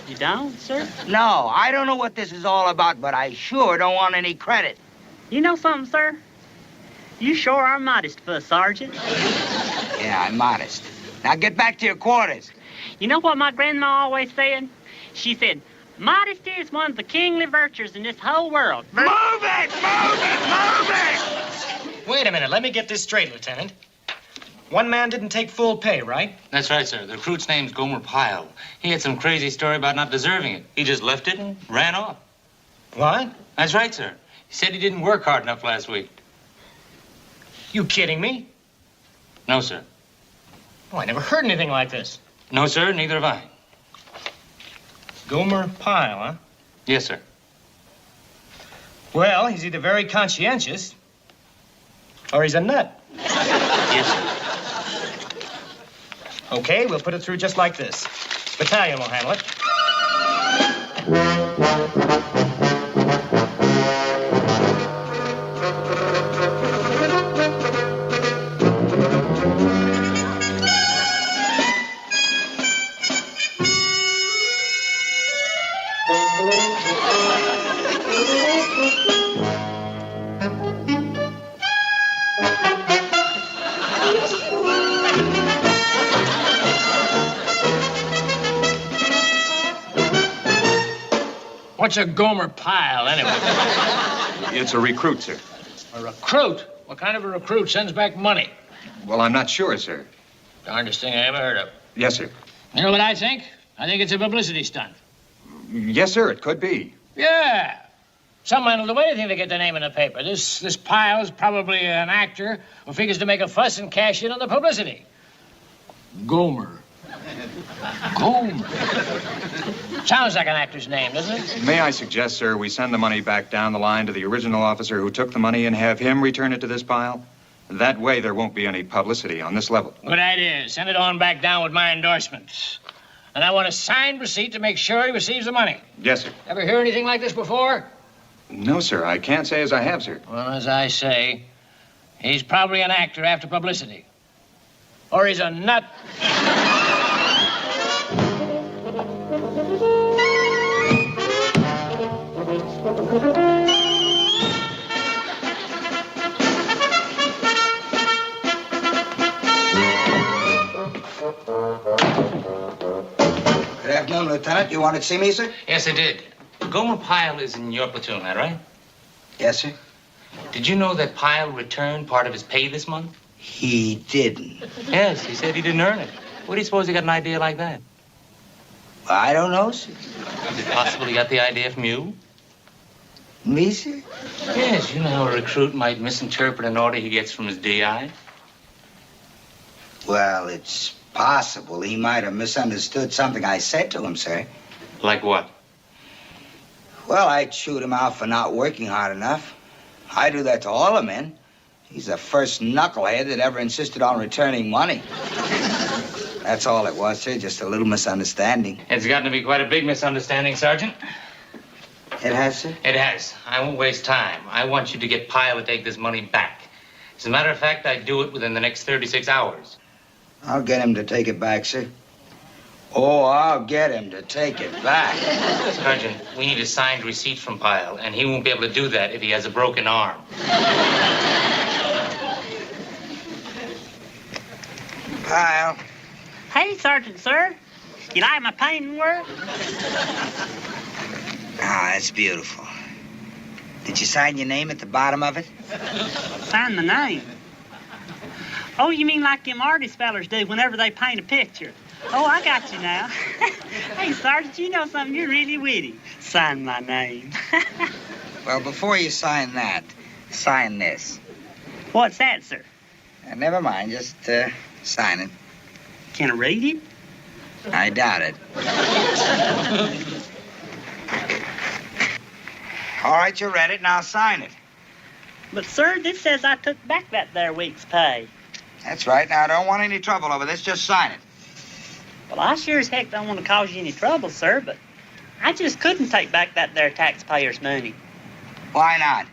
You don't, sir? No, I don't know what this is all about, but I sure don't want any credit. You know something, sir? You sure are modest for a sergeant. Yeah, I'm modest. Now get back to your quarters. You know what my grandma always said? She said, modesty is one of the kingly virtues in this whole world. Move it! Move it! Move it! Wait a minute. Let me get this straight, Lieutenant. One man didn't take full pay, right? That's right, sir. The recruit's name's Gomer Pyle. He had some crazy story about not deserving it. He just left it and ran off. What? That's right, sir. He said he didn't work hard enough last week. You kidding me? No, sir. Oh, I never heard anything like this. No, sir. Neither have I. Gomer Pyle, huh? Yes, sir. Well, he's either very conscientious or he's a nut. Yes, sir. Okay, we'll put it through just like this. Battalion will handle it. What's a Gomer Pyle, anyway? It's a recruit, sir. A recruit? What kind of a recruit sends back money? Well, I'm not sure, sir. Darndest thing I ever heard of. Yes, sir. You know what I think? I think it's a publicity stunt. Yes, sir, it could be. Yeah. Some man will do anything to get the name in the paper. This Pyle's probably an actor who figures to make a fuss and cash in on the publicity. Gomer. Gomer. Sounds like an actor's name, doesn't it? May I suggest, sir, we send the money back down the line to the original officer who took the money and have him return it to this pile? That way there won't be any publicity on this level. Good idea. Send it on back down with my endorsements. And I want a signed receipt to make sure he receives the money. Yes, sir. Ever hear anything like this before? No, sir. I can't say as I have, sir. Well, as I say, he's probably an actor after publicity. Or he's a nut. Good afternoon, Lieutenant. You wanted to see me, sir? Yes, I did. Gomer Pyle is in your platoon, that right? Yes, sir. Did you know that Pyle returned part of his pay this month? He didn't. Yes, he said he didn't earn it. What do you suppose he got an idea like that? I don't know, sir. Is it possible he got the idea from you? Me, sir? Yes, you know how a recruit might misinterpret an order he gets from his DI. Well, it's possible he might have misunderstood something I said to him, sir. Like what? Well, I chewed him out for not working hard enough. I do that to all the men. He's the first knucklehead that ever insisted on returning money. That's all it was, sir. Just a little misunderstanding. It's gotten to be quite a big misunderstanding, Sergeant. It has, sir? It has. I won't waste time. I want you to get Pyle to take this money back. As a matter of fact, I'd do it within the next 36 hours. I'll get him to take it back, sir. Oh, I'll get him to take it back. Sergeant, we need a signed receipt from Pyle, and he won't be able to do that if he has a broken arm. Pyle. Hey, Sergeant, sir. You like my painting work? Ah, that's beautiful. Did you sign your name at the bottom of it? Sign the name. Oh, you mean like them artist fellers do whenever they paint a picture? Oh, I got you now. Hey, Sergeant, you know something? You're really witty. Sign my name. Well, before you sign that, sign this. What's that, sir? Never mind, just sign it. Can I read it? I doubt it. All right, you read it, now sign it. But, sir, this says I took back that there week's pay. That's right. Now, I don't want any trouble over this. Just sign it. Well, I sure as heck don't want to cause you any trouble, sir, but I just couldn't take back that there taxpayer's money. Why not?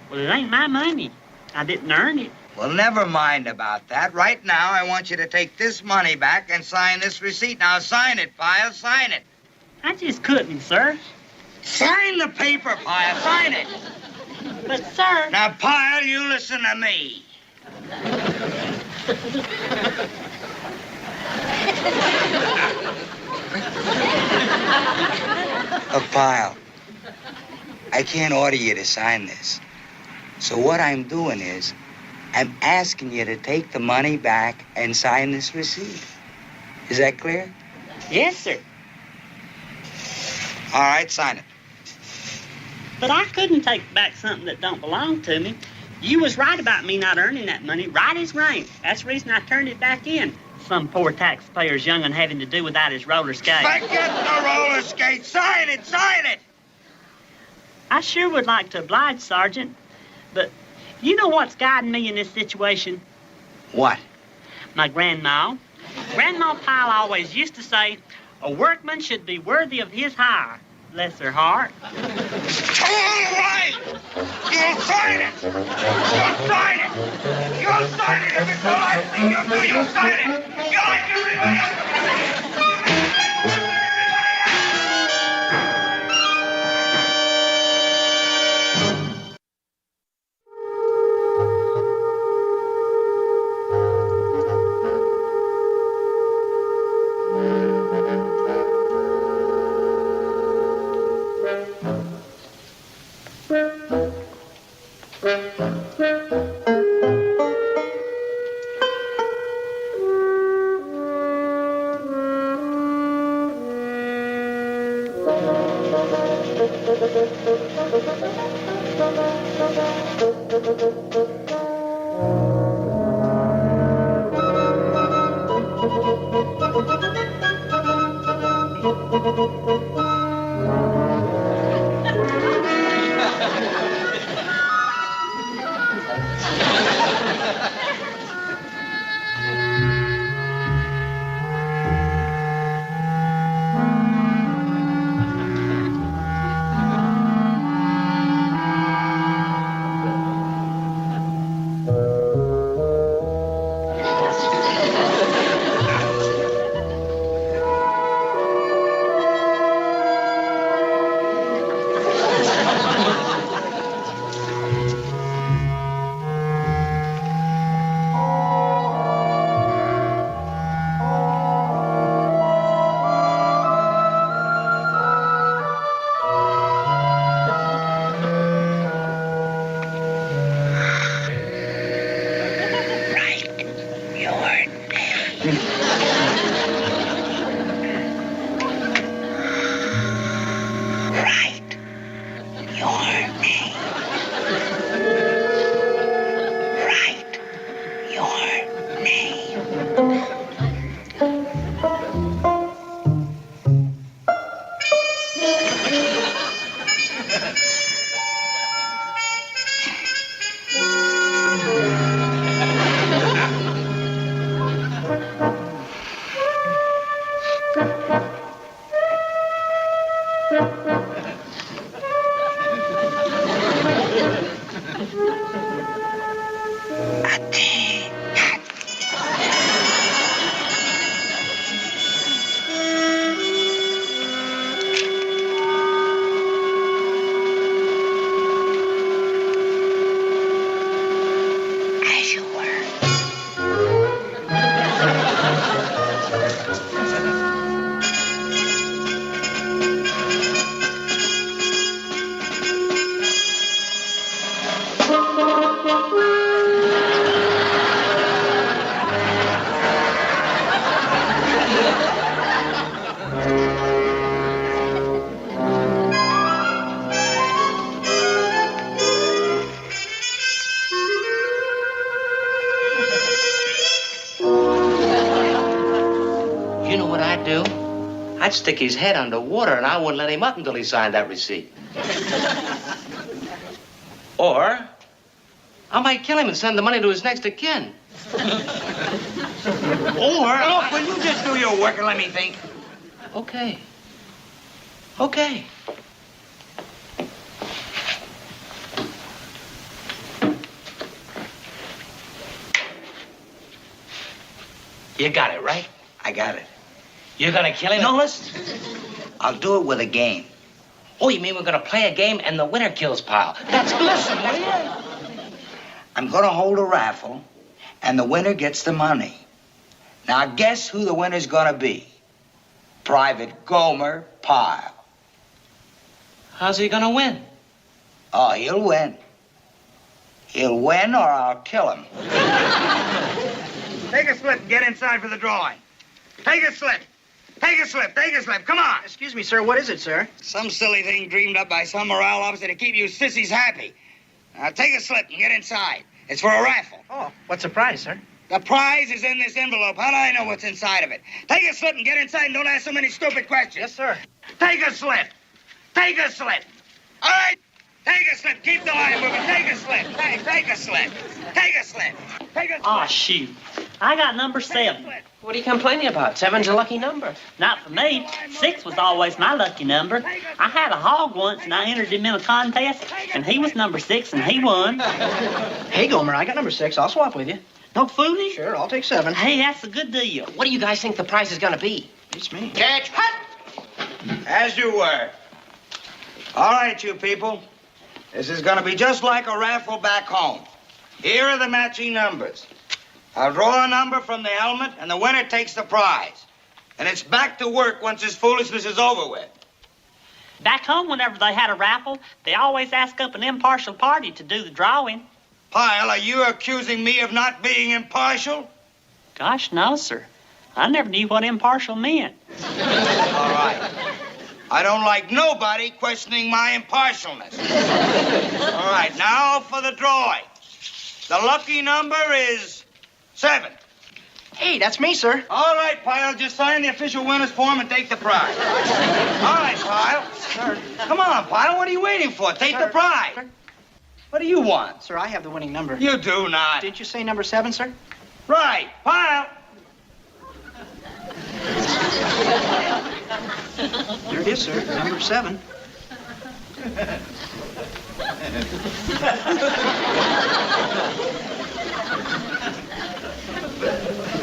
Well, it ain't my money. I didn't earn it. Well, never mind about that. Right now, I want you to take this money back and sign this receipt. Now, sign it, Pyle. Sign it. I just couldn't, sir. Sign the paper, Pyle. Sign it. But, sir... Now, Pyle, you listen to me. Look, Pyle, I can't order you to sign this. So what I'm doing is, I'm asking you to take the money back and sign this receipt. Is that clear? Yes, sir. All right, sign it. But I couldn't take back something that don't belong to me. You was right about me not earning that money, right as rain. That's the reason I turned it back in. Some poor taxpayer's young'un having to do without his roller skates. Forget the roller skates. Sign it, sign it. I sure would like to oblige, Sergeant, but you know what's guiding me in this situation? What? My grandma. Grandma Pyle always used to say, a workman should be worthy of his hire. Bless her heart. All right! You'll sign it! You'll sign it! You'll sign it if it's the last thing you do, you'll sign it! You like everybody else! You know what I'd do? I'd stick his head underwater and I wouldn't let him up until he signed that receipt. Or I might kill him and send the money to his next of kin. Or, look, will you just do your work and let me think? Okay. Okay. You got it, right? I got it. You're gonna kill him? No, listen. I'll do it with a game. Oh, you mean we're gonna play a game and the winner kills Pyle? That's listen, will you? I'm gonna hold a raffle, and the winner gets the money. Now, guess who the winner's gonna be? Private Gomer Pyle. How's he gonna win? Oh, he'll win. He'll win or I'll kill him. Take a slip and get inside for the drawing. Take a slip. Take a slip. Take a slip. Come on. Excuse me, sir. What is it, sir? Some silly thing dreamed up by some morale officer to keep you sissies happy. Now, take a slip and get inside. It's for a raffle. Oh, what's the prize, sir? The prize is in this envelope. How do I know what's inside of it? Take a slip and get inside and don't ask so many stupid questions. Yes, sir. Take a slip. Take a slip. All right. Take a slip. Keep the line moving. Take a slip. Take a slip. Take a slip. Take a slip. Oh, shoot. I got number 7. What are you complaining about? 7's a lucky number. Not for me. 6 was always my lucky number. I had a hog once, and I entered him in a contest, and he was number 6, and he won. Hey, Gomer, I got number 6. I'll swap with you. No fooling? Sure, I'll take 7. Hey, that's a good deal. What do you guys think the prize is gonna be? It's me. Catch. Hut. As you were. All right, you people. This is going to be just like a raffle back home. Here are the matching numbers. I'll draw a number from the helmet, and the winner takes the prize. And it's back to work once this foolishness is over with. Back home, whenever they had a raffle, they always ask up an impartial party to do the drawing. Pyle, are you accusing me of not being impartial? Gosh, no, sir. I never knew what impartial meant. All right. I don't like nobody questioning my impartialness. All right, now for the drawing. The lucky number is 7. Hey, that's me, sir. All right, Pyle, just sign the official winner's form and take the prize. All right, Pyle. Sir. Come on, Pyle, what are you waiting for? Take the prize. Sir. What do you want? Sir, I have the winning number. You do not. Didn't you say number 7, sir? Right, Pyle. There it is, sir. Number 7.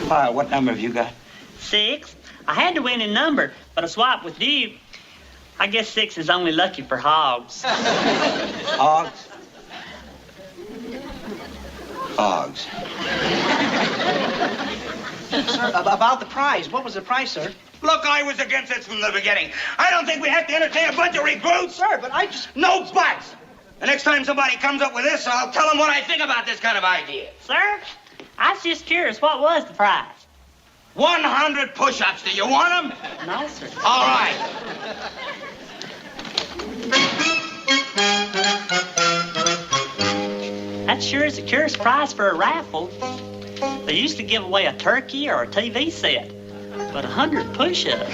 Pyle, what number have you got? 6. I had the winning number, but I swapped with you. I guess 6 is only lucky for hogs. Hogs? Hogs. Sir, about the prize. What was the prize, sir? Look, I was against this from the beginning. I don't think we have to entertain a bunch of recruits. Sir, but I just... No buts. The next time somebody comes up with this, I'll tell them what I think about this kind of idea. Sir, I was just curious, what was the prize? 100 push-ups. Do you want them? No, sir. All right. That sure is a curious prize for a raffle. They used to give away a turkey or a TV set, but 100 push-ups.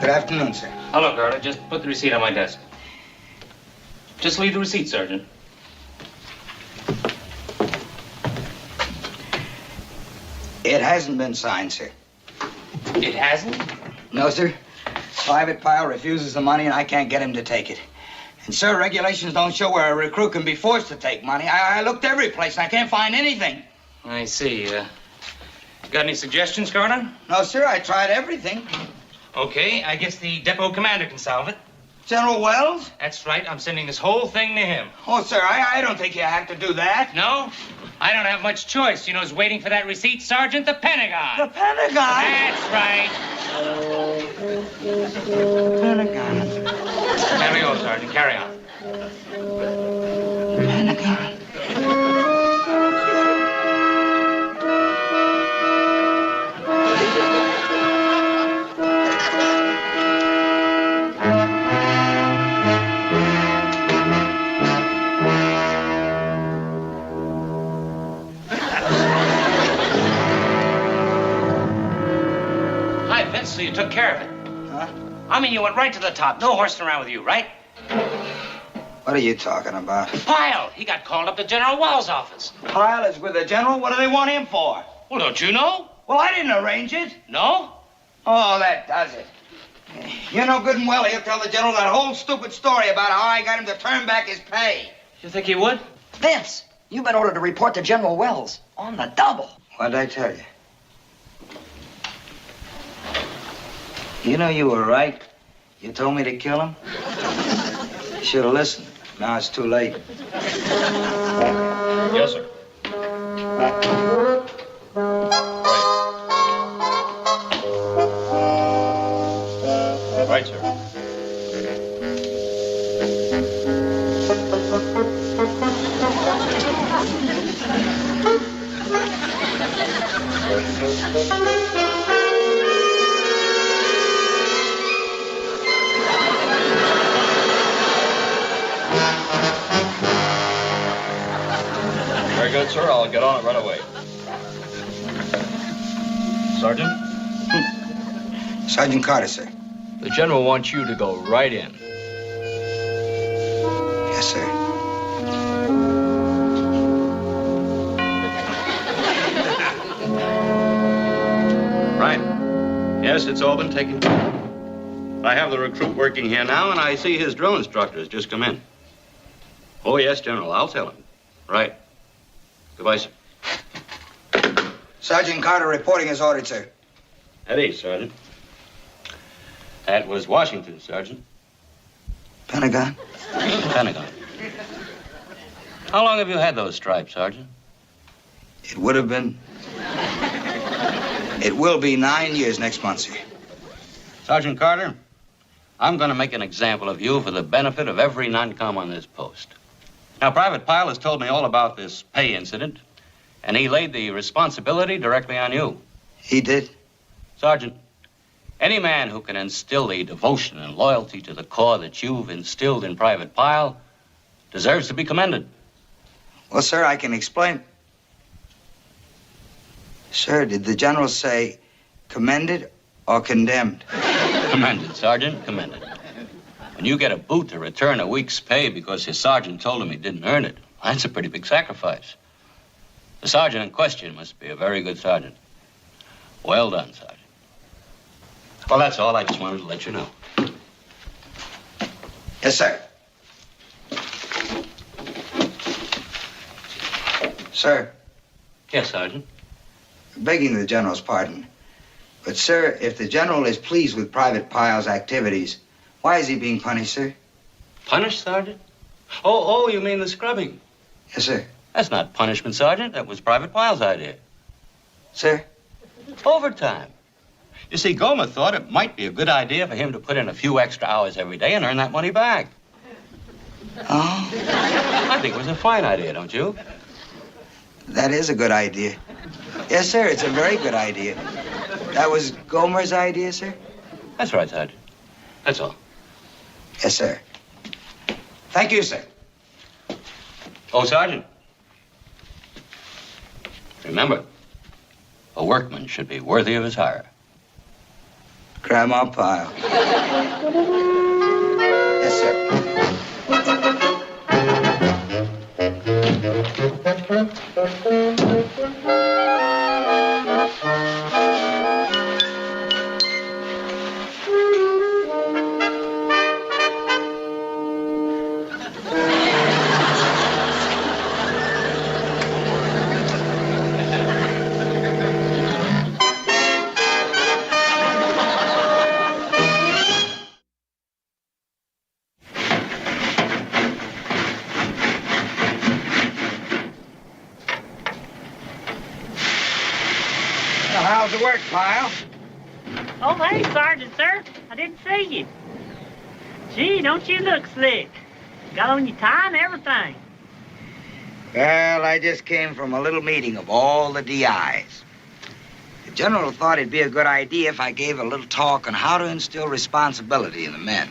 Good afternoon, sir. Hello, Carter. Just put the receipt on my desk. Just leave the receipt, Sergeant. It hasn't been signed, sir. It hasn't? No, sir. Private Pyle refuses the money, and I can't get him to take it. And, sir, regulations don't show where a recruit can be forced to take money. I looked every place, and I can't find anything. I see. Got any suggestions, Carter? No, sir, I tried everything. Okay, I guess the depot commander can solve it. General Wells? That's right. I'm sending this whole thing to him. Oh, sir, I don't think you have to do that. No? I don't have much choice. You know who's waiting for that receipt, Sergeant? The Pentagon. The Pentagon? That's right. The Pentagon. Carry on, Sergeant. Carry on. Pentagon. So you took care of it. Huh? I mean, you went right to the top. No horsing around with you, right? What are you talking about? Pyle. He got called up to General Wells' office. Pyle is with the general? What do they want him for? Well, don't you know? Well, I didn't arrange it. No? Oh, that does it. You know good and well he'll tell the general that whole stupid story about how I got him to turn back his pay. You think he would? Vince, you've been ordered to report to General Wells on the double. What'd I tell you? You know you were right. You told me to kill him. You should have listened. Now it's too late. Yes, sir. Right, sir. Very good, sir. I'll get on it right away. Sergeant? Sergeant Carter, sir. The general wants you to go right in. Yes, sir. Right. Yes, it's all been taken care of. I have the recruit working here now, and I see his drill instructor has just come in. Oh, yes, General. I'll tell him. Right. Goodbye, sir. Sergeant Carter reporting as ordered, sir. Eddie, Sergeant. That was Washington, Sergeant. Pentagon? Pentagon. How long have you had those stripes, Sergeant? It would have been... It will be 9 years next month, sir. Sergeant Carter, I'm going to make an example of you for the benefit of every non-com on this post. Now, Private Pyle has told me all about this pay incident, and he laid the responsibility directly on you. He did? Sergeant, any man who can instill the devotion and loyalty to the corps that you've instilled in Private Pyle deserves to be commended. Well, sir, I can explain. Sir, did the general say commended or condemned? Commended, Sergeant, commended. When you get a boot to return a week's pay because his sergeant told him he didn't earn it, that's a pretty big sacrifice. The sergeant in question must be a very good sergeant. Well done, Sergeant. Well, that's all. I just wanted to let you know. Yes, sir. Sir. Yes, Sergeant. Begging the general's pardon, but, sir, if the general is pleased with Private Pyle's activities, why is he being punished, sir? Punished, Sergeant? Oh, you mean the scrubbing? Yes, sir. That's not punishment, Sergeant. That was Private Pyle's idea. Sir? Overtime. You see, Gomer thought it might be a good idea for him to put in a few extra hours every day and earn that money back. Oh? I think it was a fine idea, don't you? That is a good idea. Yes, sir, it's a very good idea. That was Gomer's idea, sir? That's right, Sergeant. That's all. Yes, sir. Thank you, sir. Oh, Sergeant. Remember, a workman should be worthy of his hire. Grandma Pyle. Yes, sir. How's the work, Pyle? Oh, hey, Sergeant, sir. I didn't see you. Gee, don't you look slick? Got on your tie and everything. Well, I just came from a little meeting of all the DIs. The general thought it'd be a good idea if I gave a little talk on how to instill responsibility in the men.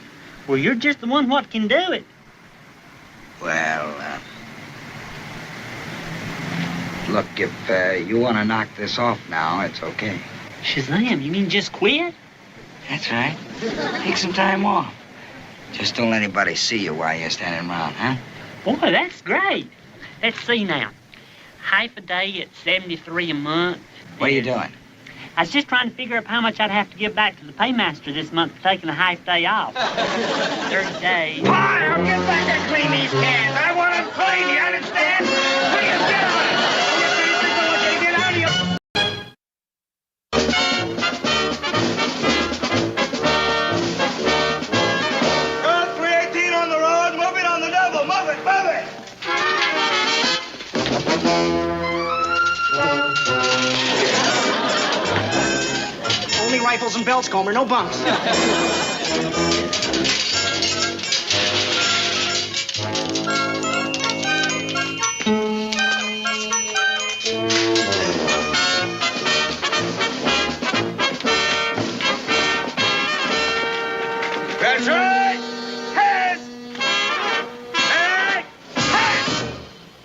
Well, you're just the one what can do it. Well, look, if you want to knock this off now, it's okay. Shazam, you mean just quit? That's right. Take some time off. Just don't let anybody see you while you're standing around, huh? Boy, that's great. Let's see now. Half a day at $73 a month. What are you doing? I was just trying to figure out how much I'd have to give back to the paymaster this month for taking a half day off. 30 days. Pyle, get back and clean these cans. I want them clean, you understand? Please get on it. I want you to get out of here. Code 318 on the road. Move it on the double. Move it, move it. Only rifles and belts, Gomer, no bunks. That's right. Heads. Head. Head.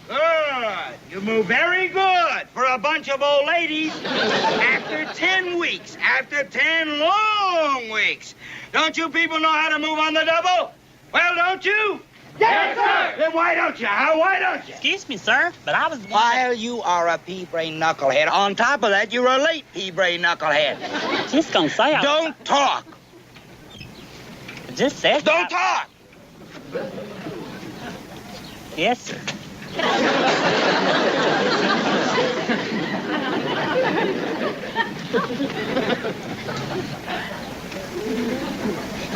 Good. You move very good for a bunch of old ladies. After 10 weeks, after 10 long weeks. Don't you people know how to move on the double? Well, don't you? Yes, sir. Then why don't you, huh? Why don't you? Excuse me, sir, but I was... Pyle, you are a pea-brain knucklehead. On top of that, you're a late pea-brain knucklehead. Just gonna say... Don't talk. Just said... Don't talk. Yes, sir.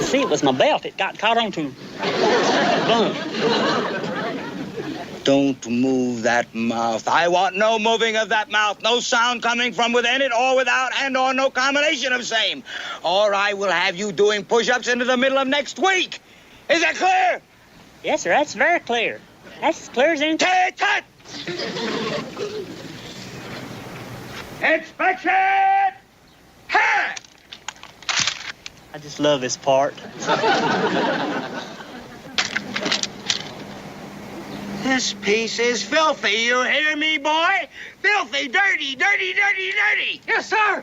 See, it was my belt. It got caught onto... Boom. Don't move that mouth. I want no moving of that mouth. No sound coming from within it or without and or no combination of same. Or I will have you doing push-ups into the middle of next week. Is that clear? Yes, sir. That's very clear. That's as clear as any... Cut! Inspection! Ha! I just love this part. This piece is filthy, you hear me, boy? Filthy, dirty, dirty, dirty, dirty. Yes, sir.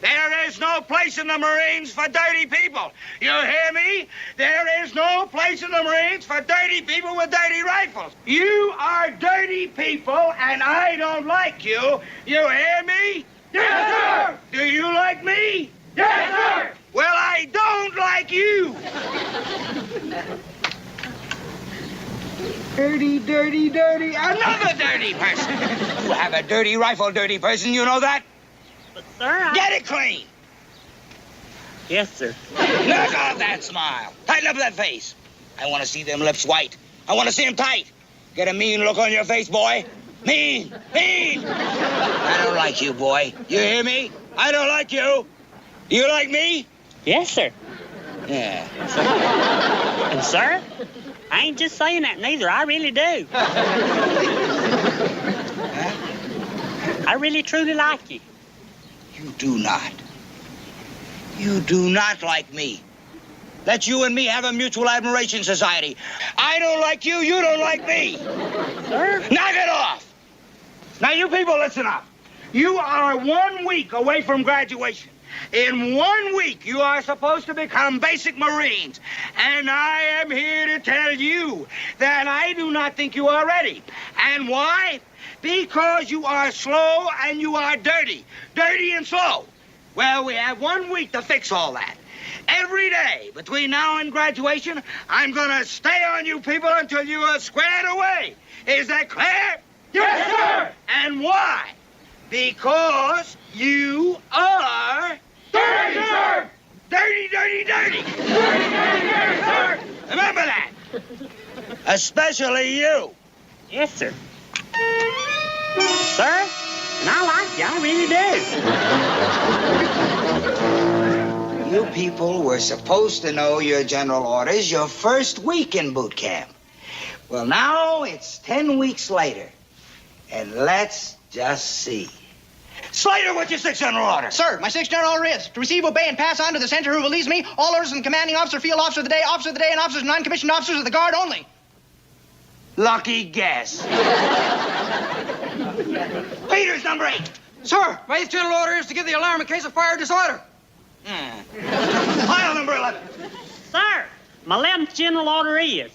There is no place in the Marines for dirty people. You hear me? There is no place in the Marines for dirty people with dirty rifles. You are dirty people, and I don't like you. You hear me? Yes, sir. Do you like me? Yes, sir. Well, I don't like you. Dirty, dirty, dirty. Another dirty person. You have a dirty rifle, dirty person. You know that? But, sir, Get it clean. Yes, sir. Knock off that smile. Tighten up that face. I want to see them lips white. I want to see them tight. Get a mean look on your face, boy. Mean. I don't like you, boy. You hear me? I don't like you. Do you like me? Yes, sir. Yeah. And, sir, I ain't just saying that neither. I really do. I really, truly like you. You do not. You do not like me. Let you and me have a mutual admiration society. I don't like you, you don't like me. Sir? Knock it off. Now, you people, listen up. You are 1 week away from graduation. In 1 week, you are supposed to become basic Marines. And I am here to tell you that I do not think you are ready. And why? Because you are slow and you are dirty. Dirty and slow. Well, we have 1 week to fix all that. Every day between now and graduation, I'm going to stay on you people until you are squared away. Is that clear? Yes, sir. And why? Because you are... dirty, sir! Dirty, dirty, dirty! Dirty, dirty, dirty, sir! Remember that. Especially you. Yes, sir. Sir, and I like you. I I really do. You people were supposed to know your general orders your first week in boot camp. Well, now it's 10 weeks later. And let's just see. Slater, what's your sixth general order? Sir, my sixth general order is to receive, obey, and pass on to the center who relieves me all orders from commanding officer, field officer of the day, and officers and non-commissioned officers of the guard only. Lucky guess. Peters, number 8. Sir, my eighth general order is to give the alarm in case of fire or disorder. Pile number 11. Sir, my 11th general order is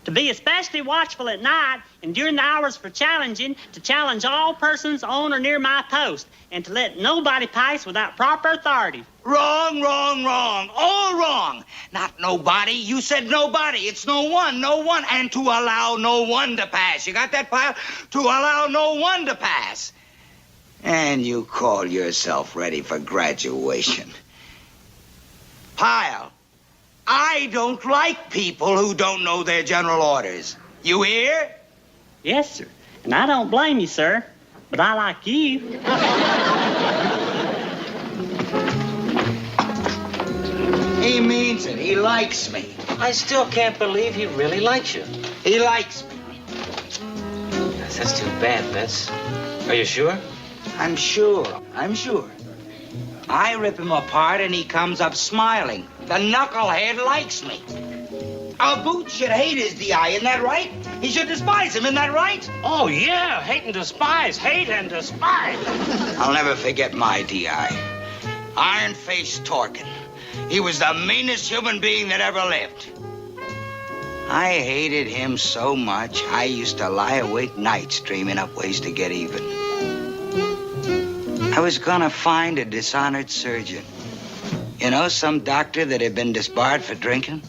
to be especially watchful at night and during the hours for challenging, to challenge all persons on or near my post, and to let nobody pass without proper authority. Wrong, wrong, wrong. All wrong. Not nobody. You said nobody. It's no one. And to allow no one to pass. You got that, Pyle? To allow no one to pass. And you call yourself ready for graduation. Pyle, I don't like people who don't know their general orders. You hear? Yes, sir. And I don't blame you, sir. But I like you. He means it. He likes me. I still can't believe he really likes you. He likes me. Yes, that's too bad, Vince. Are you sure? I'm sure. I rip him apart and he comes up smiling. The knucklehead likes me. A boot should hate his DI, isn't that right? He should despise him, isn't that right? Oh, yeah, hate and despise. I'll never forget my DI. Iron-faced Torkin. He was the meanest human being that ever lived. I hated him so much, I used to lie awake nights dreaming up ways to get even. I was gonna find a dishonored surgeon. You know, some doctor that had been disbarred for drinking?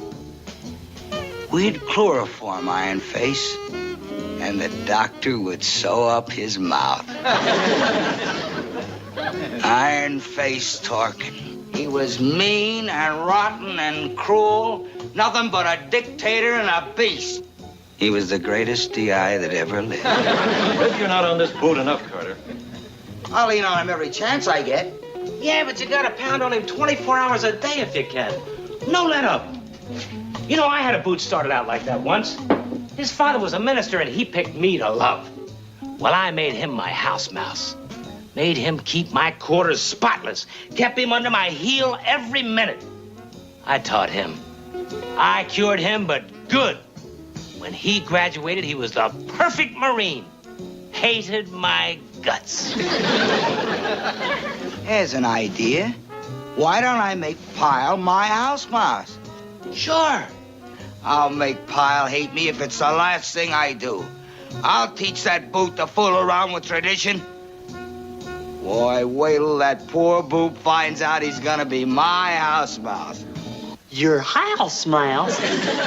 We'd chloroform Iron Face, and the doctor would sew up his mouth. Iron Face Torkin. He was mean and rotten and cruel, nothing but a dictator and a beast. He was the greatest DI that ever lived. Bet you're not on this boat enough, Carter. I'll lean on him every chance I get. Yeah, but you gotta pound on him 24 hours a day if you can. No let up. You know, I had a boot started out like that once. His father was a minister and he picked me to love. Well, I made him my house mouse. Made him keep my quarters spotless. Kept him under my heel every minute. I taught him. I cured him, but good. When he graduated, he was the perfect Marine. Hated my guts. Here's an idea. Why don't I make Pyle my house mouse? Sure. I'll make Pyle hate me if it's the last thing I do. I'll teach that boot to fool around with tradition. Boy, wait till that poor boot finds out he's gonna be my house mouse. Your house mouse?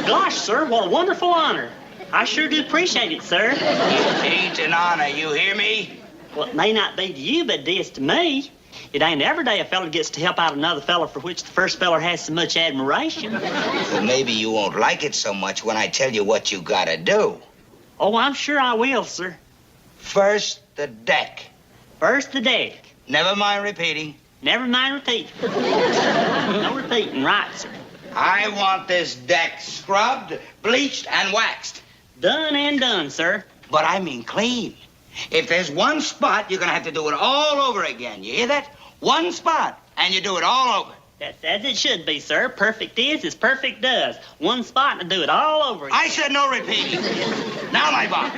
Gosh, sir, what a wonderful honor. I sure do appreciate it, sir. It ain't an honor, you hear me? Well, it may not be to you, but it is to me. It ain't every day a fella gets to help out another fella for which the first fella has so much admiration. Well, maybe you won't like it so much when I tell you what you gotta do. Oh, I'm sure I will, sir. First, the deck. First, the deck. Never mind repeating. Never mind repeating. No repeating, right, sir. I want this deck scrubbed, bleached, and waxed. Done and done, sir. But I mean clean. If there's one spot, you're gonna have to do it all over again. You hear that? One spot, and you do it all over. That's as it should be, sir. Perfect is as perfect does. One spot and do it all over again. I said no repeating. Now my bunk.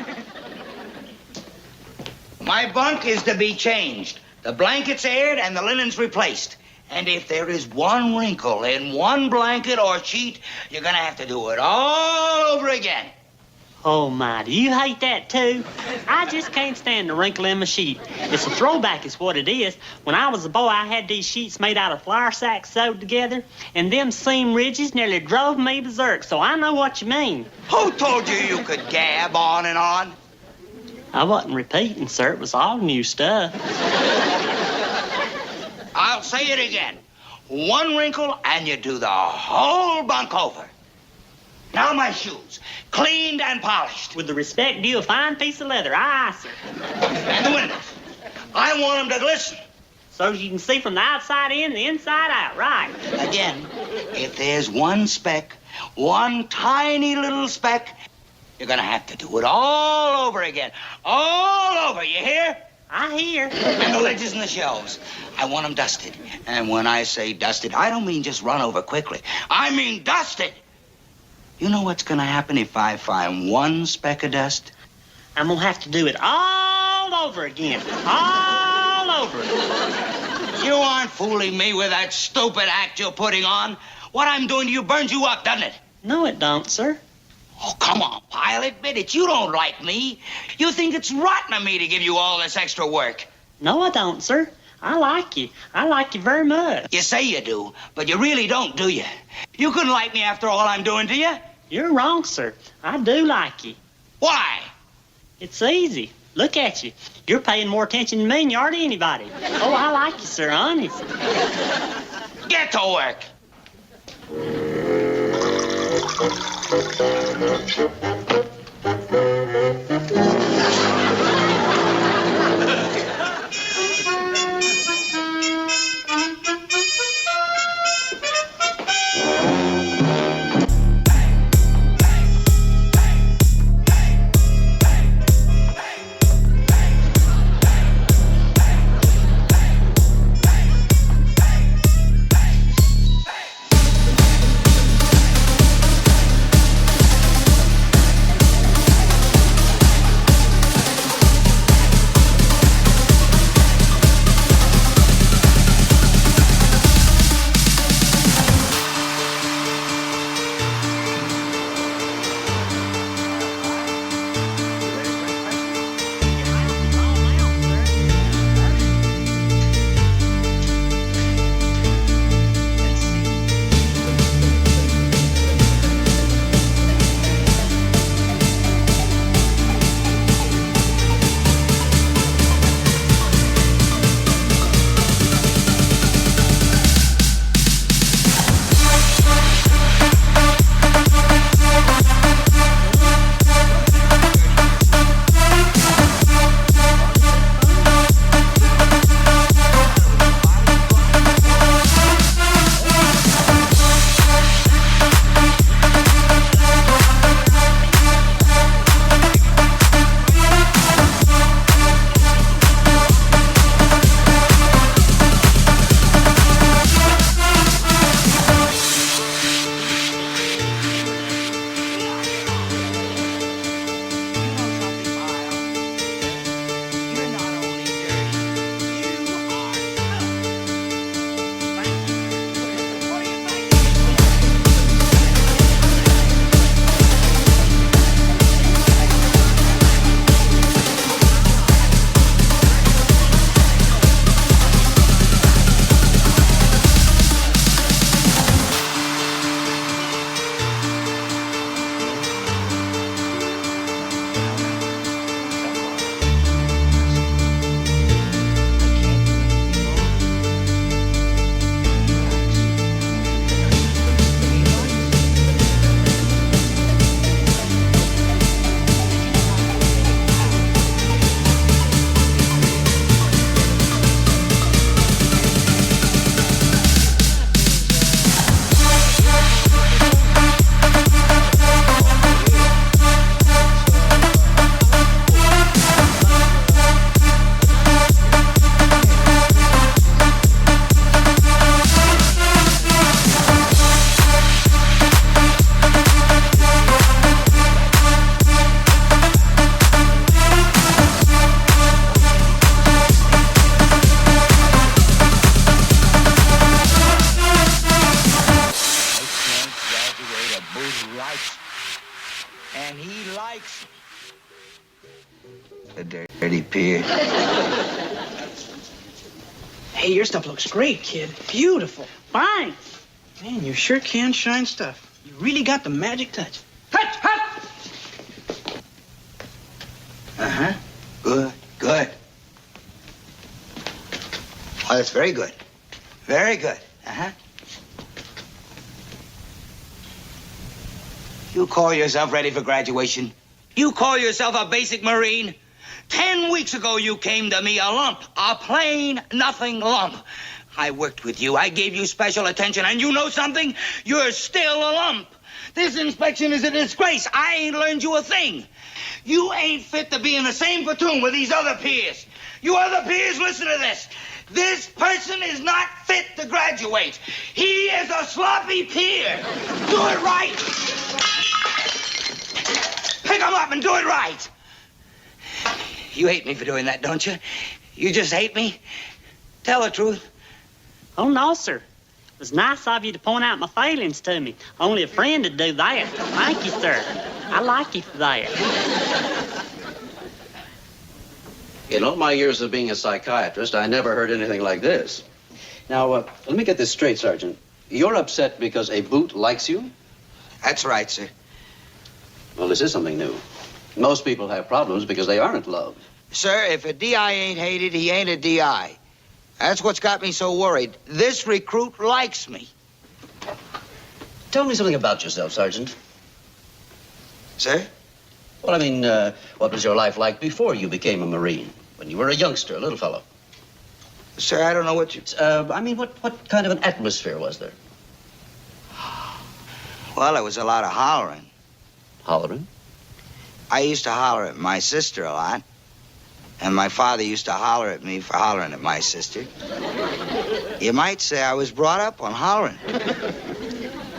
My bunk is to be changed. The blankets aired and the linens replaced. And if there is one wrinkle in one blanket or sheet, you're gonna have to do it all over again. Oh, my, do you hate that, too? I just can't stand the wrinkle in my sheet. It's a throwback is what it is. When I was a boy, I had these sheets made out of flour sacks sewed together, and them seam ridges nearly drove me berserk, so I know what you mean. Who told you you could gab on and on? I wasn't repeating, sir. It was all new stuff. I'll say it again. One wrinkle, and you do the whole bunk over. Now my shoes, cleaned and polished. With the respect due a fine piece of leather, aye, sir. And the windows. I I want them to glisten. So you can see from the outside in, the inside out, right? Again, if there's one speck, one tiny little speck, you're gonna have to do it all over again. All over, you hear? I hear. And the ledges and the shelves. I want them dusted. And when I say dusted, I don't mean just run over quickly. I mean dusted. You know what's gonna happen if I find one speck of dust? I'm gonna have to do it all over again. All over. You aren't fooling me with that stupid act you're putting on. What I'm doing to you burns you up, doesn't it? No, it don't, sir. Oh, come on, Pyle, admit it. You don't like me. You think it's rotten of me to give you all this extra work. No, I don't, sir. I like you. I like you very much. You say you do, but you really don't, do you? You couldn't like me after all I'm doing to you. You're wrong, sir. I do like you. Why? It's easy. Look at you. You're paying more attention to me than you are to anybody. Oh, I like you, sir, honest. Get to work. Dirty pig. Hey, your stuff looks great, kid. Beautiful. Thanks. Man, you sure can shine stuff. You really got the magic touch. Uh-huh. Good, good. Oh, that's very good. Very good. Uh-huh. You call yourself ready for graduation? You call yourself a basic Marine? 10 weeks ago, you came to me a lump, a plain nothing lump. I worked with you. I gave you special attention. And you know something? You're still a lump. This inspection is a disgrace. I ain't learned you a thing. You ain't fit to be in the same platoon with these other peers. You other peers, listen to this. This person is not fit to graduate. He is a sloppy peer. Do it right. Pick him up and do it right. You hate me for doing that, don't you? You just hate me? Tell the truth. Oh, no, sir. It was nice of you to point out my failings to me. Only a friend would do that. Thank you, sir. I like you for that. In all my years of being a psychiatrist, I never heard anything like this. Now, let me get this straight, Sergeant. You're upset because a boot likes you? That's right, sir. Well, this is something new. Most people have problems because they aren't loved. Sir, if a DI ain't hated, he ain't a DI. That's what's got me so worried. This recruit likes me. Tell me something about yourself, Sergeant. Sir? Well, I mean, what was your life like before you became a Marine? When you were a youngster, a little fellow? Sir, I don't know what you... I mean, what kind of an atmosphere was there? Well, there was a lot of hollering. Hollering? I used to holler at my sister a lot. And my father used to holler at me for hollering at my sister. You might say I was brought up on hollering.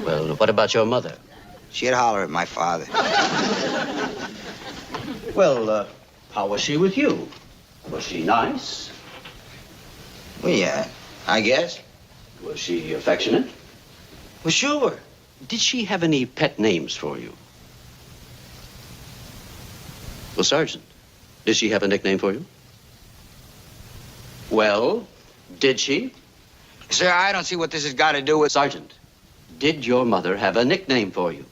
Well, what about your mother? She'd holler at my father. Well, how was she with you? Was she nice? Well, yeah, I guess. Was she affectionate? Well, sure. Did she have any pet names for you? Well, Sergeant, did she have a nickname for you? Well, did she? Sir, I don't see what this has got to do with... Sergeant, did your mother have a nickname for you?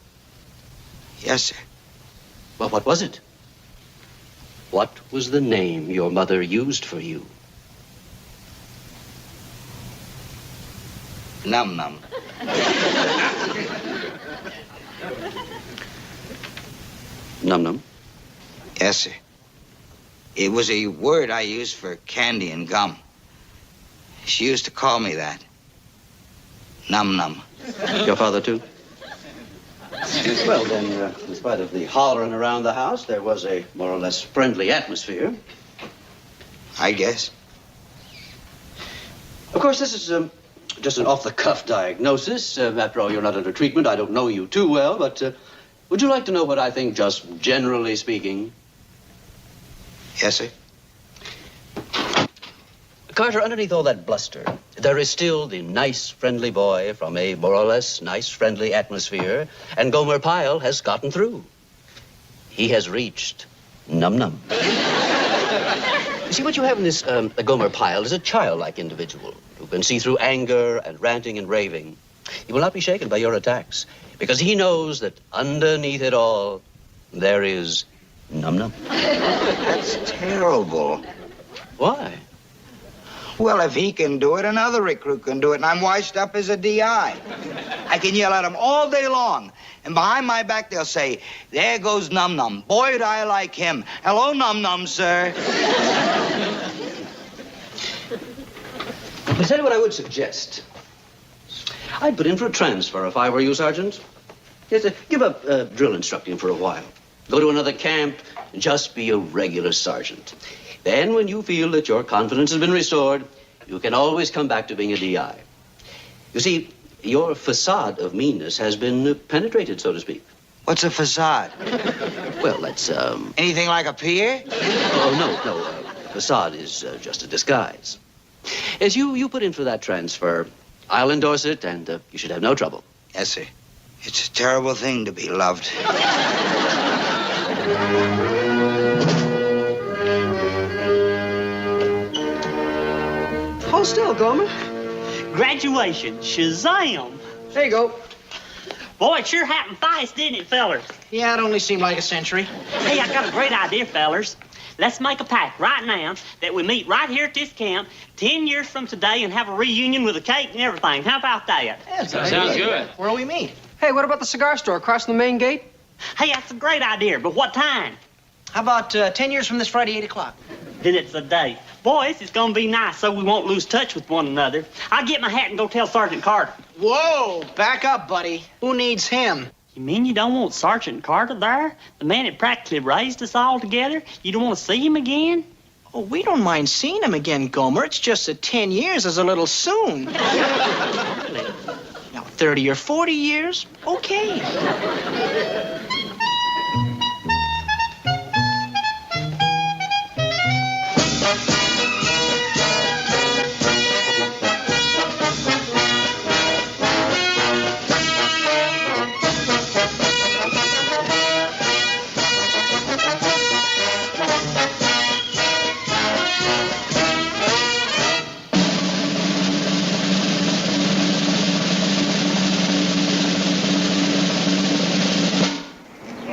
Yes, sir. Well, what was it? What was the name your mother used for you? Num Num. Num Num? Yes, sir. It was a word I used for candy and gum. She used to call me that. Num Num. Your father, too? Well, then, in spite of the hollering around the house, there was a more or less friendly atmosphere. I guess. Of course, this is just an off-the-cuff diagnosis. After all, you're not under treatment. I don't know you too well, but would you like to know what I think, just generally speaking? Yes, sir. Carter, underneath all that bluster, there is still the nice, friendly boy from a more or less nice, friendly atmosphere, and Gomer Pyle has gotten through. He has reached Num Num. You see, what you have in this Gomer Pyle is a childlike individual who can see through anger and ranting and raving. He will not be shaken by your attacks, because he knows that underneath it all, there is Num Num. That's terrible. Why? Well, if he can do it, another recruit can do it, and I'm washed up as a DI. I can yell at him all day long, and behind my back they'll say, "There goes Num Num. Boy, do I like him. Hello, Num Num, sir." I'll tell you what I would suggest. I'd put in for a transfer if I were you, Sergeant. Yes, give up drill instructing for a while. Go to another camp and just be a regular sergeant. Then, when you feel that your confidence has been restored, you can always come back to being a DI. You see, your facade of meanness has been penetrated, so to speak. What's a facade? Well, that's, Anything like a pier? Oh, no. Facade is just a disguise. As you put in for that transfer, I'll endorse it, and you should have no trouble. Yes, sir. It's a terrible thing to be loved. Hold still, Gomer. Graduation. Shazam. There you go. Boy, it sure happened fast, didn't it, fellers? Yeah, it only seemed like a century. Hey, I got a great idea, fellers. Let's make a pact right now that we meet right here at this camp 10 years from today and have a reunion with a cake and everything. How about that? Yeah, Sounds good. Where'll we meet? Hey, what about the cigar store across from the main gate? Hey, that's a great idea, but what time? How about 10 years from this Friday, 8 o'clock? Then it's a day. Boys, it's gonna be nice so we won't lose touch with one another. I'll get my hat and go tell Sergeant Carter. Whoa, back up, buddy. Who needs him? You mean you don't want Sergeant Carter there? The man that practically raised us all together? You don't want to see him again? Oh, we don't mind seeing him again, Gomer. It's just that 10 years is a little soon. Now, 30 or 40 years, okay.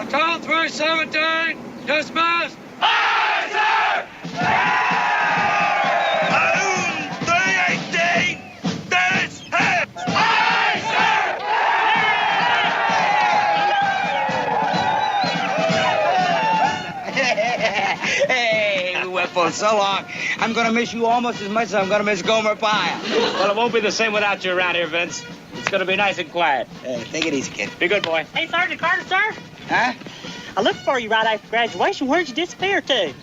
Platoon 317, dismissed. Aye, sir! Platoon 318, dismissed! Aye, sir! Hey, we went for so long. I'm gonna miss you almost as much as I'm gonna miss Gomer Pyle. Well, it won't be the same without you around here, Vince. It's gonna be nice and quiet. Hey, take it easy, kid. Be good, boy. Hey, Sergeant Carter, sir. Huh? I looked for you right after graduation. Where'd you disappear to?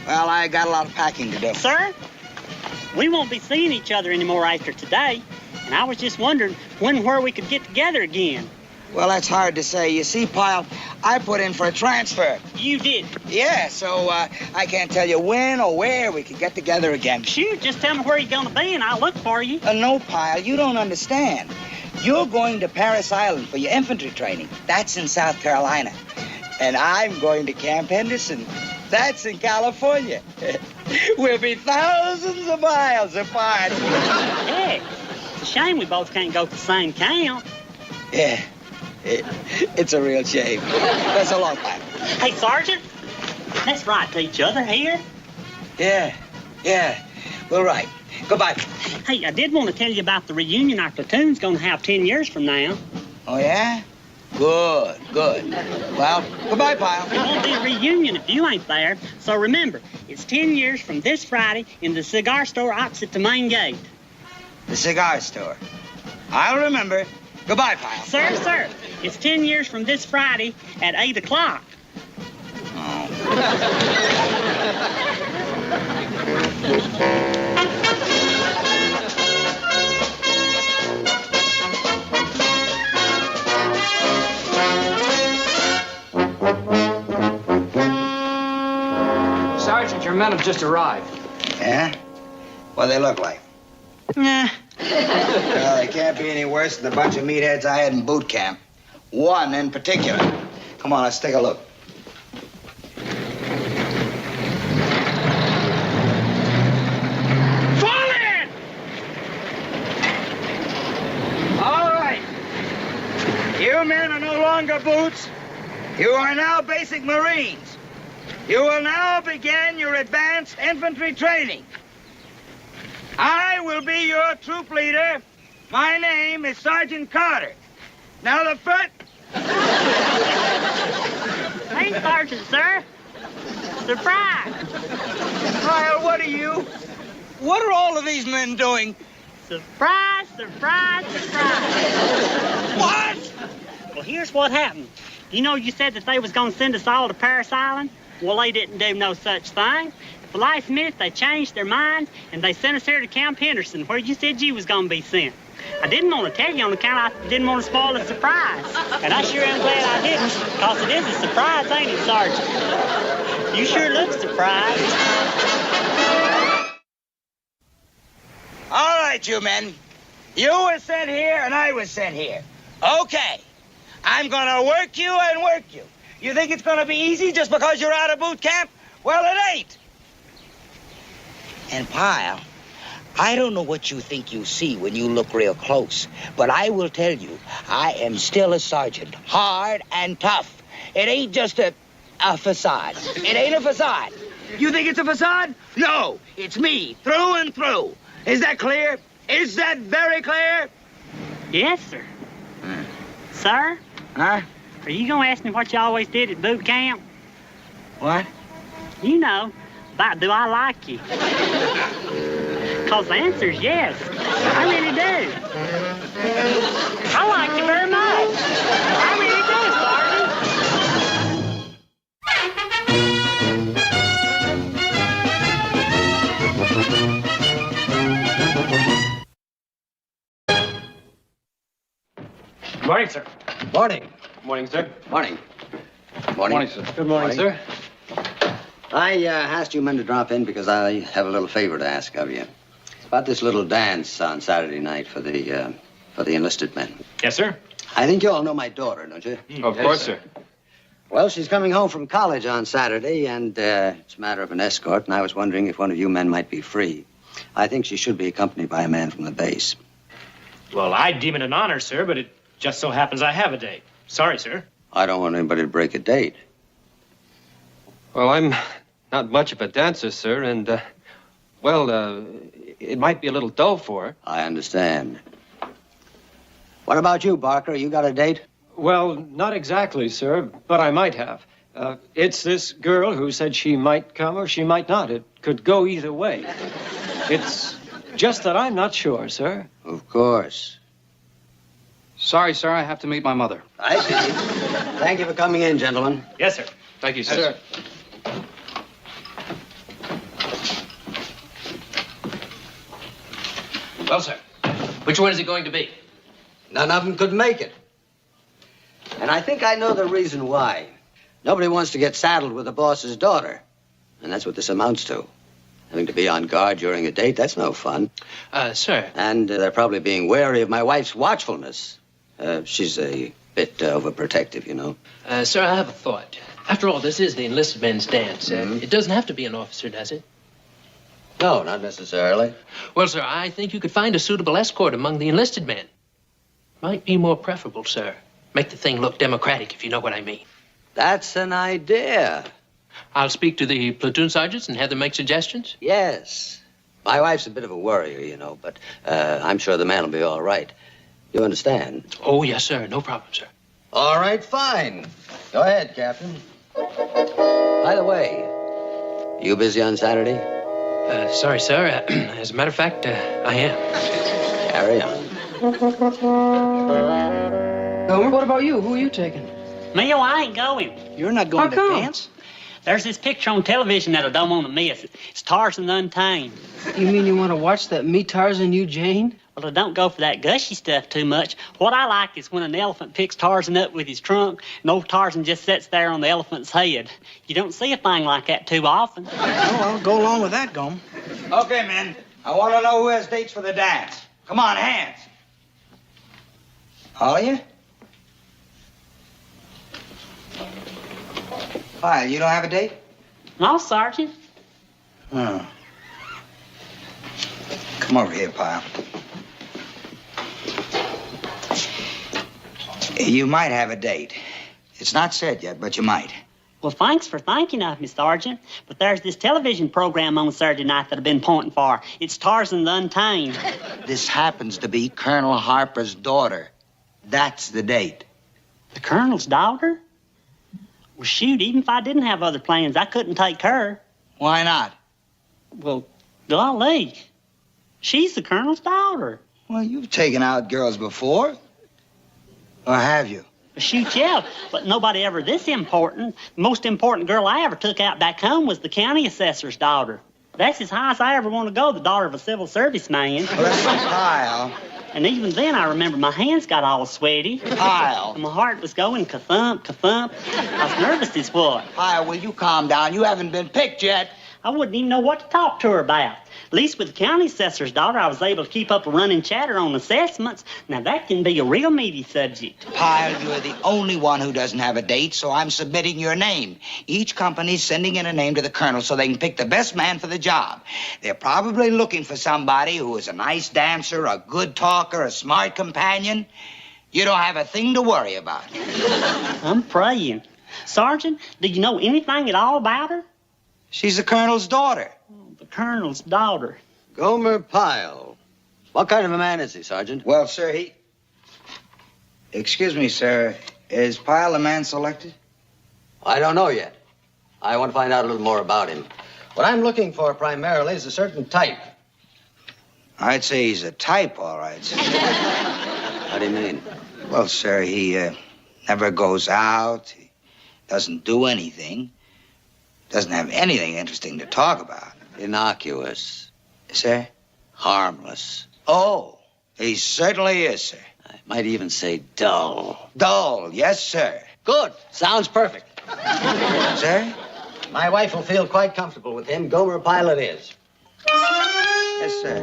Well, I got a lot of packing to do. Sir, we won't be seeing each other anymore after today. And I was just wondering when and where we could get together again. Well, that's hard to say. You see, Pyle, I put in for a transfer. You did? Yeah, so I can't tell you when or where we could get together again. Shoot, just tell me where you're going to be and I'll look for you. No, Pyle, you don't understand. You're going to Paris Island for your infantry training. That's in South Carolina. And I'm going to Camp Henderson. That's in California. We'll be thousands of miles apart. Heck, it's a shame we both can't go to the same camp. Yeah, it's a real shame. That's a long time. Hey, Sergeant, let's write to each other here. Yeah, we'll write. Goodbye. Hey, I did want to tell you about the reunion our platoon's going to have 10 years from now. Oh, yeah? Good. Well, goodbye, Pyle. It won't be a reunion if you ain't there. So remember, it's 10 years from this Friday in the cigar store opposite the main gate. The cigar store. I'll remember. Goodbye, Pyle. Sir, it's 10 years from this Friday at 8 o'clock. Sergeant, your men have just arrived. Yeah? What do they look like? Nah. Well, they can't be any worse than the bunch of meatheads I had in boot camp. One in particular. Come on, let's take a look. Fall in! All right. You men are no longer boots. You are now basic Marines. You will now begin your advanced infantry training. I will be your troop leader. My name is Sergeant Carter. Now the front. Hey, Sergeant, sir. Surprise! Kyle, what are you? What are all of these men doing? Surprise! What? Well, here's what happened. You know you said that they was going to send us all to Paris Island? Well, they didn't do no such thing. At the last minute, they changed their minds, and they sent us here to Camp Henderson, where you said you was going to be sent. I didn't want to tell you on account I didn't want to spoil the surprise. And I sure am glad I didn't, because it is a surprise, ain't it, Sergeant? You sure look surprised. All right, you men. You were sent here, and I was sent here. Okay. I'm going to work you and work you. You think it's going to be easy just because you're out of boot camp? Well, it ain't. And, Pyle, I don't know what you think you see when you look real close, but I will tell you, I am still a sergeant, hard and tough. It ain't just a facade. It ain't a facade. You think it's a facade? No, it's me, through and through. Is that clear? Is that very clear? Yes, sir. Sir? Huh? Are you going to ask me what you always did at boot camp? What? You know, about do I like you? Because the answer is yes. I really do. I like you very much. I really do, Good morning, sir. Morning. Morning, sir. Morning. Morning, sir. Good morning, sir. I asked you men to drop in because I have a little favor to ask of you. It's about this little dance on Saturday night for the enlisted men. Yes, sir. I think you all know my daughter, don't you? Of course, sir. Well, she's coming home from college on Saturday, and it's a matter of an escort, and I was wondering if one of you men might be free. I think she should be accompanied by a man from the base. Well, I deem it an honor, sir, but it just so happens I have a date. Sorry, sir. I don't want anybody to break a date. Well, I'm not much of a dancer, sir, and, it might be a little dull for her. I understand. What about you, Barker? You got a date? Well, not exactly, sir, but I might have. It's this girl who said she might come or she might not. It could go either way. It's just that I'm not sure, sir. Of course. Sorry, sir, I have to meet my mother. I see. Thank you for coming in, gentlemen. Yes, sir. Thank you, sir. Yes, sir. Well, sir, which one is it going to be? None of them could make it. And I think I know the reason why. Nobody wants to get saddled with the boss's daughter. And that's what this amounts to. Having to be on guard during a date, that's no fun. Sir. And they're probably being wary of my wife's watchfulness. She's a bit overprotective, you know. Sir, I have a thought. After all, this is the enlisted men's dance. It doesn't have to be an officer, does it? No, not necessarily. Well, sir, I think you could find a suitable escort among the enlisted men. Might be more preferable, sir. Make the thing look democratic, if you know what I mean. That's an idea. I'll speak to the platoon sergeants and have them make suggestions? Yes. My wife's a bit of a worrier, you know, but I'm sure the man will be all right. You understand? Oh, yes, sir. No problem, sir. All right, fine. Go ahead, Captain. By the way, you busy on Saturday? Sorry, sir. As a matter of fact, I am. Carry on. Gomer, what about you? Who are you taking? Me, I ain't going. You're not going How to come? dance? There's this picture on television that I don't want to miss. It's Tarzan Untamed. You mean you want to watch that Me, Tarzan, You, Jane? Well, I don't go for that gushy stuff too much. What I like is when an elephant picks Tarzan up with his trunk and old Tarzan just sits there on the elephant's head. You don't see a thing like that too often. Oh, well, go along with that, Gomer. Okay, men. I want to know who has dates for the dance. Come on, hands. All of you? Pyle, you don't have a date? No, Sergeant. Oh. Come over here, Pyle. You might have a date. It's not said yet, but you might. Well, thanks for thinking of me, Sergeant. But there's this television program on Saturday night that I've been pointing for. It's Tarzan the Untamed. This happens to be Colonel Harper's daughter. That's the date. The Colonel's daughter? Well, shoot, even if I didn't have other plans, I couldn't take her. Why not? Well, golly, she's the Colonel's daughter. Well, you've taken out girls before. Or have you? Shoot, yeah, but nobody ever this important. The most important girl I ever took out back home was the county assessor's daughter. That's as high as I ever want to go, the daughter of a civil service man. Well, listen, Pyle. And even then, I remember my hands got all sweaty. Pyle. And my heart was going ka-thump, ka-thump. I was nervous as what. Pyle, will you calm down? You haven't been picked yet. I wouldn't even know what to talk to her about. At least with the county assessor's daughter, I was able to keep up a running chatter on assessments. Now, that can be a real meaty subject. Pyle, you're the only one who doesn't have a date, so I'm submitting your name. Each company's sending in a name to the colonel so they can pick the best man for the job. They're probably looking for somebody who is a nice dancer, a good talker, a smart companion. You don't have a thing to worry about. I'm praying. Sergeant, do you know anything at all about her? She's the colonel's daughter. The colonel's daughter. Gomer Pyle. What kind of a man is he, Sergeant? Well, sir, Excuse me, sir. Is Pyle the man selected? I don't know yet. I want to find out a little more about him. What I'm looking for primarily is a certain type. I'd say he's a type, all right, sir. How do you mean? Well, sir, he never goes out. He doesn't do anything. Doesn't have anything interesting to talk about. Innocuous. Sir? Harmless. Oh, he certainly is, sir. I might even say dull. Dull, yes, sir. Good. Sounds perfect. Sir? My wife will feel quite comfortable with him. Gomer Pyle it is. Yes, sir.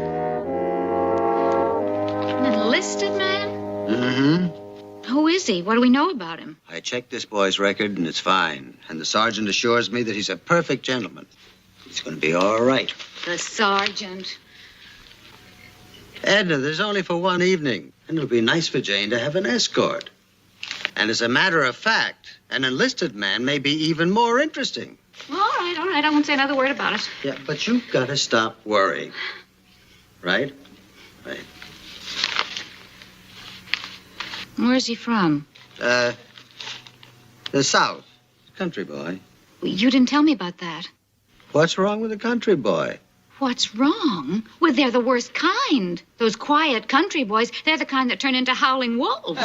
An enlisted man? Mm-hmm. Who is he? What do we know about him? I checked this boy's record, and it's fine. And the sergeant assures me that he's a perfect gentleman. He's going to be all right. The sergeant. Edna, there's only for one evening. And it'll be nice for Jane to have an escort. And as a matter of fact, an enlisted man may be even more interesting. All right. I won't say another word about it. Yeah, but you've got to stop worrying. Right? Right. Where's he from? The South. Country boy. You didn't tell me about that. What's wrong with a country boy? What's wrong? Well, they're the worst kind. Those quiet country boys, they're the kind that turn into howling wolves.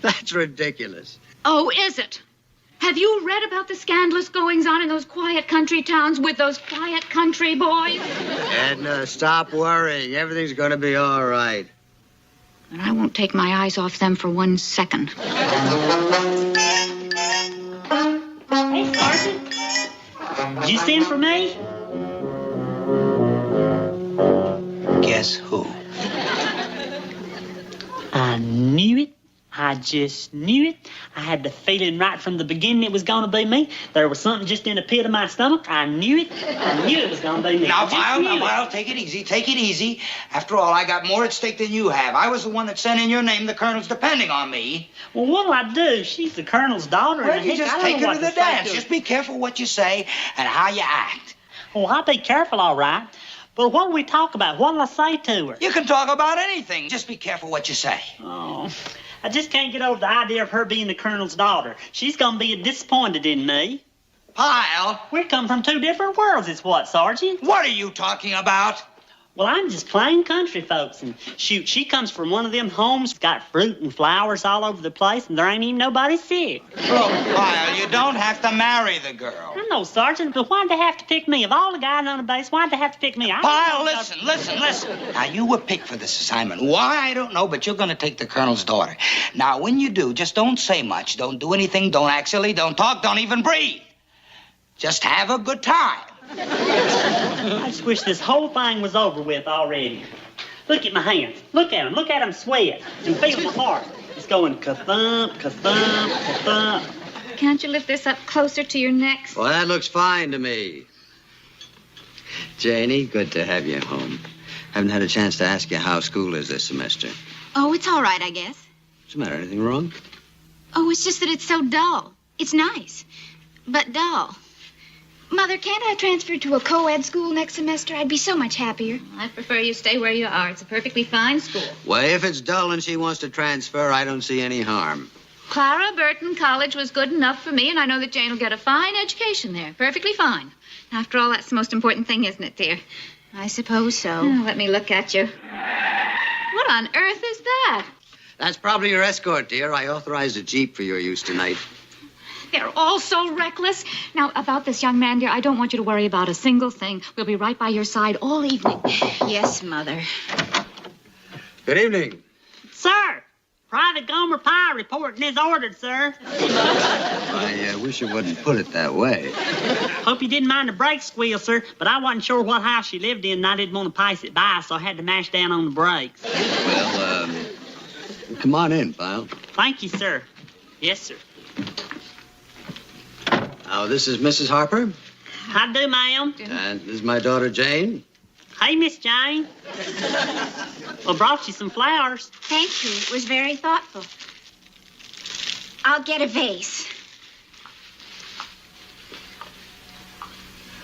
That's ridiculous. Oh, is it? Have you read about the scandalous goings-on in those quiet country towns with those quiet country boys? Edna, stop worrying. Everything's going to be all right. And I won't take my eyes off them for 1 second. Hey, Sergeant. Did you send for me? Guess who? I knew it. I just knew it. I had the feeling right from the beginning it was going to be me. There was something just in the pit of my stomach. I knew it. I knew it was going to be me. Now, Pyle, take it easy. Take it easy. After all, I got more at stake than you have. I was the one that sent in your name. The colonel's depending on me. Well, what'll I do? She's the colonel's daughter. Well, and you heck, just I don't take know her what to the say dance. her. Just be careful what you say and how you act. Well, I'll be careful, all right. But what'll we talk about? What'll I say to her? You can talk about anything. Just be careful what you say. Oh, I just can't get over the idea of her being the colonel's daughter. She's going to be disappointed in me. Pyle. We come from two different worlds, is what, Sergeant? What are you talking about? Well, I'm just plain country folks, and shoot, she comes from one of them homes, got fruit and flowers all over the place, and there ain't even nobody sick. Look, Pyle, you don't have to marry the girl. I know, Sergeant, but why'd they have to pick me? Of all the guys on the base, why'd they have to pick me? Pyle, listen. Now, you were picked for this assignment. Why, I don't know, but you're going to take the colonel's daughter. Now, when you do, just don't say much. Don't do anything. Don't act silly. Don't talk. Don't even breathe. Just have a good time. I just wish this whole thing was over with already. Look at my hands. Look at them. Look at them sweat. And feel my heart. It's going ka-thump, ka-thump, ka-thump. Can't you lift this up closer to your neck? Well, that looks fine to me. Janie, good to have you home. Haven't had a chance to ask you how school is this semester. Oh, it's all right, I guess. What's the matter? Anything wrong? Oh, it's just that it's so dull. It's nice, but dull. Mother, can't I transfer to a co-ed school next semester? I'd be so much happier. I prefer you stay where you are. It's a perfectly fine school. Well, if it's dull and she wants to transfer, I don't see any harm. Clara Burton College was good enough for me, and I know that Jane will get a fine education there. Perfectly fine. After all, that's the most important thing, isn't it, dear? I suppose so. Oh, let me look at you. What on earth is that? That's probably your escort, dear. I authorized a Jeep for your use tonight. They're all so reckless. Now, about this young man, dear, I don't want you to worry about a single thing. We'll be right by your side all evening. Yes, Mother. Good evening. Sir, Private Gomer Pyle reporting is ordered, sir. I wish you wouldn't put it that way. Hope you didn't mind the brake squeal, sir, but I wasn't sure what house you lived in, and I didn't want to pass it by, so I had to mash down on the brakes. Well, come on in, Pyle. Thank you, sir. Yes, sir. Now, this is Mrs. Harper. How do, ma'am? And this is my daughter, Jane. Hey, Miss Jane. Well, brought you some flowers. Thank you. It was very thoughtful. I'll get a vase.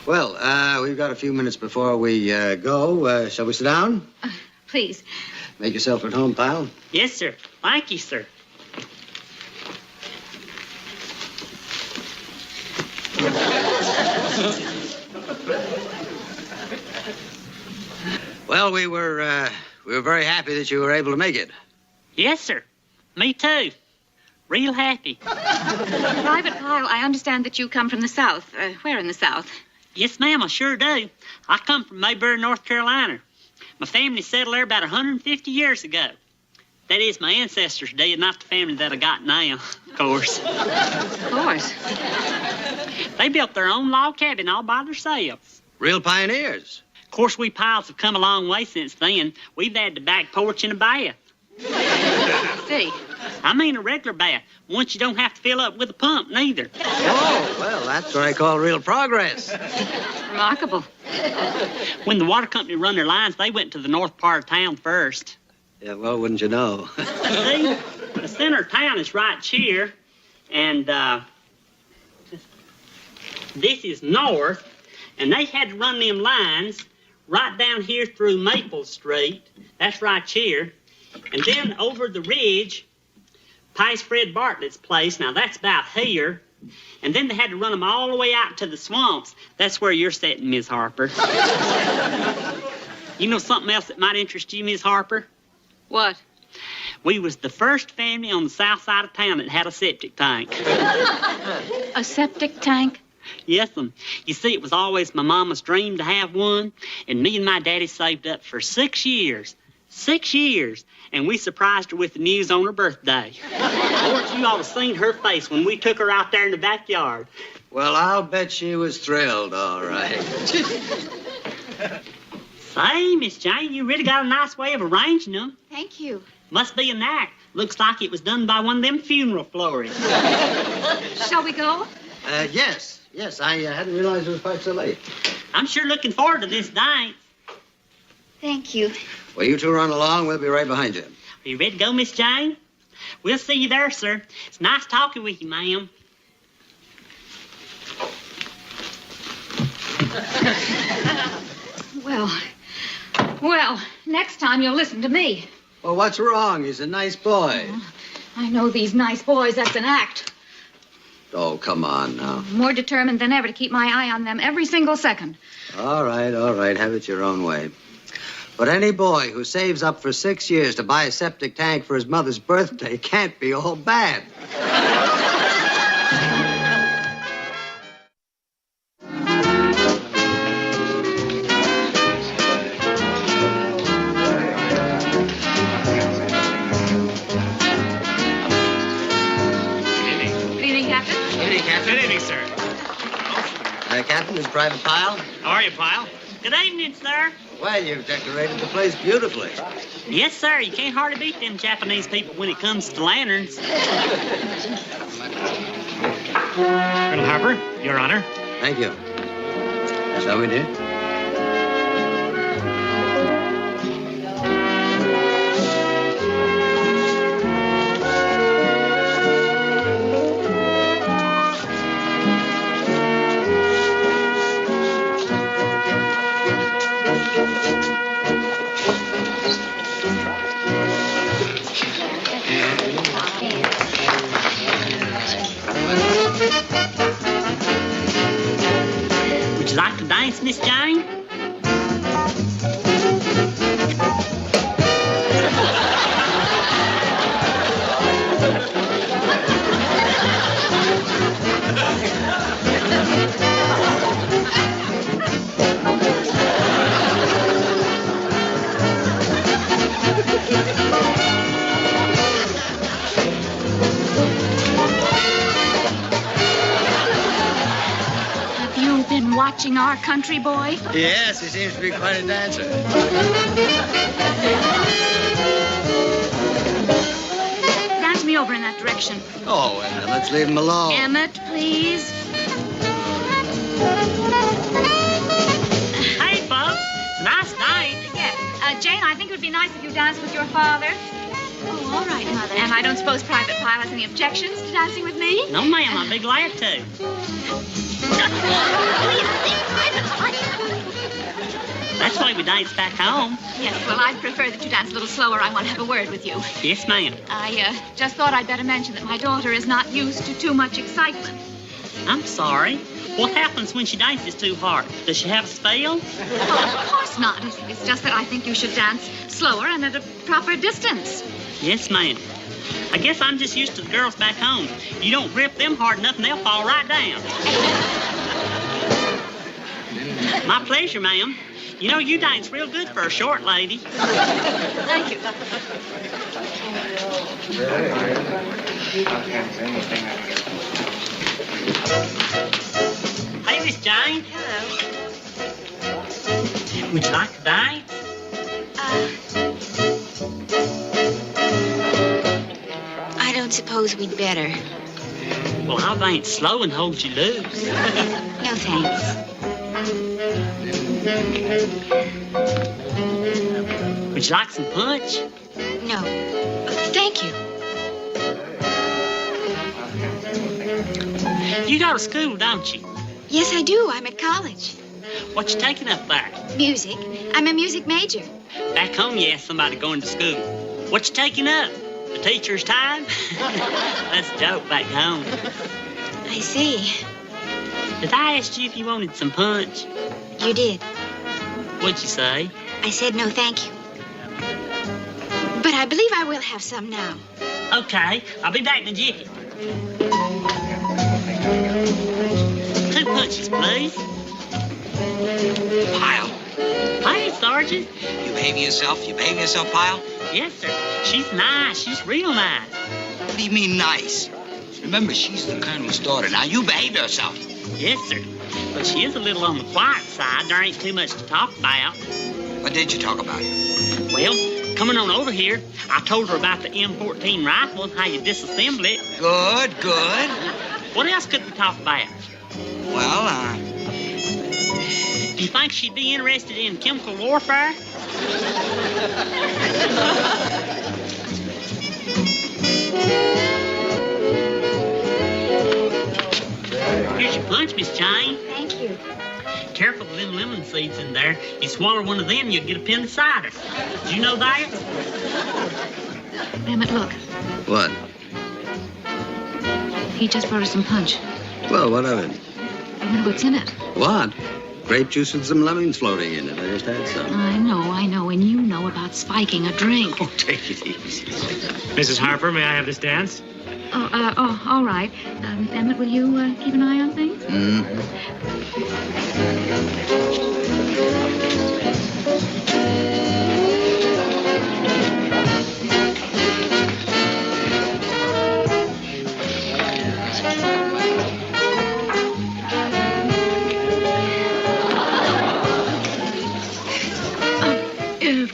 Well, we've got a few minutes before we go. Shall we sit down? Please. Make yourself at home, Pyle. Yes, sir. Thank you, sir. Well, we were very happy that you were able to make it. Yes, sir. Me too. Real happy. Private Pyle, I understand that you come from the South. Where in the South? Yes, ma'am, I sure do. I come from Mayberry, North Carolina. My family settled there about 150 years ago. That is, my ancestors did, not the family that I got now, of course. Of course. They built their own log cabin all by themselves. Real pioneers. Of course, we Pyles have come a long way since then. We've had the back porch and a bath. See? I mean a regular bath. Once you don't have to fill up with a pump, neither. Oh, well, that's what I call real progress. Remarkable. When the water company run their lines, they went to the north part of town first. Yeah, well, wouldn't you know? See, the center of town is right here, and this is north, and they had to run them lines right down here through Maple Street. That's right here. And then over the ridge, past Fred Bartlett's place. Now, that's about here. And then they had to run them all the way out to the swamps. That's where you're sitting, Miss Harper. You know something else that might interest you, Miss Harper? What? We was the first family on the south side of town that had a septic tank. A septic tank? Yes, ma'am. You see, it was always my mama's dream to have one, and me and my daddy saved up for 6 years. 6 years. And we surprised her with the news on her birthday. Lord, you ought to seen her face when we took her out there in the backyard. Well, I'll bet she was thrilled, all right. Say, Miss Jane, you really got a nice way of arranging them. Thank you. Must be a knack. Looks like it was done by one of them funeral florists. Shall we go? Yes. I hadn't realized it was quite so late. I'm sure looking forward to this dance. Thank you. Well, you two run along. We'll be right behind you. Are you ready to go, Miss Jane? We'll see you there, sir. It's nice talking with you, ma'am. Well, next time you'll listen to me. Well, what's wrong? He's a nice boy. I know these nice boys, that's an act. Oh, come on now. More determined than ever to keep my eye on them every single second. All right. Have it your own way. But any boy who saves up for 6 years to buy a septic tank for his mother's birthday can't be all bad. Good evening, sir. Captain, this is Private Pyle. How are you, Pyle? Good evening, sir. Well, you've decorated the place beautifully. Yes, sir. You can't hardly beat them Japanese people when it comes to lanterns. Colonel Harper, Your Honor. Thank you. Shall we, dear? Would you like to dance, Miss Jane? Watching our country boy? Yes, he seems to be quite a dancer. Dance me over in that direction. Oh, well, let's leave him alone. Emmett, please. Hey, folks. Nice night. Yes. Jane, I think it would be nice if you danced with your father. Oh, all right, Mother. And I don't suppose Private Pyle has any objections to dancing with me? No, ma'am. I'd be glad to. That's why we dance back home. Yes, well, I'd prefer that you dance a little slower. I want to have a word with you. Yes, ma'am. I just thought I'd better mention that my daughter is not used to too much excitement. I'm sorry. What happens when she dances too hard? Does she have a spell? Oh, of course not. It's just that I think you should dance slower and at a proper distance. Yes, ma'am. I guess I'm just used to the girls back home. You don't grip them hard enough and they'll fall right down. My pleasure, ma'am. You know, you dance real good for a short lady. Thank you. Hey, Miss Jane. Hello. Would you like to dance? I don't suppose we'd better. Well, I'll dance slow and hold you loose. No, thanks. Would you like some punch? No. Thank you. You go to school, don't you? Yes, I do. I'm at college. What you taking up there? Music. I'm a music major. Back home, you ask somebody going to school. What you taking up? The teacher's time? That's a joke back home. I see. Did I ask you if you wanted some punch? You did. What'd you say? I said no, thank you. But I believe I will have some now. Okay, I'll be back in a jiffy. 2 punches, please. Pyle. Hey, Sergeant. You behaving yourself? You behaving yourself, Pyle? Yes, sir. She's nice. She's real nice. What do you mean nice? Remember, she's the colonel's daughter. Now, you behave yourself. Yes, sir. But she is a little on the quiet side. There ain't too much to talk about. What did you talk about? Well, coming on over here, I told her about the M14 rifle and how you disassemble it. Good, good. What else could we talk about? Well, Do you think she'd be interested in chemical warfare? Here's your punch, Miss Jane. Thank you. Careful with them lemon seeds in there. You swallow one of them, you'll get a appendicitis. Did you know that? Emmett, look. What? He just brought us some punch. Well, what of it? I wonder what's in it. What? Grape juice with some lemons floating in it. I just had some. I know. And you know about spiking a drink. Oh, take it easy. Mrs. Harper, may I have this dance? Oh, all right. Emmett, will you keep an eye on things?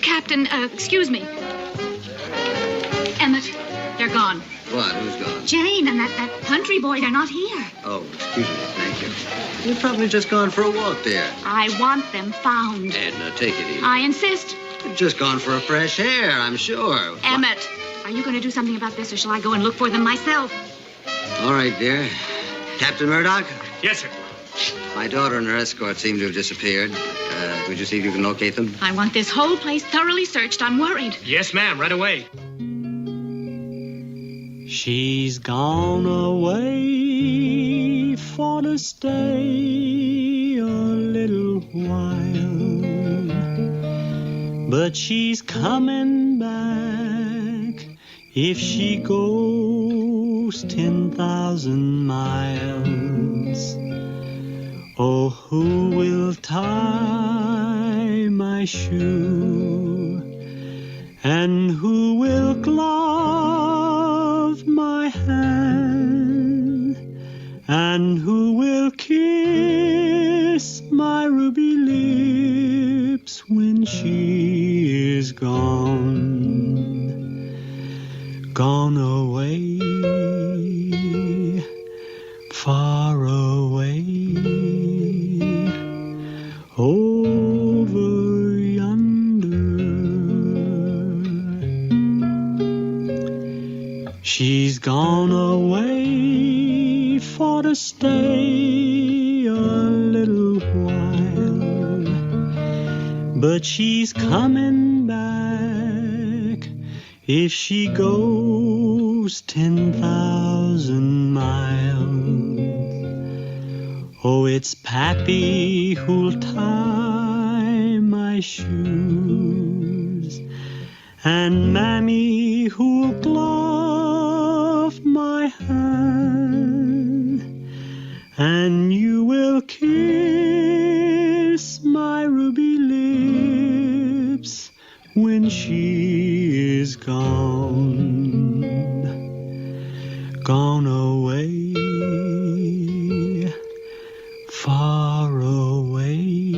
Captain, excuse me. Emmett, they're gone. What? Who's gone? Jane and that country boy, they're not here. Oh, excuse me. Thank you. You've probably just gone for a walk, dear. I want them found. Edna, take it easy. I insist. You've just gone for a fresh air, I'm sure. Emmett, are you going to do something about this, or shall I go and look for them myself? All right, dear. Captain Murdoch? Yes, sir. My daughter and her escort seem to have disappeared. Would you see if you can locate them? I want this whole place thoroughly searched. I'm worried. Yes, ma'am, right away. She's gone away for to stay a little while, but she's coming back if she goes 10,000 miles. Oh, who will tie my shoe, and who will glove my hand, and who will kiss my ruby lips when she is gone away, far away, over yonder. She's gone away for to stay a little while, but she's coming back if she goes 10,000 miles. Oh, it's Pappy who'll tie my shoes, and Mammy who'll glove my hand, and you will kiss my ruby lips when she is gone away, far away,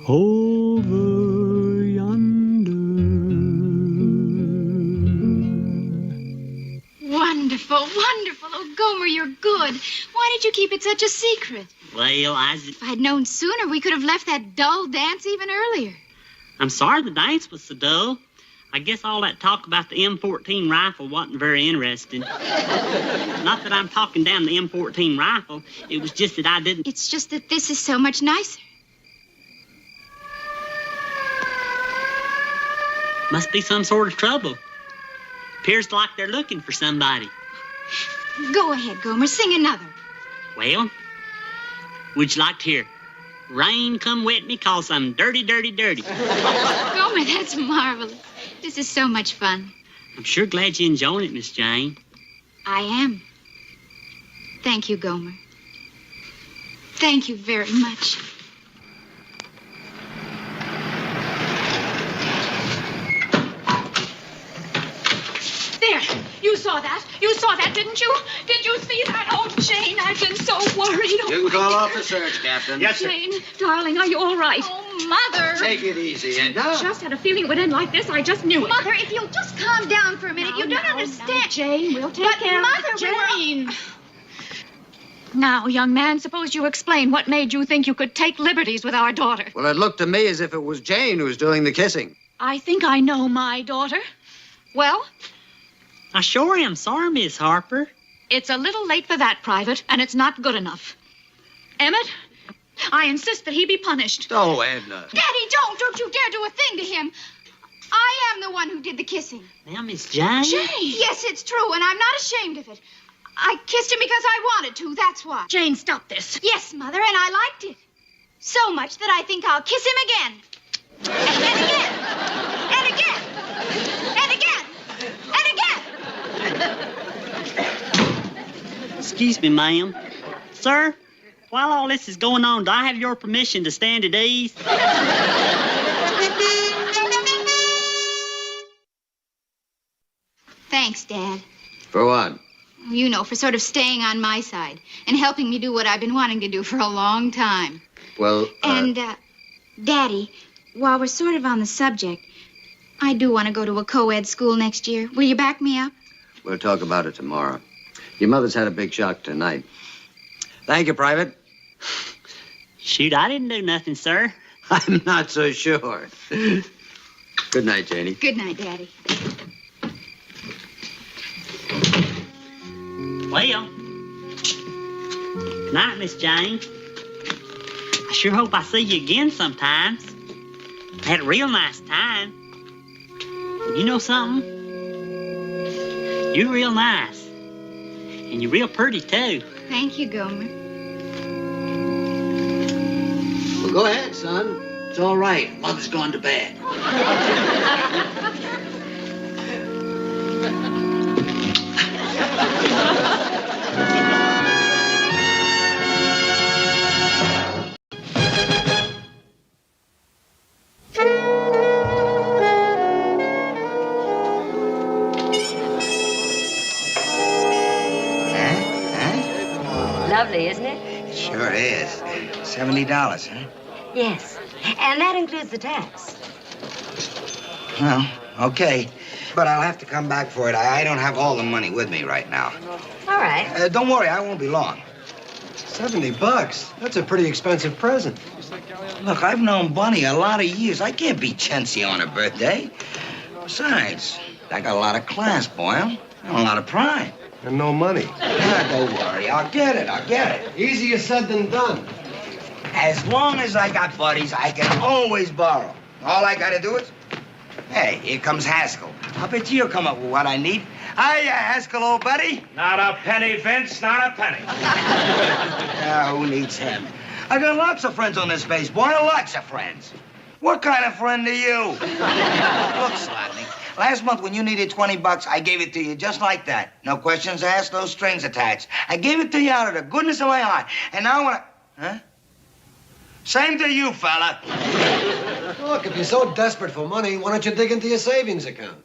over yonder. Wonderful, wonderful. Oh, Gomer, you're good. Why did you keep it such a secret? Well, If I'd known sooner, we could have left that dull dance even earlier. I'm sorry the dance was so dull. I guess all that talk about the M14 rifle wasn't very interesting. Not that I'm talking down the M14 rifle. It was just that I didn't... It's just that this is so much nicer. Must be some sort of trouble. Appears like they're looking for somebody. Go ahead, Gomer. Sing another. Well, would you like to hear Rain Come Wet Me 'Cause I'm Dirty, Dirty, Dirty? Gomer, that's marvelous. This is so much fun. I'm sure glad you're enjoying it, Miss Jane. I am. Thank you, Gomer. Thank you very much. There, you saw that. You saw that, didn't you? Did you see that? Oh, Jane, I've been so worried. You can call off the search, Captain. Jane, darling, are you all right? Oh, Mother. Take it easy, Edna. Just had a feeling it would end like this. I just knew it. Mother, if you'll just calm down for a minute. You don't understand. Jane, we'll take But care Mother, of Jane. Now, young man, suppose you explain what made you think you could take liberties with our daughter. Well, it looked to me as if it was Jane who was doing the kissing. I think I know my daughter. Well? I sure am sorry, Miss Harper. It's a little late for that, Private, and it's not good enough. Emmett, I insist that he be punished. Oh, Edna. Daddy, don't. Don't you dare do a thing to him. I am the one who did the kissing. Now, Miss Jane. Jane! Yes, it's true, and I'm not ashamed of it. I kissed him because I wanted to, that's why. Jane, stop this. Yes, Mother, and I liked it. So much that I think I'll kiss him again. And again. And again. And again. And again. Excuse me, ma'am. Sir, while all this is going on, do I have your permission to stand at ease? Thanks, Dad. For what? You know, for sort of staying on my side and helping me do what I've been wanting to do for a long time. Well, Daddy, while we're sort of on the subject, I do want to go to a co-ed school next year. Will you back me up? We'll talk about it tomorrow. Your mother's had a big shock tonight. Thank you, Private. Shoot, I didn't do nothing, sir. I'm not so sure. Good night, Janie. Good night, Daddy. Well, good night, Miss Jane. I sure hope I see you again sometimes. I had a real nice time. You know something? You're real nice. And you're real pretty, too. Thank you, Gomer. Well, go ahead, son. It's all right. Mother's gone to bed. Lovely, isn't it? Sure is. $70, huh? Yes. And that includes the tax. Well, okay. But I'll have to come back for it. I don't have all the money with me right now. All right. Don't worry, I won't be long. $70? That's a pretty expensive present. Look, I've known Bunny a lot of years. I can't be chintzy on her birthday. Besides, I got a lot of class, Boyle. And a lot of pride. And no money. Don't worry, I'll get it. Easier said than done. As long as I got buddies, I can always borrow. All I gotta do is... Hey, here comes Haskell. I'll bet you'll come up with what I need. Hiya, Haskell, old buddy. Not a penny, Vince, not a penny. Who needs him? I got lots of friends on this base, boy, lots of friends. What kind of friend are you? Look, Slotnick, last month when you needed $20, I gave it to you just like that. No questions asked, no strings attached. I gave it to you out of the goodness of my heart. And now when I... Huh? Same to you, fella. Look, if you're so desperate for money, why don't you dig into your savings account?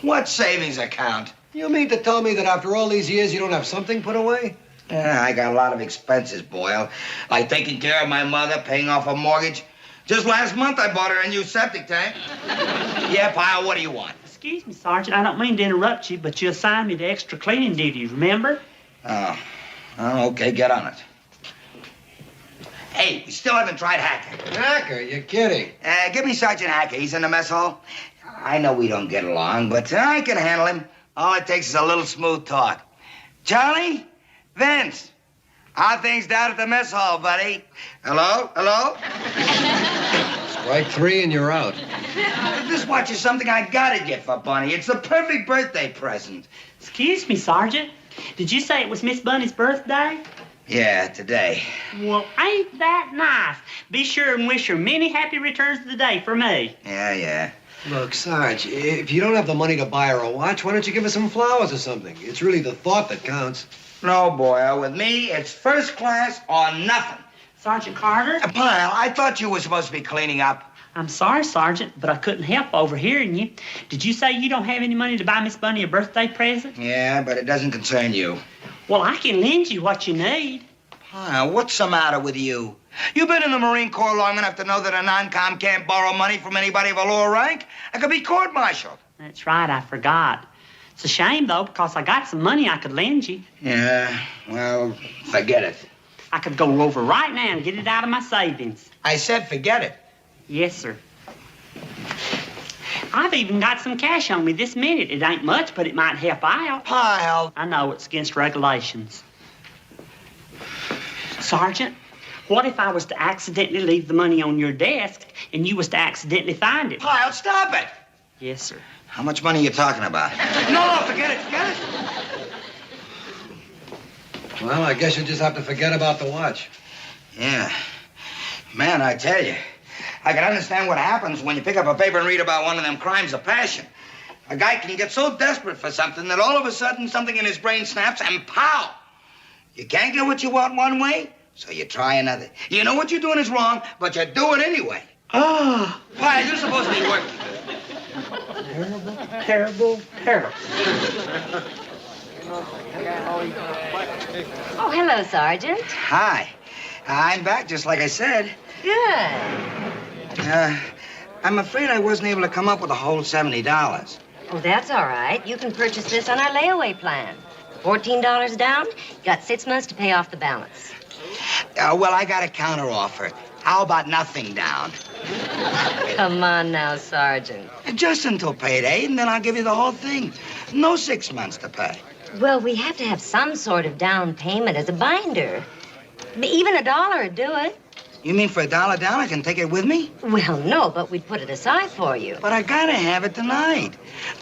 What savings account? You mean to tell me that after all these years you don't have something put away? Yeah, I got a lot of expenses, Boyle. Like taking care of my mother, paying off a mortgage. Just last month I bought her a new septic tank. Yeah, Pyle, what do you want? Excuse me, Sergeant. I don't mean to interrupt you, but you assigned me the extra cleaning duties, remember? Oh, okay, get on it. Hey, we still haven't tried Hacker. Hacker? You're kidding. Give me Sergeant Hacker. He's in the mess hall. I know we don't get along, but I can handle him. All it takes is a little smooth talk. Charlie? Vince? How are things down at the mess hall, buddy? Hello? Hello? Strike 3 and you're out. This watch is something I gotta get for Bunny. It's the perfect birthday present. Excuse me, Sergeant. Did you say it was Miss Bunny's birthday? Yeah, today. Well, ain't that nice? Be sure and wish her many happy returns of the day for me. Yeah. Look, Sarge, if you don't have the money to buy her a watch, why don't you give her some flowers or something? It's really the thought that counts. No, Boyle. With me, it's first class or nothing. Sergeant Carter? Pyle, I thought you were supposed to be cleaning up. I'm sorry, Sergeant, but I couldn't help overhearing you. Did you say you don't have any money to buy Miss Bunny a birthday present? Yeah, but it doesn't concern you. Well, I can lend you what you need. Pyle, what's the matter with you? You've been in the Marine Corps long enough to know that a non-com can't borrow money from anybody of a lower rank. I could be court-martialed. That's right, I forgot. It's a shame, though, because I got some money I could lend you. Yeah, well, forget it. I could go over right now and get it out of my savings. I said forget it. Yes, sir. I've even got some cash on me this minute. It ain't much, but it might help out. Pyle. I know it's against regulations. Sergeant, what if I was to accidentally leave the money on your desk and you was to accidentally find it? Pyle, stop it. Yes, sir. How much money are you talking about? No, forget it. Well, I guess you just have to forget about the watch. Yeah. Man, I tell you, I can understand what happens when you pick up a paper and read about one of them crimes of passion. A guy can get so desperate for something that all of a sudden something in his brain snaps and pow! You can't get what you want one way, so you try another. You know what you're doing is wrong, but you do it anyway. Ah. Why, you're supposed to be working. Terrible. Oh, hello, Sergeant. Hi. I'm back, just like I said. Good. I'm afraid I wasn't able to come up with a whole $70. Oh, that's all right. You can purchase this on our layaway plan. $14 down, got 6 months to pay off the balance. Well, I got a counter offer. How about nothing down? Come on now, Sergeant. Just until payday, and then I'll give you the whole thing. No 6 months to pay. Well, we have to have some sort of down payment as a binder. Even $1 would do it. You mean for $1 down, I can take it with me? Well, no, but we'd put it aside for you. But I gotta have it tonight.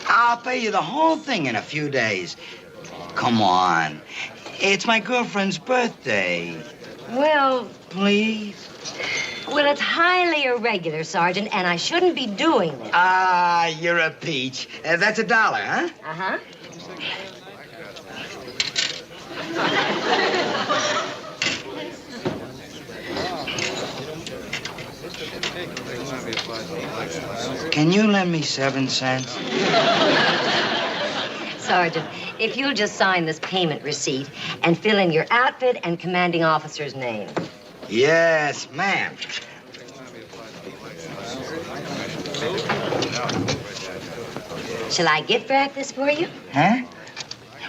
I'll pay you the whole thing in a few days. Come on. It's my girlfriend's birthday. Well... Please? Well, it's highly irregular, Sergeant, and I shouldn't be doing this. Ah, you're a peach. That's $1, huh? Uh-huh. Can you lend me 7 cents? Sergeant, if you'll just sign this payment receipt and fill in your outfit and commanding officer's name. Yes, ma'am. Shall I gift wrap this for you? Huh?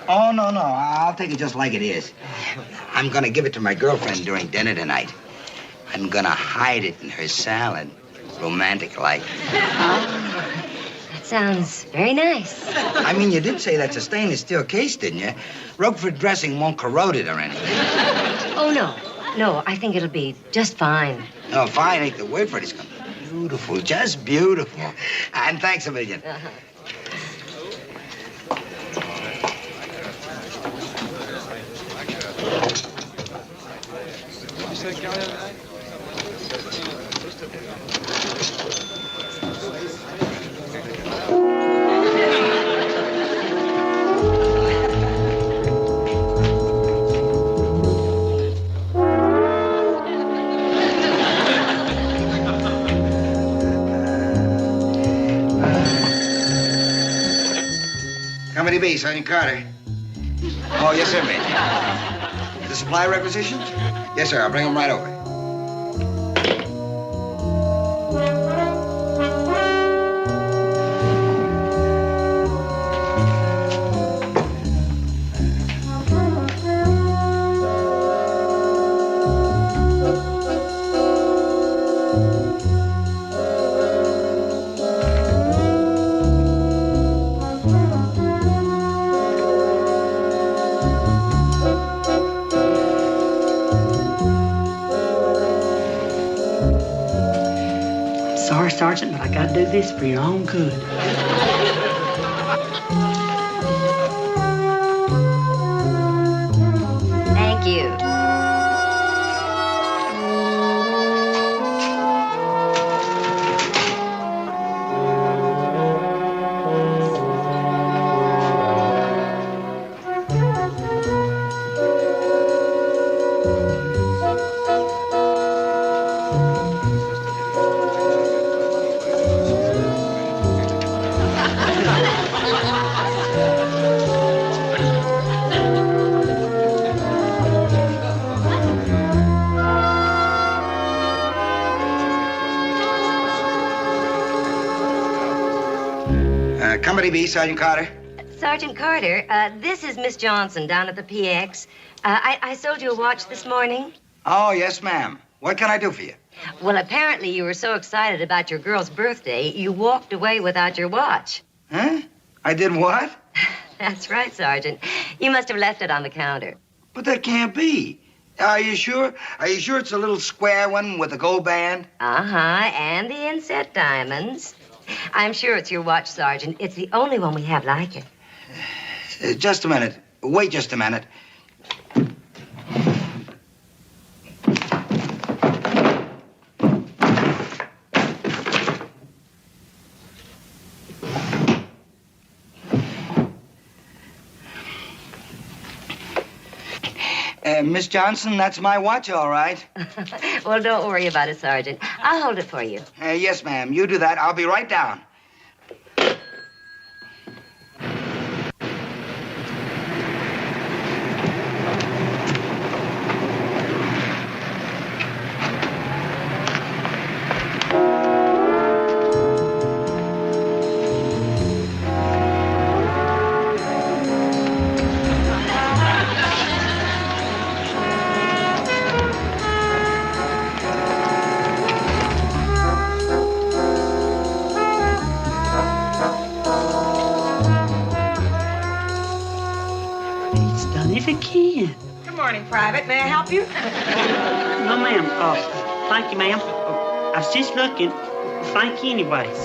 Oh, no. I'll take it just like it is. I'm gonna give it to my girlfriend during dinner tonight. I'm gonna hide it in her salad. Romantic-like. That sounds very nice. I mean, you did say that's a stainless steel case, didn't you? Roquefort dressing won't corrode it or anything. Oh, no. No, I think it'll be just fine. No, fine ain't the word for it. It's gonna be beautiful, just beautiful. And thanks a million. Uh-huh. Company B, Sergeant Carter. Oh, yes, sir, Major. The supply requisitions? Yes, sir. I'll bring them right over. Sorry, Sergeant, but I gotta do this for your own good. Thank you. Company B, Sergeant Carter. Sergeant Carter, this is Miss Johnson down at the PX. I sold you a watch this morning. Oh, yes, ma'am. What can I do for you? Well, apparently you were so excited about your girl's birthday, you walked away without your watch. Huh? I did what? That's right, Sergeant. You must have left it on the counter. But that can't be. Are you sure? Are you sure it's a little square one with a gold band? Uh-huh, and the inset diamonds. I'm sure it's your watch, Sergeant. It's the only one we have like it. Just a minute. Wait just a minute. Miss Johnson, that's my watch, all right. Well, don't worry about it, Sergeant. I'll hold it for you. Yes, ma'am. You do that. I'll be right down. Again. Good morning, Private. May I help you? No, ma'am. Thank you, ma'am. I was just looking. Thank you anyways.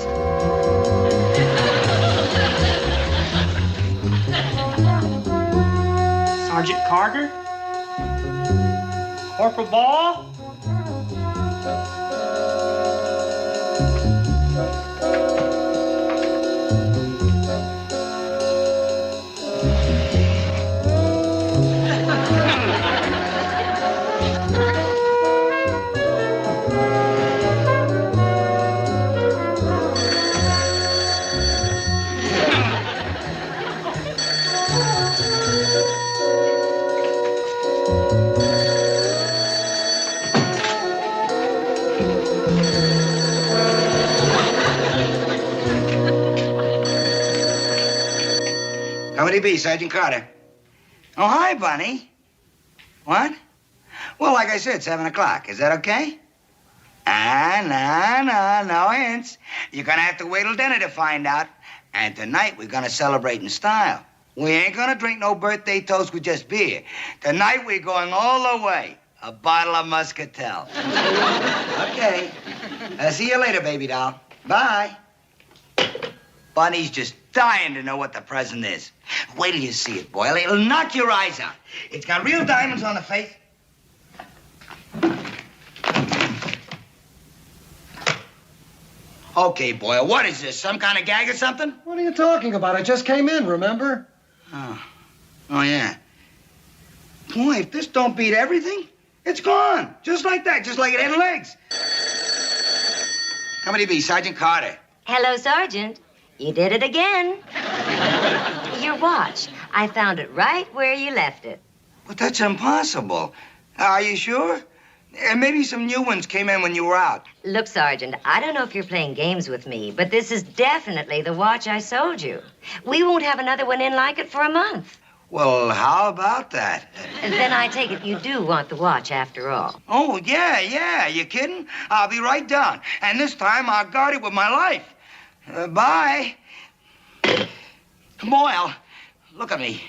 Sergeant Carter? Corporal Ball? Company B, Sergeant Carter. Oh, hi, Bunny. What? Well, like I said, 7 o'clock. Is that okay? No hints. You're gonna have to wait till dinner to find out. And tonight, we're gonna celebrate in style. We ain't gonna drink no birthday toast with just beer. Tonight, we're going all the way. A bottle of Muscatel. Okay. See you later, baby doll. Bye. Bunny's just dying to know what the present is. Wait till you see it, boy. It'll knock your eyes out. It's got real diamonds on the face. Okay, Boyle, what is this? Some kind of gag or something? What are you talking about? I just came in, remember? Oh, yeah. Boy, if this don't beat everything, it's gone. Just like that, just like it had legs. How many be, Sergeant Carter? Hello, Sergeant. You did it again. Your watch. I found it right where you left it. But that's impossible. Are you sure? And maybe some new ones came in when you were out. Look, Sergeant, I don't know if you're playing games with me, but this is definitely the watch I sold you. We won't have another one in like it for a month. Well, how about that? Then I take it you do want the watch after all. Oh, yeah. You kidding? I'll be right down. And this time I'll guard it with my life. Bye. Boyle, look at me.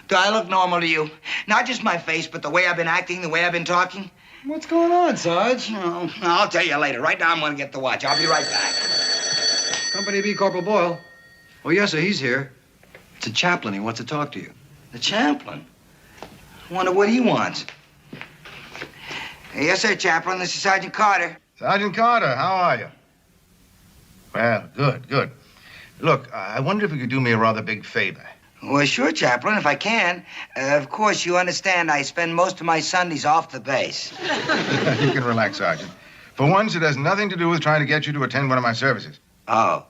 Do I look normal to you? Not just my face, but the way I've been acting, the way I've been talking? What's going on, Sarge? Oh, I'll tell you later. Right now I'm going to get the watch. I'll be right back. Company B, Corporal Boyle. Oh, yes, sir, he's here. It's a chaplain. He wants to talk to you. The chaplain? I wonder what he wants. Yes, sir, Chaplain. This is Sergeant Carter. Sergeant Carter, how are you? Well, good. Look, I wonder if you could do me a rather big favor. Well, sure, Chaplain, if I can. Of course, you understand I spend most of my Sundays off the base. You can relax, Sergeant. For once, it has nothing to do with trying to get you to attend one of my services. Oh.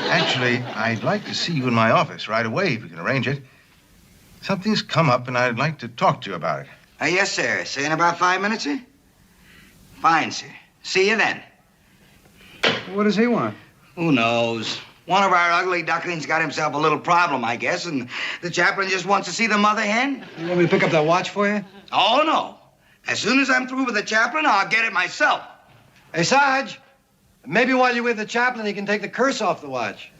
Actually, I'd like to see you in my office right away, if you can arrange it. Something's come up, and I'd like to talk to you about it. Yes, sir. See you in about 5 minutes, sir? Fine, sir. See you then. What does he want? Who knows? One of our ugly ducklings got himself a little problem, I guess, and the chaplain just wants to see the mother hen. You want me to pick up that watch for you? Oh, no. As soon as I'm through with the chaplain, I'll get it myself. Hey, Sarge, maybe while you're with the chaplain, he can take the curse off the watch.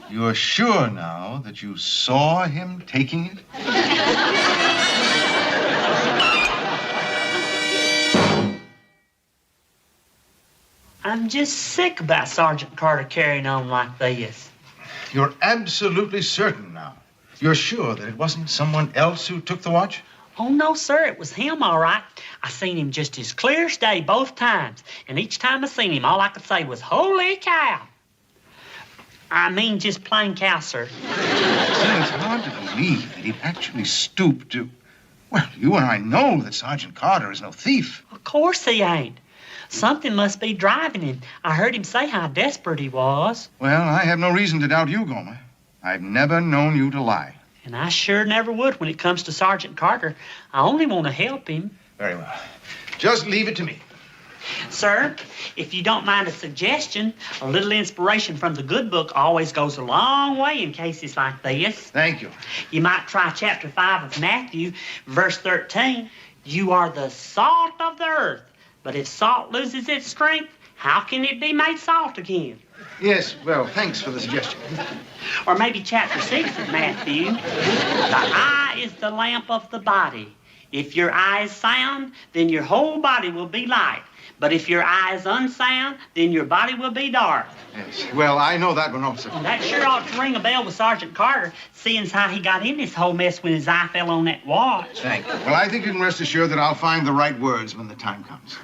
You're sure now that you saw him taking it? I'm just sick about Sergeant Carter carrying on like this. You're absolutely certain now. You're sure that it wasn't someone else who took the watch? Oh, no, sir. It was him, all right. I seen him just as clear as day both times. And each time I seen him, all I could say was, holy cow. I mean, just plain cow, sir. It's hard to believe that he'd actually stoop to... Well, you and I know that Sergeant Carter is no thief. Of course he ain't. Something must be driving him. I heard him say how desperate he was. Well, I have no reason to doubt you, Gomer. I've never known you to lie. And I sure never would when it comes to Sergeant Carter. I only want to help him. Very well. Just leave it to me. Sir, if you don't mind a suggestion, a little inspiration from the good book always goes a long way in cases like this. Thank you. You might try chapter 5 of Matthew, verse 13. You are the salt of the earth. But if salt loses its strength, how can it be made salt again? Yes, well, thanks for the suggestion. Or maybe chapter 6 of Matthew. The eye is the lamp of the body. If your eye is sound, then your whole body will be light. But if your eye is unsound, then your body will be dark. Yes, well, I know that one also. That sure ought to ring a bell with Sergeant Carter, seeing as how he got in this whole mess when his eye fell on that watch. Thank you. Well, I think you can rest assured that I'll find the right words when the time comes.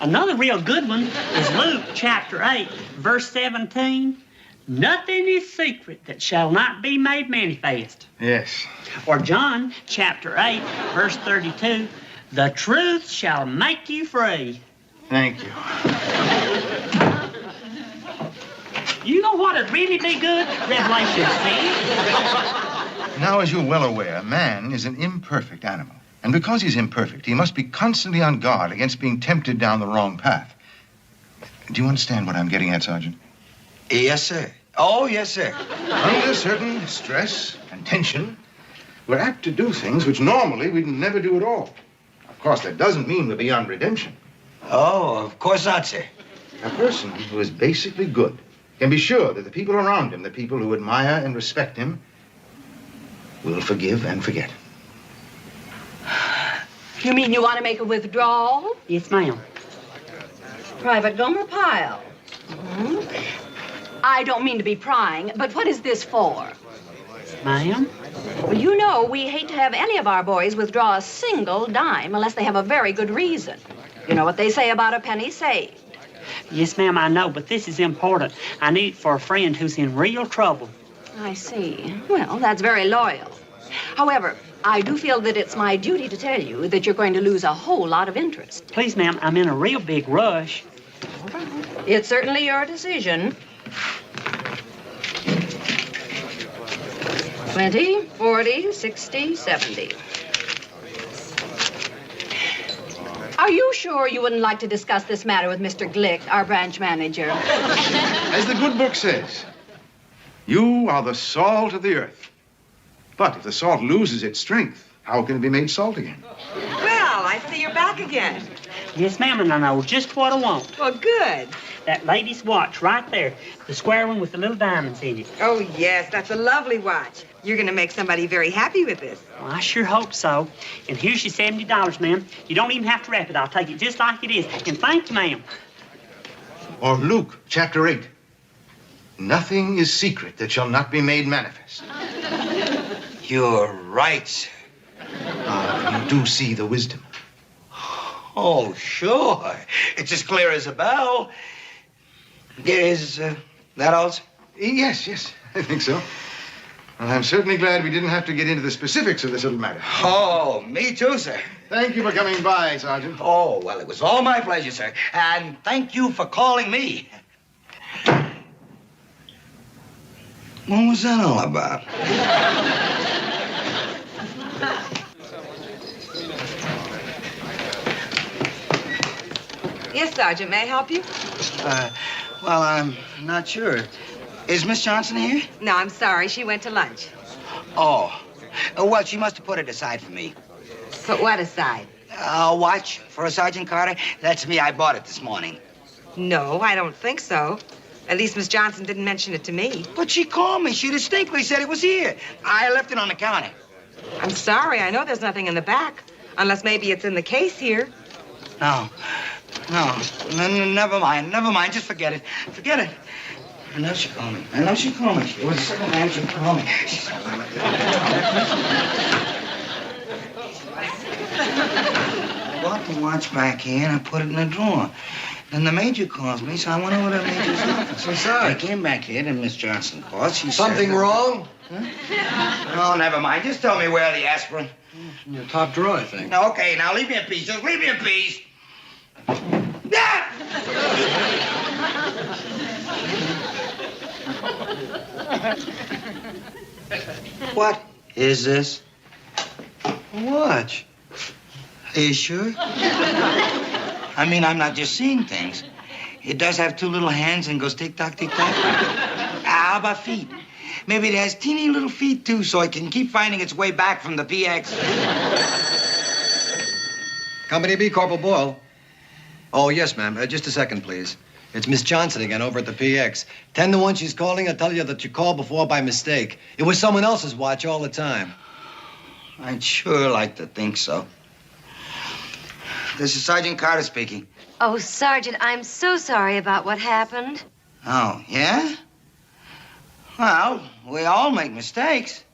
Another real good one is Luke chapter 8, verse 17. Nothing is secret that shall not be made manifest. Yes. Or John chapter 8, verse 32. The truth shall make you free. Thank you. You know what would really be good? Revelation 6. Now, as you're well aware, man is an imperfect animal. And because he's imperfect, he must be constantly on guard against being tempted down the wrong path. Do you understand what I'm getting at, Sergeant? Yes, sir. Oh, yes, sir. Under certain stress and tension, we're apt to do things which normally we'd never do at all. Of course, that doesn't mean we're beyond redemption. Oh, of course not, sir. A person who is basically good can be sure that the people around him, the people who admire and respect him, will forgive and forget. You mean you want to make a withdrawal? Yes, ma'am. Private Gomer Pyle. I don't mean to be prying, but what is this for? Ma'am? Well, you know we hate to have any of our boys withdraw a single dime unless they have a very good reason. You know what they say about a penny saved. Yes, ma'am, I know, but this is important. I need it for a friend who's in real trouble. I see. Well, that's very loyal. However, I do feel that it's my duty to tell you that you're going to lose a whole lot of interest. Please, ma'am, I'm in a real big rush. It's certainly your decision. 20, 40, 60, 70. Are you sure you wouldn't like to discuss this matter with Mr. Glick, our branch manager? As the good book says, you are the salt of the earth. But if the salt loses its strength, how can it be made salt again? Well, I see you're back again. Yes, ma'am, and I know just what I want. Well, good. That lady's watch right there. The square one with the little diamonds in it. Oh, yes, that's a lovely watch. You're going to make somebody very happy with this. Well, I sure hope so. And here's your $70, ma'am. You don't even have to wrap it. I'll take it just like it is. And thank you, ma'am. Or Luke, chapter 8. Nothing is secret that shall not be made manifest. You're right, sir. You do see the wisdom. Oh, sure. It's as clear as a bell. Is that all, sir? Yes, I think so. Well, I'm certainly glad we didn't have to get into the specifics of this little matter. Oh, me too, sir. Thank you for coming by, Sergeant. Oh, well, it was all my pleasure, sir. And thank you for calling me. What was that all about? Yes, Sergeant, may I help you? Well, I'm not sure. Is Miss Johnson here? No, I'm sorry. She went to lunch. Oh. Well, she must have put it aside for me. Put what aside? A watch for a Sergeant Carter? That's me. I bought it this morning. No, I don't think so. At least Miss Johnson didn't mention it to me. But she called me. She distinctly said it was here. I left it on the counter. I'm sorry. I know there's nothing in the back. Unless maybe it's in the case here. No, never mind. Never mind. Just forget it. Forget it. I know she called me. It was a second time she called me. I brought the watch back here and I put it in a drawer. Then the major calls me, so I went over to the major's office. What's that? I came back here, and Miss Johnson called. She Something said wrong? Huh? Oh, never mind. Just tell me where the aspirin. In your top drawer, I think. No, okay, now leave me in peace. Just leave me in peace. What is this? A watch. Are you sure? I mean, I'm not just seeing things. It does have two little hands and goes tick-tock, tick-tock. How about feet? Maybe it has teeny little feet, too, so it can keep finding its way back from the PX. Company B, Corporal Boyle. Oh, yes, ma'am. Just a second, please. It's Miss Johnson again over at the PX. 10 to 1 she's calling. I tell you that you called before by mistake. It was someone else's watch all the time. I'd sure like to think so. This is Sergeant Carter speaking. Oh, Sergeant, I'm so sorry about what happened. Oh, yeah? Well, we all make mistakes.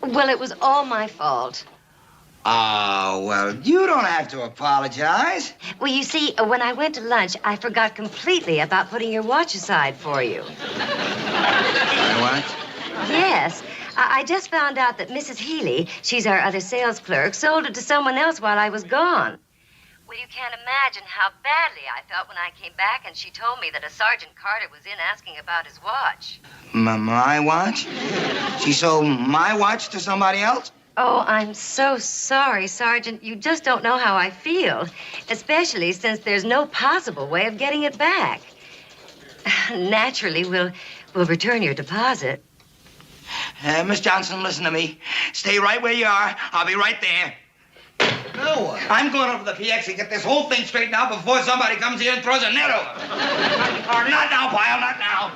Well, it was all my fault. Oh, well, you don't have to apologize. Well, you see, when I went to lunch, I forgot completely about putting your watch aside for you. What? Yes. I just found out that Mrs. Healy, she's our other sales clerk, sold it to someone else while I was gone. Well, you can't imagine how badly I felt when I came back and she told me that a Sergeant Carter was in asking about his watch. My watch? She sold my watch to somebody else? Oh, I'm so sorry, Sergeant. You just don't know how I feel, especially since there's no possible way of getting it back. Naturally, we'll return your deposit. Miss Johnson, listen to me. Stay right where you are. I'll be right there. Now what? I'm going over to the PX and get this whole thing straightened out before somebody comes here and throws a net over. Not now, Pyle, not now.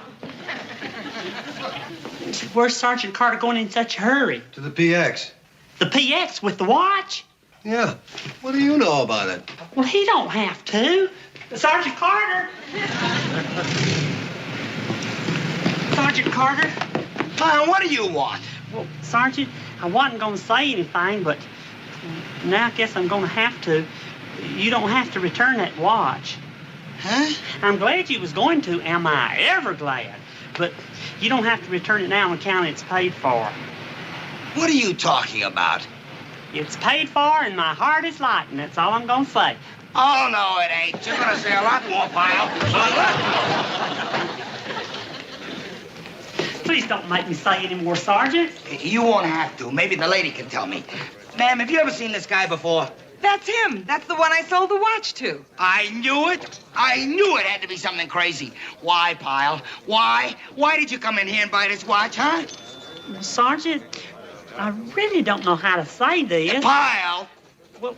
Where's Sergeant Carter going in such a hurry? To the PX. The PX with the watch? Yeah. What do you know about it? Well, he don't have to. Sergeant Carter. Sergeant Carter? What do you want? Well, Sergeant, I wasn't going to say anything, but now I guess I'm going to have to. You don't have to return that watch. Huh? I'm glad you was going to. Am I ever glad? But you don't have to return it now on account it's paid for. What are you talking about? It's paid for and my heart is light, and that's all I'm going to say. Oh, no, it ain't. You're going to say a lot more, Pyle. Please don't make me say any more, Sergeant. You won't have to. Maybe the lady can tell me. Ma'am, have you ever seen this guy before? That's him. That's the one I sold the watch to. I knew it. I knew it had to be something crazy. Why, Pyle? Why? Why did you come in here and buy this watch, huh? Well, Sergeant, I really don't know how to say this. Pyle! Well,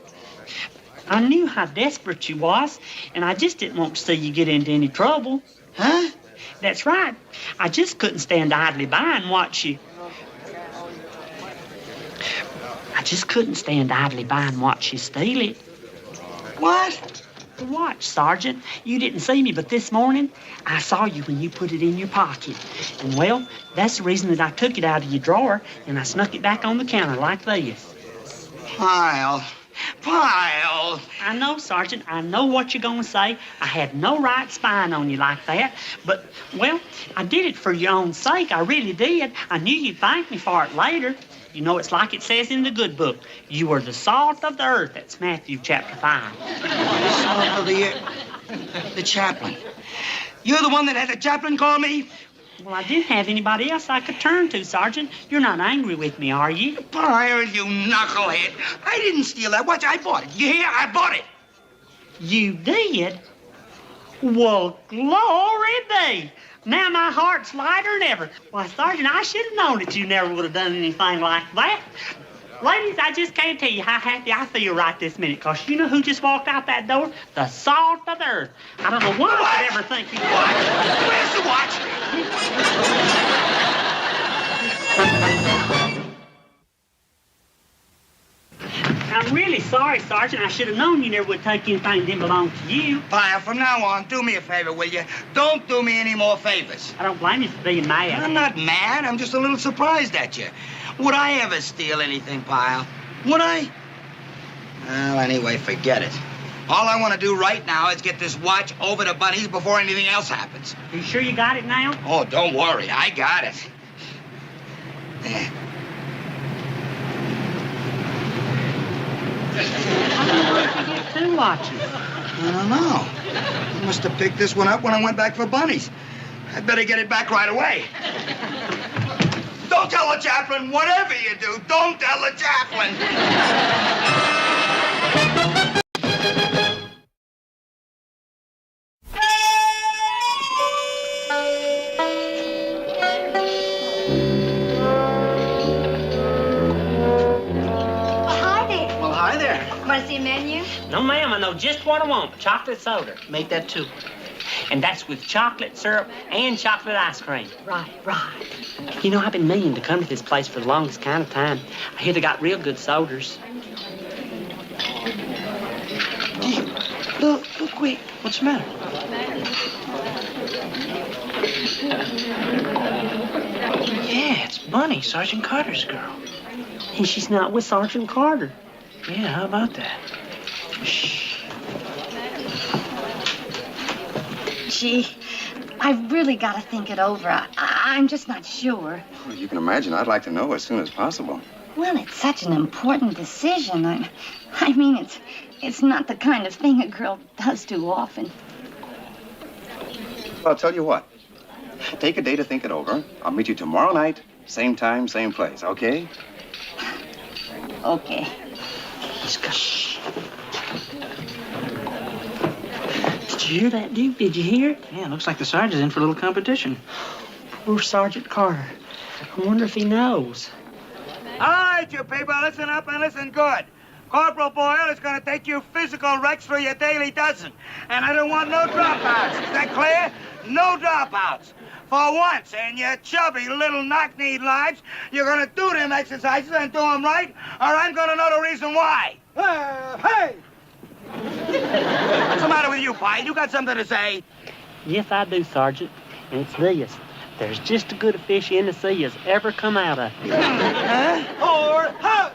I knew how desperate you was, and I just didn't want to see you get into any trouble. Huh? That's right. I just couldn't stand idly by and watch you. I just couldn't stand idly by and watch you steal it. What? The watch, Sergeant. You didn't see me, but this morning, I saw you when you put it in your pocket. And, well, that's the reason that I took it out of your drawer, and I snuck it back on the counter like this. Pyle. Pyle. I know, Sergeant. I know what you're going to say. I had no right spying on you like that. But, well, I did it for your own sake. I really did. I knew you'd thank me for it later. You know, it's like it says in the good book. You are the salt of the earth. That's Matthew chapter 5. The salt of the earth. The chaplain. You're the one that had the chaplain call me? Well, I didn't have anybody else I could turn to, Sergeant. You're not angry with me, are you? Pyle, you knucklehead. I didn't steal that watch. I bought it. You hear? I bought it. You did? Well, glory be. Now my heart's lighter than ever. Why, Sergeant, I should have known that you never would have done anything like that. Ladies, I just can't tell you how happy I feel right this minute, because you know who just walked out that door? The salt of the earth. I don't know why I could ever think you would. Where's the watch? I'm really sorry, Sergeant. I should have known you never would take anything that didn't belong to you. Pyle, from now on, do me a favor, will you? Don't do me any more favors. I don't blame you for being mad. I'm not mad. I'm just a little surprised at you. Would I ever steal anything, Pyle? Would I? Well, anyway, forget it. All I want to do right now is get this watch over to Bunny's before anything else happens. You sure you got it now? Oh, don't worry. I got it. There. How did you get two watches? I don't know. I must have picked this one up when I went back for Bunny's. I'd better get it back right away. Don't tell the chaplain. Whatever you do, don't tell the chaplain. Want to see a menu? No, ma'am. I know just what I want. Chocolate soda. Make that two. And that's with chocolate syrup and chocolate ice cream. Right. You know, I've been meaning to come to this place for the longest kind of time. I hear they got real good sodas. Look quick. What's the matter? Yeah, it's Bunny, Sergeant Carter's girl. And she's not with Sergeant Carter. Yeah, how about that? Shh. Gee, I've really got to think it over. I'm just not sure. Well, you can imagine I'd like to know as soon as possible. Well, it's such an important decision. I mean, it's not the kind of thing a girl does too often. Well, I'll tell you what. Take a day to think it over. I'll meet you tomorrow night, same time, same place, okay? Okay. Shh. Did you hear that, Duke? Did you hear it? Yeah, looks like the sergeant's in for a little competition. Poor Sergeant Carter. I wonder if he knows. All right, you people, listen up and listen good. Corporal Boyle is going to take you physical recs for your daily dozen. And I don't want no dropouts. Is that clear? No dropouts. For once in your chubby little knock-kneed lives, you're going to do them exercises and do them right, or I'm going to know the reason why. Hey! What's the matter with you, Pyle? You got something to say? Yes, I do, Sergeant. And it's this. There's just as good a fish in the sea as ever come out of it. Or huh?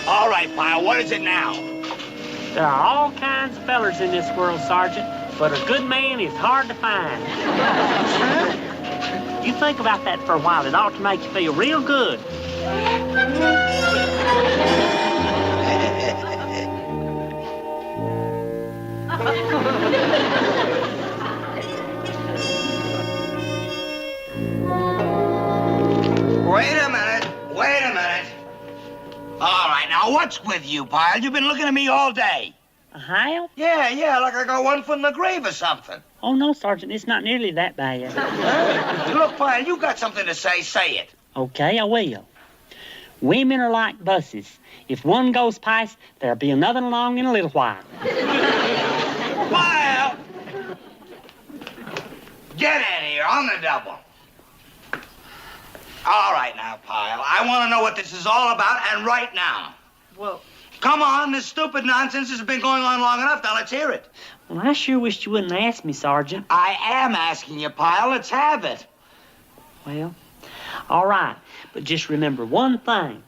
All right, Pyle, what is it now? There are all kinds of fellers in this world, Sergeant, but a good man is hard to find. You think about that for a while. It ought to make you feel real good. Wait a minute. All right, now what's with you, Pyle? You've been looking at me all day. How? Yeah, like I got one foot in the grave or something. Oh, no, Sergeant, it's not nearly that bad. Look, Pyle, you got something to say it. Okay, I will. Women are like buses. If one goes past, there'll be another along in a little while. Pyle! Get in here on the double. All right now, Pyle. I want to know what this is all about, and right now. Well... Come on, this stupid nonsense has been going on long enough. Now, let's hear it. Well, I sure wished you wouldn't ask me, Sergeant. I am asking you, Pyle. Let's have it. Well, all right. But just remember one thing.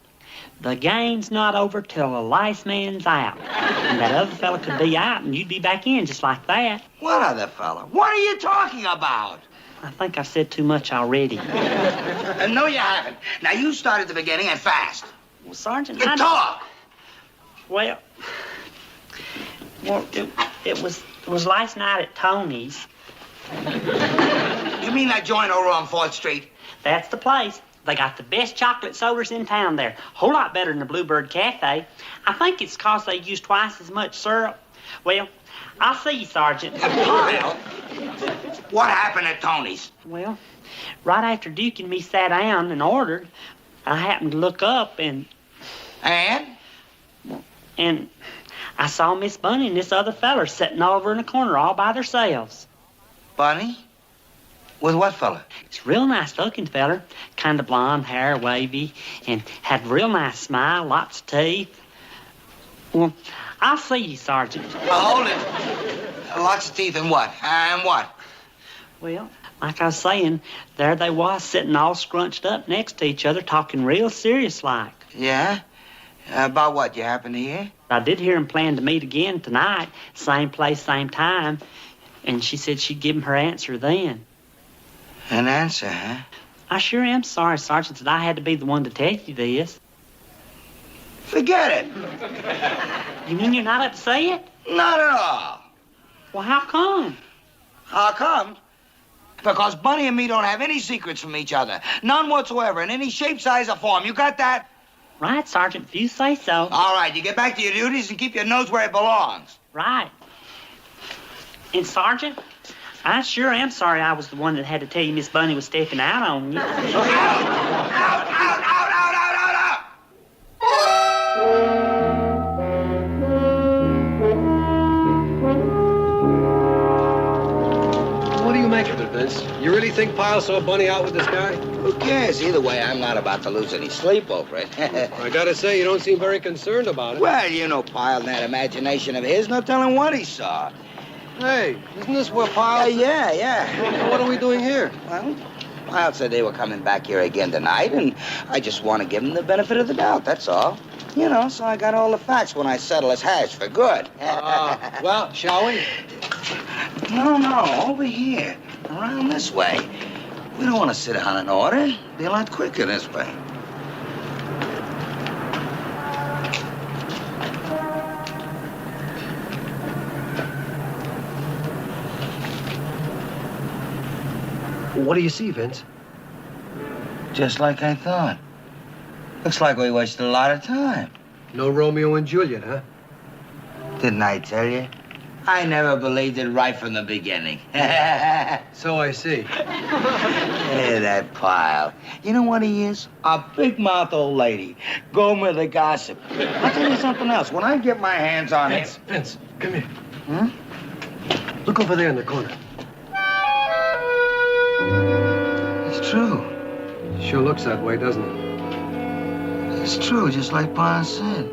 The game's not over till the last man's out. And that other fella could be out, and you'd be back in just like that. What other fella? What are you talking about? I think I said too much already. No, you haven't. Now, you start at the beginning and fast. Well, Sergeant, I talk. Well, it was last night at Tony's. You mean that joint over on 4th Street? That's the place. They got the best chocolate sodas in town there. Whole lot better than the Bluebird Cafe. I think it's 'cause they use twice as much syrup. Well, I'll see you, Sergeant. Pyle, what happened at Tony's? Well, right after Duke and me sat down and ordered, I happened to look up and... And I saw Miss Bunny and this other feller sitting over in a corner all by themselves. Bunny? With what fella? It's a real nice looking feller. Kind of blonde hair, wavy, and had a real nice smile, lots of teeth. Well, I'll see you, Sergeant. Hold it. Lots of teeth and what? And what? Well, like I was saying, there they was sitting all scrunched up next to each other, talking real serious-like. Yeah? About what? You happen to hear? I did hear them plan to meet again tonight, same place, same time, and she said she'd give him her answer then. An answer, huh? I sure am sorry, Sergeant, that I had to be the one to tell you this. Forget it. You mean you're not upset? Not at all. Well, how come? How come? Because Bunny and me don't have any secrets from each other. None whatsoever, in any shape, size, or form. You got that? Right, Sergeant, if you say so. All right, you get back to your duties and keep your nose where it belongs. Right. And, Sergeant, I sure am sorry I was the one that had to tell you Miss Bunny was stepping out on you. Out! What do you make of it, Vince? You really think Pyle saw Bunny out with this guy? Who cares? Either way, I'm not about to lose any sleep over it. I gotta say, you don't seem very concerned about it. Well, you know Pyle and that imagination of his, no telling what he saw. Hey, isn't this where Pyle... Yeah. What are we doing here? Well, Pyle said they were coming back here again tonight, and I just want to give him the benefit of the doubt, that's all. You know, so I got all the facts when I settle his hash for good. Well, shall we? No, over here. Around this way. We don't want to sit down and order. It'll be a lot quicker this way. What do you see, Vince? Just like I thought. Looks like we wasted a lot of time. No Romeo and Juliet, huh? Didn't I tell you? I never believed it right from the beginning. So I see. Hey, that Pyle. You know what he is? A big-mouth old lady. Gomer the gossip. I'll tell you something else. When I get my hands on him... Vince, come here. Hmm? Look over there in the corner. Sure looks that way, doesn't it? It's true, just like Pa said.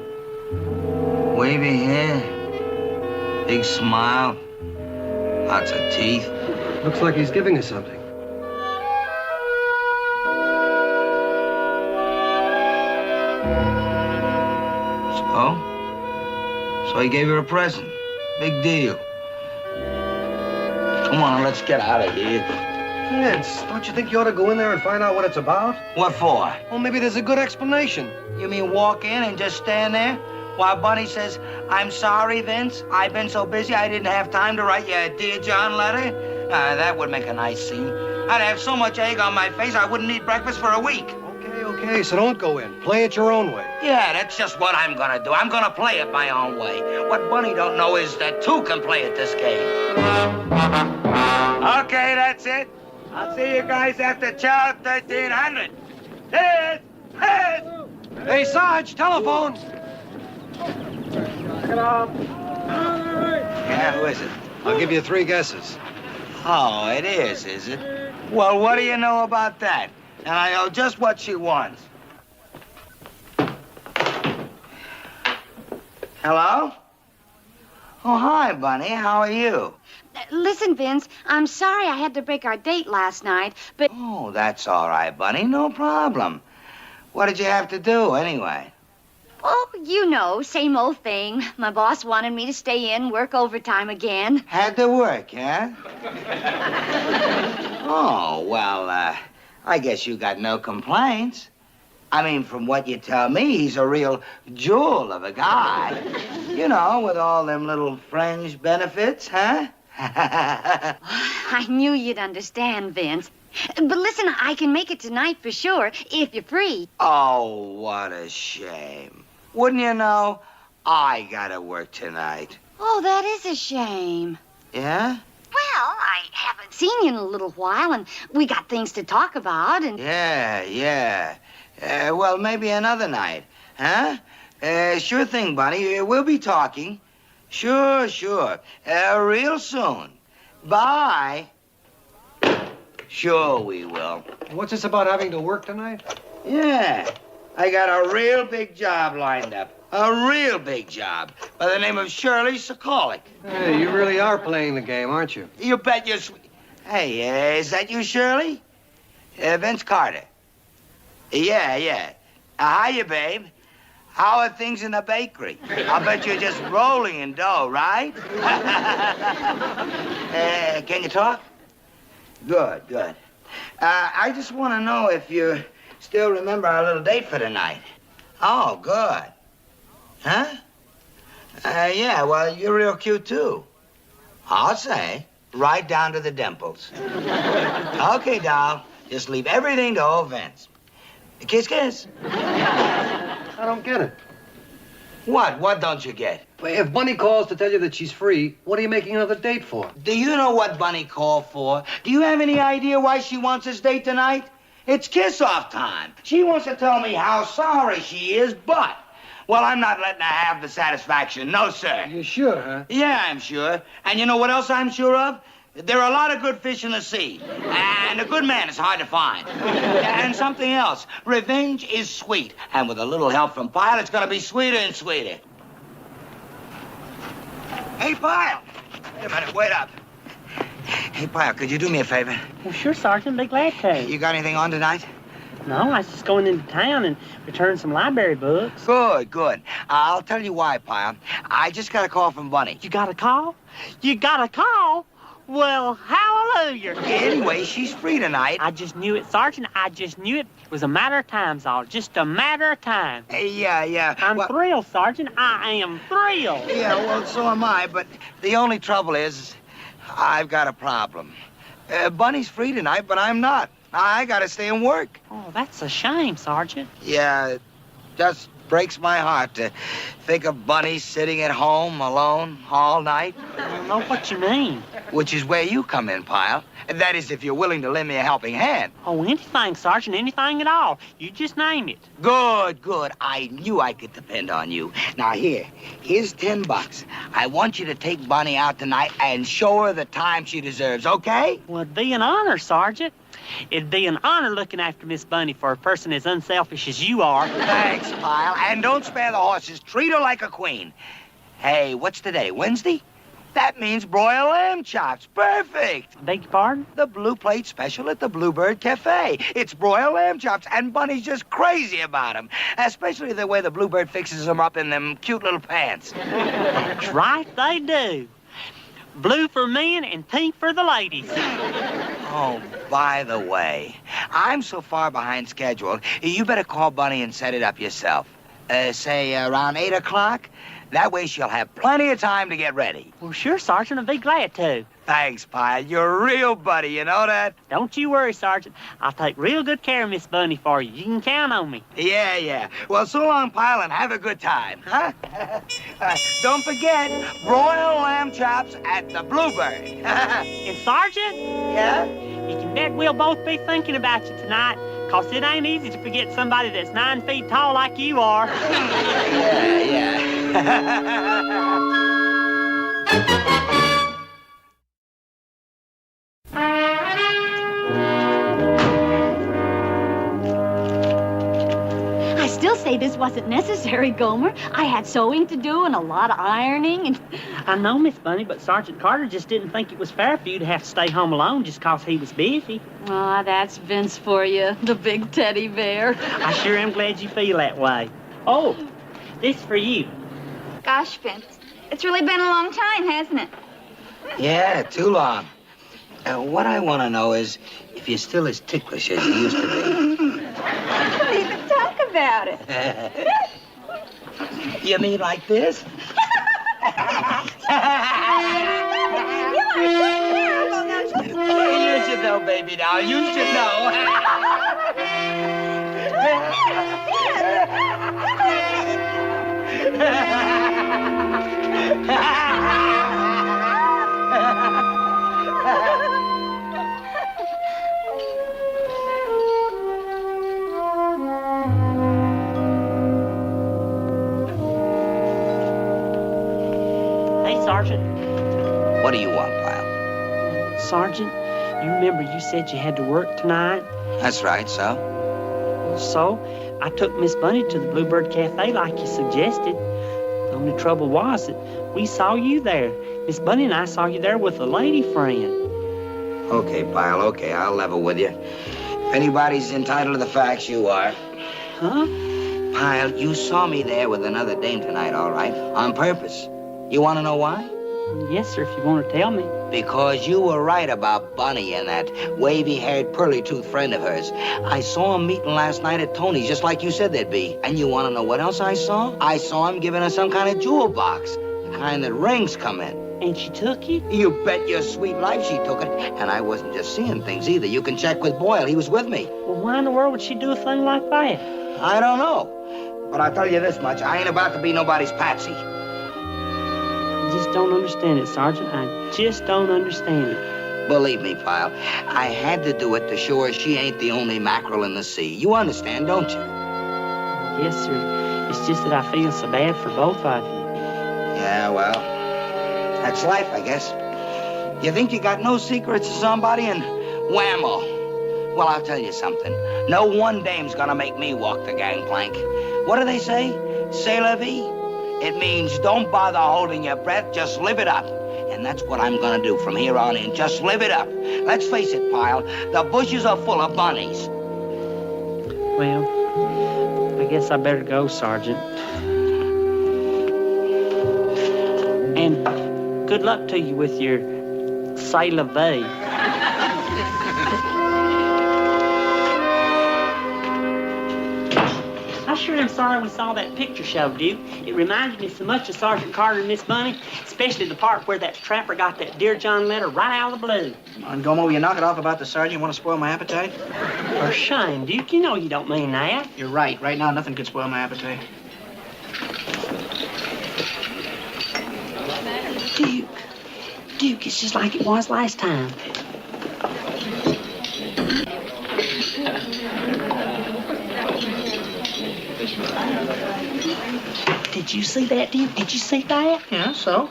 Wavy hair, big smile, lots of teeth. Looks like he's giving us something. So he gave her a present. Big deal. Come on, let's get out of here. Vince, don't you think you ought to go in there and find out what it's about? What for? Well, maybe there's a good explanation. You mean walk in and just stand there while Bunny says, "I'm sorry, Vince. I've been so busy I didn't have time to write you a Dear John letter"? That would make a nice scene. I'd have so much egg on my face I wouldn't eat breakfast for a week. Okay, so don't go in. Play it your own way. Yeah, that's just what I'm gonna do. I'm gonna play it my own way. What Bunny don't know is that two can play at this game. Okay, that's it. I'll see you guys after chow 1300. Head! Hey, Sarge, telephone. Yeah, who is it? I'll give you 3 guesses. Oh, it is it? Well, what do you know about that? And I know just what she wants. Hello? Oh, hi, Bunny. How are you? Listen, Vince, I'm sorry I had to break our date last night, but... Oh, that's all right, Bunny. No problem. What did you have to do, anyway? Oh, you know, same old thing. My boss wanted me to stay in, work overtime again. Had to work, huh? Oh, well, I guess you got no complaints. I mean, from what you tell me, he's a real jewel of a guy. You know, with all them little fringe benefits, huh? I knew you'd understand, Vince. But listen, I can make it tonight for sure, if you're free. Oh, what a shame. Wouldn't you know, I gotta work tonight. Oh, that is a shame. Yeah? Well, I haven't seen you in a little while, and we got things to talk about, and... Yeah. Well, maybe another night, huh? Sure thing, Bunny. We'll be talking. Sure. Real soon. Bye. Sure we will. What's this about having to work tonight? Yeah. I got a real big job lined up. A real big job. By the name of Shirley Sokolic. Hey, you really are playing the game, aren't you? You bet you're sweet. Hey, is that you, Shirley? Vince Carter. Yeah. Hiya, babe. How are things in the bakery? I'll bet you're just rolling in dough, right? Can you talk? Good. I just want to know if you still remember our little date for tonight. Oh, good. Huh? Yeah, well, you're real cute, too. I'll say. Right down to the dimples. Okay, doll. Just leave everything to old Vince. Kiss. I don't get it. What? What don't you get? If Bunny calls to tell you that she's free, what are you making another date for? Do you know what Bunny called for? Do you have any idea why she wants this date tonight? It's kiss-off time. She wants to tell me how sorry she is, but... Well, I'm not letting her have the satisfaction. No, sir. You sure, huh? Yeah, I'm sure. And you know what else I'm sure of? There are a lot of good fish in the sea. And a good man is hard to find. And something else. Revenge is sweet. And with a little help from Pyle, it's going to be sweeter and sweeter. Hey, Pyle. Wait a minute. Wait up. Hey, Pyle, could you do me a favor? Well, sure, Sergeant. Be glad to. You got anything on tonight? No, I was just going into town and returning some library books. Good. I'll tell you why, Pyle. I just got a call from Bunny. You got a call? You got a call? Well, hallelujah. Anyway, she's free tonight. I just knew it, Sergeant. I just knew it. It was a matter of time, Sergeant. Just a matter of time. Yeah. I'm thrilled, Sergeant. I am thrilled. Yeah, well, so am I. But the only trouble is I've got a problem. Bunny's free tonight, but I'm not. I got to stay and work. Oh, that's a shame, Sergeant. Yeah, it just breaks my heart to think of Bunny sitting at home alone all night. I don't know what you mean. Which is where you come in, Pyle. That is, if you're willing to lend me a helping hand. Oh, anything, Sergeant, anything at all. You just name it. Good. I knew I could depend on you. Now, here's $10. I want you to take Bunny out tonight and show her the time she deserves, okay? Well, it'd be an honor, Sergeant. It'd be an honor looking after Miss Bunny for a person as unselfish as you are. Thanks, Pyle. And don't spare the horses. Treat her like a queen. Hey, what's today? Wednesday? That means broiled lamb chops. Perfect. Beg your pardon? The Blue Plate special at the Bluebird Cafe. It's broiled lamb chops, and Bunny's just crazy about them. Especially the way the Bluebird fixes them up in them cute little pants. That's right, they do. Blue for men and pink for the ladies. Oh, by the way, I'm so far behind schedule, you better call Bunny and set it up yourself. Say around 8 o'clock? That way she'll have plenty of time to get ready. Well, sure, Sergeant. I'll be glad to. Thanks, Pyle. You're a real buddy, you know that? Don't you worry, Sergeant. I'll take real good care of Miss Bunny for you. You can count on me. Yeah. Well, so long, Pyle, and have a good time, huh? Don't forget, broiled lamb chops at the Bluebird. And, Sergeant? Yeah? You can bet we'll both be thinking about you tonight, 'cause it ain't easy to forget somebody that's 9 feet tall like you are. Yeah. I still say this wasn't necessary, Gomer. I had sewing to do and a lot of ironing and... I know, Miss Bunny, but Sergeant Carter just didn't think it was fair for you to have to stay home alone just 'cause he was busy. Aw, that's Vince for you, the big teddy bear. I sure am glad you feel that way. Oh, this for you. Gosh, Vince, it's really been a long time, hasn't it? Yeah, too long. What I want to know is if you're still as ticklish as you used to be. Don't even talk about it. You mean like this? You should know, baby, now. You should know. Hey, Sergeant. What do you want, Pyle? Sergeant, you remember you said you had to work tonight? That's right, so? So, I took Miss Bunny to the Bluebird Cafe like you suggested. The only trouble was that we saw you there. Miss Bunny and I saw you there with a lady friend. Okay, Pyle, okay, I'll level with you. If anybody's entitled to the facts, you are. Huh? Pyle, you saw me there with another dame tonight, all right? On purpose. You want to know why? Yes, sir, if you want to tell me. Because you were right about Bunny and that wavy-haired, pearly-toothed friend of hers. I saw them meeting last night at Tony's, just like you said they'd be. And you want to know what else I saw? I saw him giving her some kind of jewel box, the kind that rings come in. And she took it? You bet your sweet life she took it. And I wasn't just seeing things either. You can check with Boyle. He was with me. Well, why in the world would she do a thing like that? I don't know. But I'll tell you this much. I ain't about to be nobody's patsy. I just don't understand it, Sergeant. I just don't understand it. Believe me, Pyle, I had to do it to show her she ain't the only mackerel in the sea. You understand, don't you? Yes, sir. It's just that I feel so bad for both of you. Yeah, well, that's life, I guess. You think you got no secrets to somebody and whammo. Well, I'll tell you something. No one dame's gonna make me walk the gangplank. What do they say? C'est la vie? It means don't bother holding your breath, just live it up. And that's what I'm gonna do from here on in, just live it up. Let's face it, Pyle, the bushes are full of bunnies. Well, I guess I better go, Sergeant. And good luck to you with your c'est la vie. I sure am sorry we saw that picture show, Duke. It reminded me so much of Sergeant Carter and Miss Bunny, especially the part where that trapper got that Dear John letter right out of the blue. Come on, Gomer, will you knock it off about the sergeant? You want to spoil my appetite? For shame, Duke. You know you don't mean that. You're right. Right now, nothing could spoil my appetite. Duke, it's just like it was last time. Did you see that, Duke? Did you see that? Yeah, so?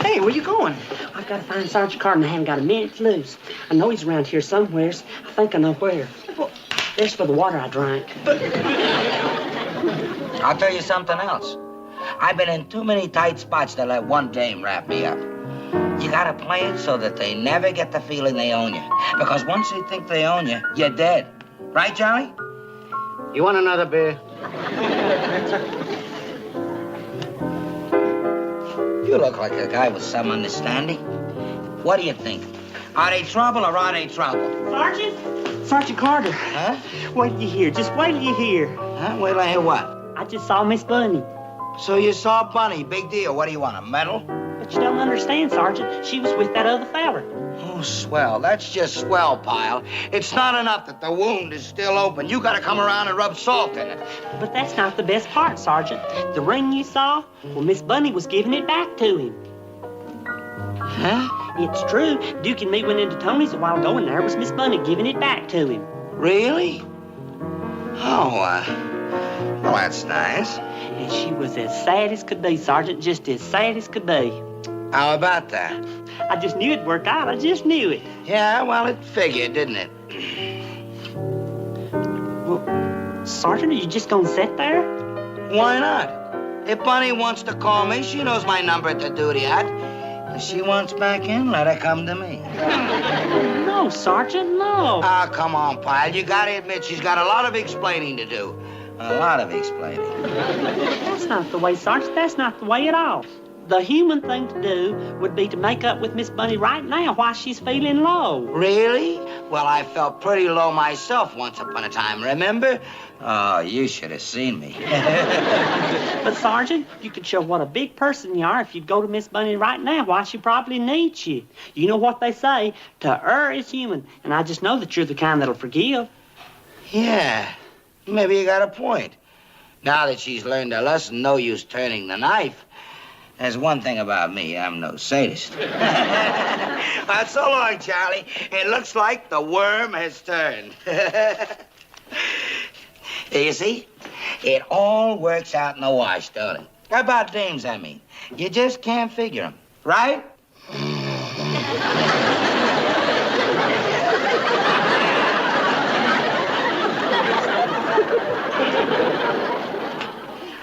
Hey, where you going? I've got to find Sergeant Carter, and I haven't got a minute to lose. I know he's around here somewheres. I think I know where. Well, there's for the water I drank. I'll tell you something else. I've been in too many tight spots to let one dame wrap me up. You gotta play it so that they never get the feeling they own you. Because once they think they own you, you're dead. Right, Johnny? You want another beer? You look like a guy with some understanding. What do you think? Are they trouble or are they trouble? Sergeant? Sergeant Carter. Huh? Wait till you hear. Just wait till you hear. Huh? Wait till I hear what? I just saw Miss Bunny. So you saw Bunny. Big deal. What do you want, a medal? But you don't understand, Sergeant. She was with that other fella. Oh, swell. That's just swell, Pyle. It's not enough that the wound is still open. You gotta come around and rub salt in it. But that's not the best part, Sergeant. The ring you saw, well, Miss Bunny was giving it back to him. Huh? It's true. Duke and me went into Tony's a while ago, and there was Miss Bunny giving it back to him. Really? Oh, well, that's nice. And she was as sad as could be, Sergeant, just as sad as could be. How about that? I just knew it'd work out. I just knew it. Yeah, well, it figured, didn't it? Well, Sergeant, are you just gonna sit there? Why not? If Bunny wants to call me, she knows my number at the duty hut. If she wants back in, let her come to me. No, Sergeant, no. Ah, come on, Pyle. You gotta admit she's got a lot of explaining to do. A lot of explaining. That's not the way, Sergeant. That's not the way at all. The human thing to do would be to make up with Miss Bunny right now while she's feeling low. Really? Well, I felt pretty low myself once upon a time, remember? Oh, you should have seen me. But, Sergeant, you could show what a big person you are if you'd go to Miss Bunny right now while she probably needs you. You know what they say, to err is human, and I just know that you're the kind that'll forgive. Yeah, maybe you got a point. Now that she's learned her lesson, no use turning the knife. There's one thing about me, I'm no sadist. So long, Charlie. It looks like the worm has turned. You see? It all works out in the wash, don't it? About dames, I mean. You just can't figure them, right?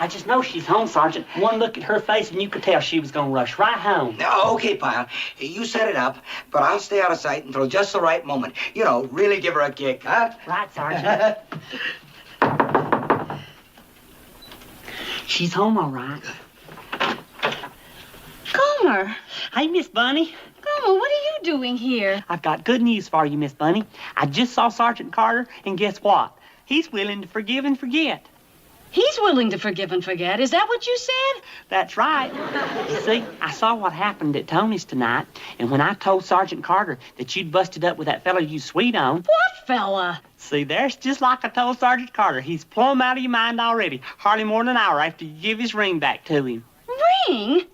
I just know she's home, Sergeant. One look at her face and you could tell she was gonna rush right home. Oh, okay, Pyle. You set it up, but I'll stay out of sight until just the right moment. You know, really give her a kick, huh? Right, Sergeant. She's home, all right. Gomer. Hey, Miss Bunny. Gomer, what are you doing here? I've got good news for you, Miss Bunny. I just saw Sergeant Carter, and guess what? He's willing to forgive and forget. He's willing to forgive and forget. Is that what you said? That's right. You see, I saw what happened at Tony's tonight, and when I told Sergeant Carter that you'd busted up with that fella you sweet on... What fella? See, there's just like I told Sergeant Carter. He's plumb out of your mind already, hardly more than an hour after you give his ring back to him. Ring? You mean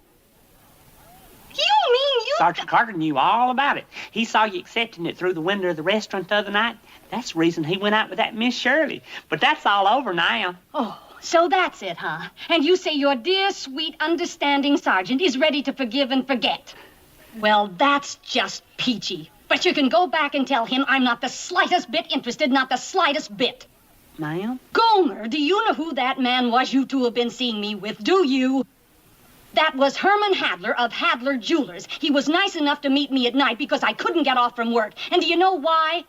you... Sergeant Carter knew all about it. He saw you accepting it through the window of the restaurant the other night. That's the reason he went out with that Miss Shirley. But that's all over now. Oh, so that's it, huh? And you say your dear, sweet, understanding sergeant is ready to forgive and forget. Well, that's just peachy. But you can go back and tell him I'm not the slightest bit interested, not the slightest bit. Ma'am? Gomer, do you know who that man was you two have been seeing me with? Do you? That was Herman Hadler of Hadler Jewelers. He was nice enough to meet me at night because I couldn't get off from work. And do you know why?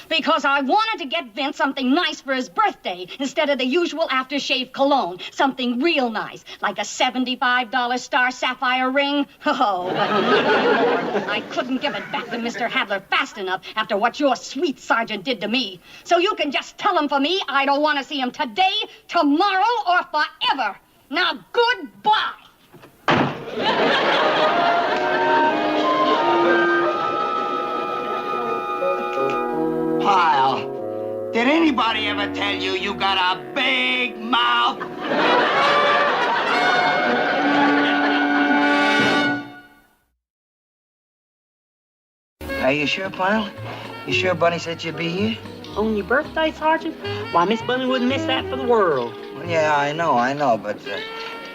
Because I wanted to get Vince something nice for his birthday instead of the usual aftershave cologne. Something real nice, like a $75 star sapphire ring. Oh, but I couldn't give it back to Mr. Hadler fast enough after what your sweet sergeant did to me. So you can just tell him for me I don't want to see him today, tomorrow, or forever. Now, goodbye. Pyle, did anybody ever tell you you got a big mouth? Are you sure, Pyle? You sure Bunny said you'd be here? On your birthday, Sergeant? Why, Miss Bunny wouldn't miss that for the world. Well, yeah, I know, but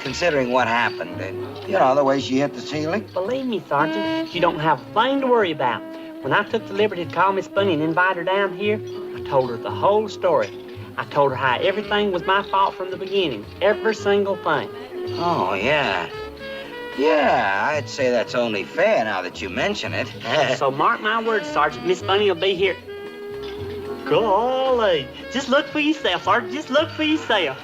considering what happened, and, you know, the way she hit the ceiling. Believe me, Sergeant, you don't have a thing to worry about. When I took the liberty to call Miss Bunny and invite her down here, I told her the whole story. I told her how everything was my fault from the beginning. Every single thing. Oh, yeah. Yeah, I'd say that's only fair now that you mention it. So mark my words, Sergeant, Miss Bunny will be here. Golly. Just look for yourself, Sergeant. Just look for yourself.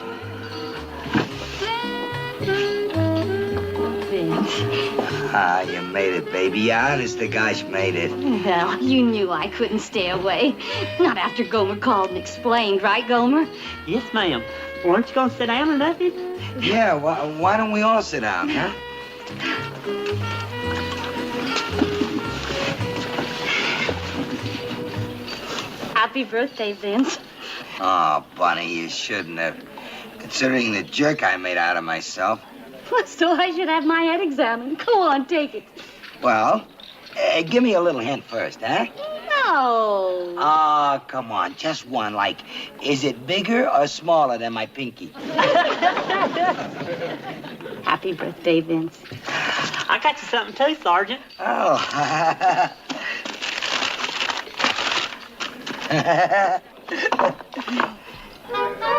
Ah, you made it, baby. Honest to gosh, made it. Well, you knew I couldn't stay away. Not after Gomer called and explained, right, Gomer? Yes, ma'am. Weren't you going to sit down or nothing? Yeah, why don't we all sit down, huh? Happy birthday, Vince. Oh, Bunny, you shouldn't have. Considering the jerk I made out of myself. So I should have my head examined. Go on, take it. Well, give me a little hint first, huh? No. Oh, come on, just one. Like, is it bigger or smaller than my pinky? Happy birthday, Vince. I got you something too, Sergeant. Oh.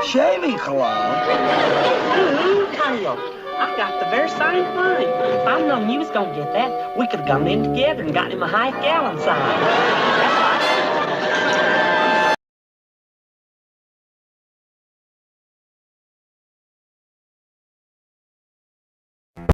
Shaving cologne. I got the very same thing. If I'd known you was gonna get that, we could have gone in together and gotten him a half-gallon size. That's right.